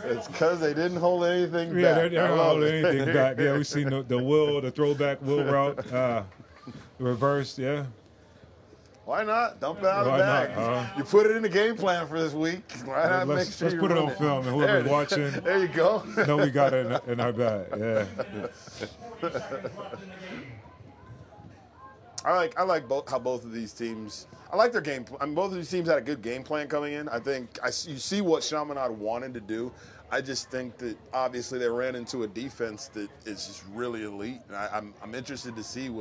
It's because they didn't hold anything back. They didn't hold anything back. Yeah, we've seen the throwback wheel route, reversed, yeah. Why not? Dump it out of the bag. You put it in the game plan for this week. Why not make sure let's put it on film, and whoever's watching, there you go. know we got it in our bag. Yeah. I like how both of these teams. I like their game. Both of these teams had a good game plan coming in. I think you see what Chaminade wanted to do. I just think that obviously they ran into a defense that is just really elite. And I'm interested to see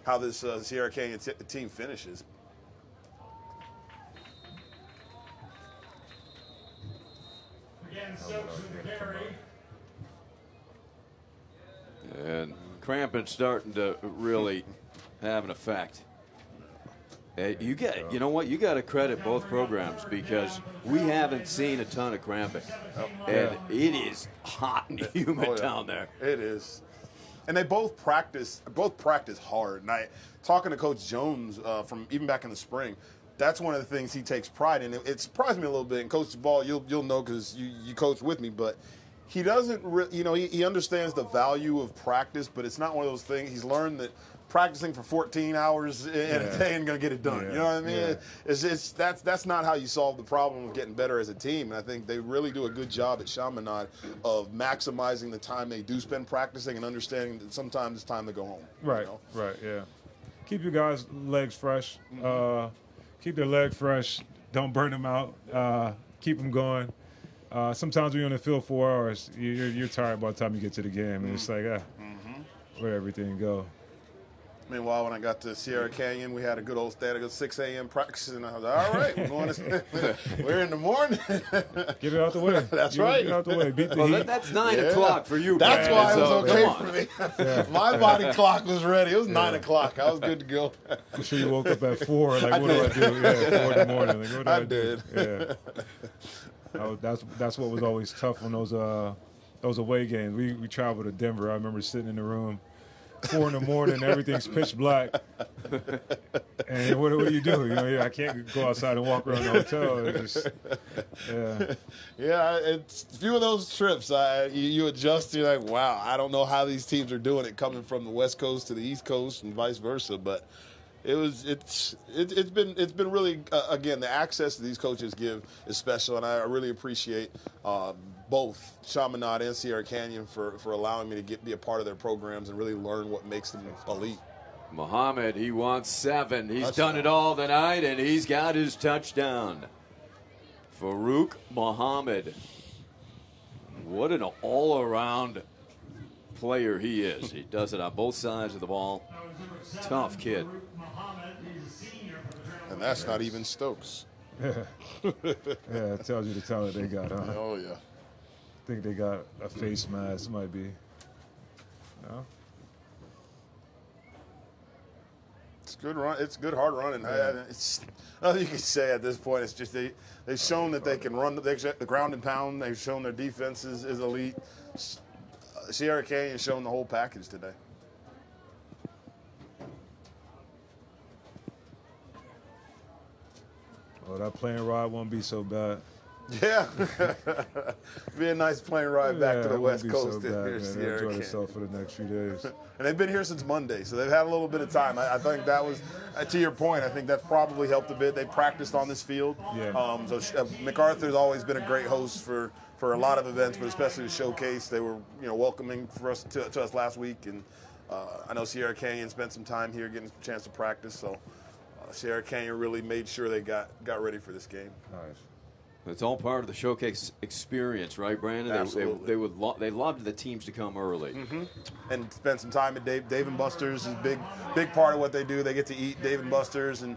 how this Sierra Canyon team finishes. And cramping's starting to really have an effect. You know what? You got to credit both programs, because we haven't seen a ton of cramping, and it is hot and humid down there. It is, and they both practice hard. And talking to Coach Jones from even back in the spring, that's one of the things he takes pride in. It surprised me a little bit. And Coach Ball, you'll know because you coach with me, but he doesn't. He understands the value of practice, but it's not one of those things. He's learned that practicing for 14 hours in a day ain't gonna get it done. You know what I mean? Yeah. That's not how you solve the problem of getting better as a team. And I think they really do a good job at Chaminade of maximizing the time they do spend practicing and understanding that sometimes it's time to go home. Right. You know? Right. Yeah. Keep your guys' legs fresh. Keep their leg fresh. Don't burn them out. Keep them going. sometimes when you're on the field 4 hours, you're tired by the time you get to the game, and it's like, where'd everything go? Meanwhile, when I got to Sierra Canyon, we had a good old 6 a.m. practice, and I was like, all right, we're going to we're in the morning. Get it out the way. That's right. Get it out the way. Beat the heat. That's 9 o'clock for you, That's Brandon, why it was so, okay for me. My body clock was ready. It was 9 o'clock. I was good to go. I'm sure you woke up at 4. Like, what do I do? Yeah, 4 in the morning. Like, what do I did. do? Yeah. That's what was always tough on those away games. We traveled to Denver. I remember sitting in the room 4 in the morning, everything's pitch black. And what do you do? You know, I can't go outside and walk around the hotel. It's a few of those trips. You adjust. You're like, wow, I don't know how these teams are doing it, coming from the West Coast to the East Coast and vice versa. But it's been really again, the access that these coaches give is special, and I really appreciate both Chaminade and Sierra Canyon for allowing me to be a part of their programs and really learn what makes them elite. Muhammad, he wants 7. He's done it all tonight, and he's got his touchdown. Farouk Muhammad. What an all-around player he is. He does it on both sides of the ball. Tough kid. And that's not even Stokes. Yeah, it tells you the talent they got, huh? Oh, yeah. I think they got a face mask, might be. No? It's good run. It's good hard running. It's nothing you can say at this point. It's just they've shown that they can run the ground and pound. They've shown their defense is elite. Sierra Canyon's shown the whole package today. Oh, that plane ride won't be so bad. Yeah. Be a nice plane ride back to the West Coast. So bad, enjoy yourself for the next few days. And they've been here since Monday, so they've had a little bit of time. I think that was, to your point, I think that's probably helped a bit. They practiced on this field. Yeah. MacArthur's always been a great host for a lot of events, but especially the showcase. They were welcoming for us to us last week, and I know Sierra Canyon spent some time here getting a chance to practice. So Sierra Canyon really made sure they got ready for this game. Nice. It's all part of the showcase experience, right, Brandon? Absolutely. They loved the teams to come early. Mm-hmm. And spend some time at Dave & Buster's is a big part of what they do. They get to eat Dave & Buster's and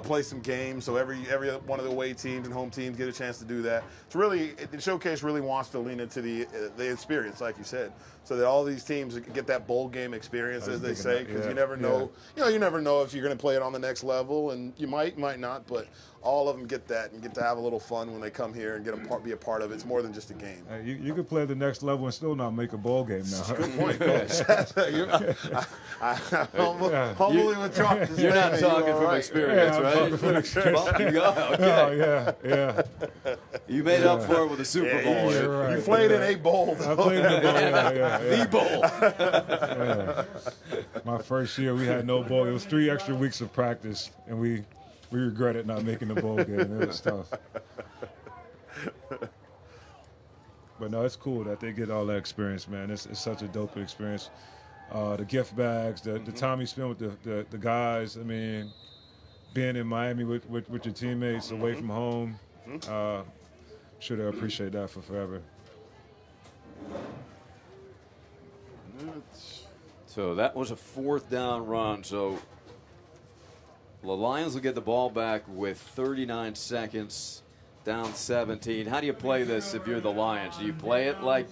play some games. So every one of the away teams and home teams get a chance to do that. It's really, the showcase really wants to lean into the experience, like you said, so that all these teams get that bowl game experience, as they say, because you never know. You never know if you're going to play it on the next level, and you might not, but all of them get that and get to have a little fun when they come here and be a part of it. It's more than just a game. You could play the next level and still not make a bowl game now. Good point, Coach. Humbly with chalk. You're not talking from experience, right? Yeah. You made up for it with the Super Bowl. Right. You played in a bowl. I played in a bowl. The bowl. My first year, we had no bowl. It was 3 extra weeks of practice, and we regretted not making the bowl game. It was tough. But no, it's cool that they get all that experience, man. It's such a dope experience. The gift bags, the time you spend with the guys. I mean, being in Miami with your teammates away from home. I'm sure they'll appreciate that for forever. So that was a 4th down run. So the Lions will get the ball back with 39 seconds, down 17. How do you play this if you're the Lions? Do you play it like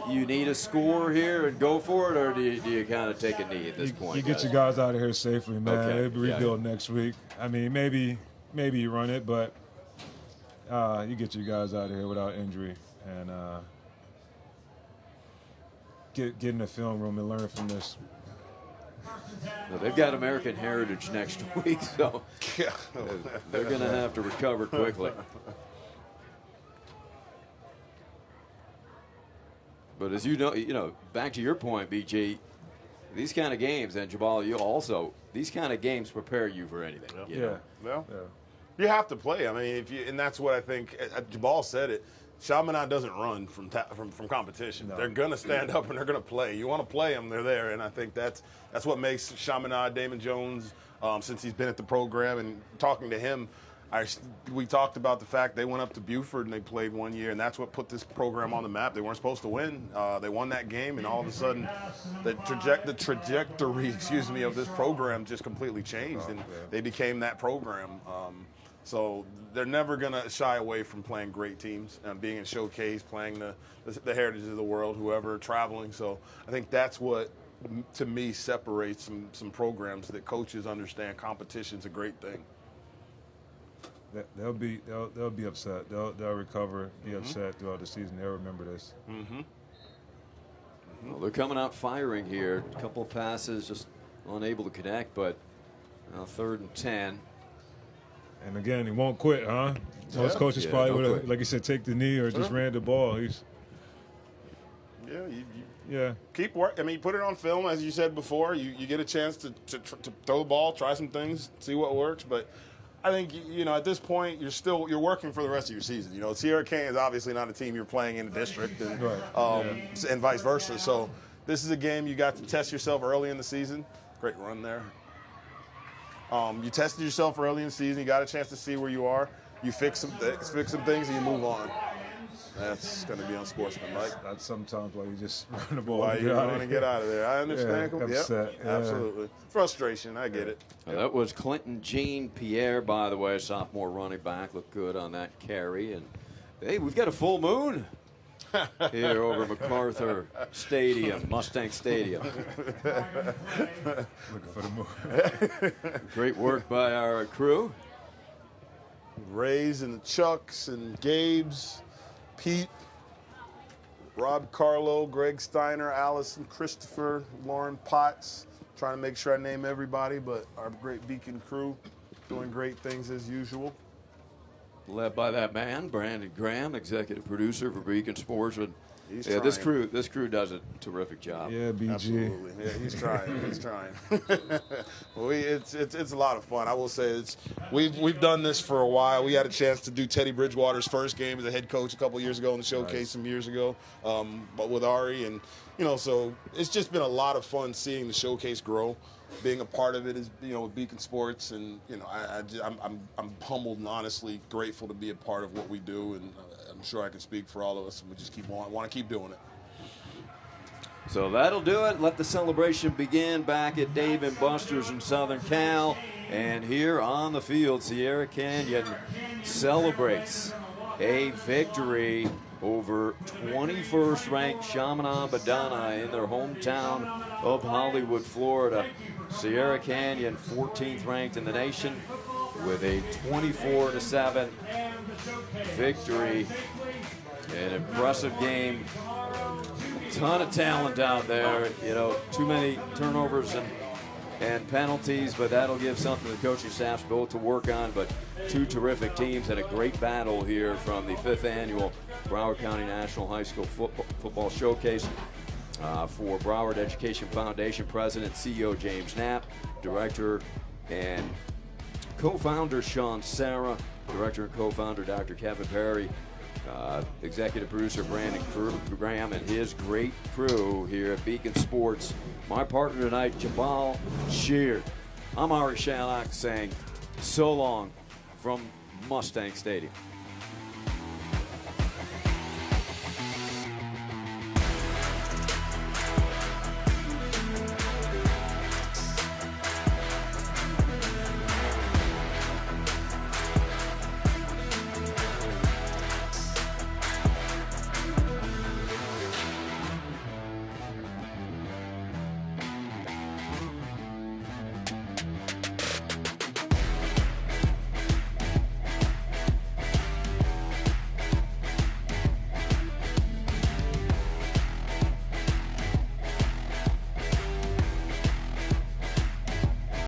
you need a score here and go for it, or do you kind of take a knee at this point? You get your guys out of here safely, man. Okay. They'll rebuild next week. I mean, maybe you run it, but you get your guys out of here without injury and get in the film room and learn from this. Well, they've got American Heritage next week, so they're going to have to recover quickly. But as you know, back to your point, BG, these kind of games, and Jabal, these kind of games prepare you for anything. You know? You have to play. I mean, and that's what I think. Jabal said it. Chaminade doesn't run from competition. No. They're going to stand up and they're going to play. You want to play them, they're there. And I think that's what makes Chaminade, Damon Jones, since he's been at the program and talking to him, we talked about the fact they went up to Buford and they played 1 year, and that's what put this program on the map. They weren't supposed to win. They won that game, and all of a sudden, the trajectory, of this program just completely changed, and they became that program. So they're never going to shy away from playing great teams, being in showcase, playing the heritage of the world, whoever, traveling. So I think that's what, to me, separates some programs that coaches understand competition's a great thing. They'll be upset. They'll recover, be upset throughout the season. They'll remember this. Well, they're coming out firing here. A couple of passes, just unable to connect, but now 3rd and 10. And again, he won't quit, huh? Most coaches probably would have, like you said, take the knee or just ran the ball. Keep work. I mean, put it on film, as you said before. You get a chance to throw the ball, try some things, see what works. But I think, at this point, you're working for the rest of your season. Sierra Canyon is obviously not a team you're playing in the district, and vice versa. So this is a game you got to test yourself early in the season. Great run there. You tested yourself early in the season. You got a chance to see where you are. You fix some things, and you move on. That's going to be unsportsmanlike. That's sometimes why you just run the ball. Why you want to get out of there. I understand. Upset. Yep, absolutely. Frustration. I get it. That was Clinton Jean Pierre, by the way, sophomore running back. Looked good on that carry. And, hey, we've got a full moon here over MacArthur Stadium, Mustang Stadium. Looking for the moon. Great work by our crew. Rays and Chucks and Gabes, Pete, Rob Carlo, Greg Steiner, Allison Christopher, Lauren Potts. Trying to make sure I name everybody, but our great Beacon crew doing great things as usual. Led by that man, Brandon Graham, executive producer for Beacon Sports. He's this crew does a terrific job. Yeah, BG. Absolutely. Yeah, he's trying. He's trying. Well, it's a lot of fun. I will say we've done this for a while. We had a chance to do Teddy Bridgewater's first game as a head coach a couple of years ago in the showcase some years ago, but with Ari, and so it's just been a lot of fun seeing the showcase grow. Being a part of it is, with Beacon Sports, and I'm humbled and honestly grateful to be a part of what we do, and I'm sure I can speak for all of us, and we just want to keep doing it. So that'll do it. Let the celebration begin back at Dave & Buster's in Southern Cal, and here on the field, Sierra Canyon celebrates a victory over 21st ranked Chaminade-Madonna in their hometown of Hollywood, Florida. Sierra Canyon 14th ranked in the nation with a 24-7 victory. An impressive game. Ton of talent out there. Too many turnovers and penalties, but that'll give something the coaching staffs both to work on. But two terrific teams and a great battle here from the 5th annual Broward County National High School Football Showcase. For Broward Education Foundation President, CEO James Knapp, Director and co-founder Sean Sarah, Director and co-founder Dr. Kevin Perry, Executive Producer Brandon Graham, and his great crew here at Beacon Sports. My partner tonight, Jabal Sheard. I'm Ari Shalak saying so long from Mustang Stadium.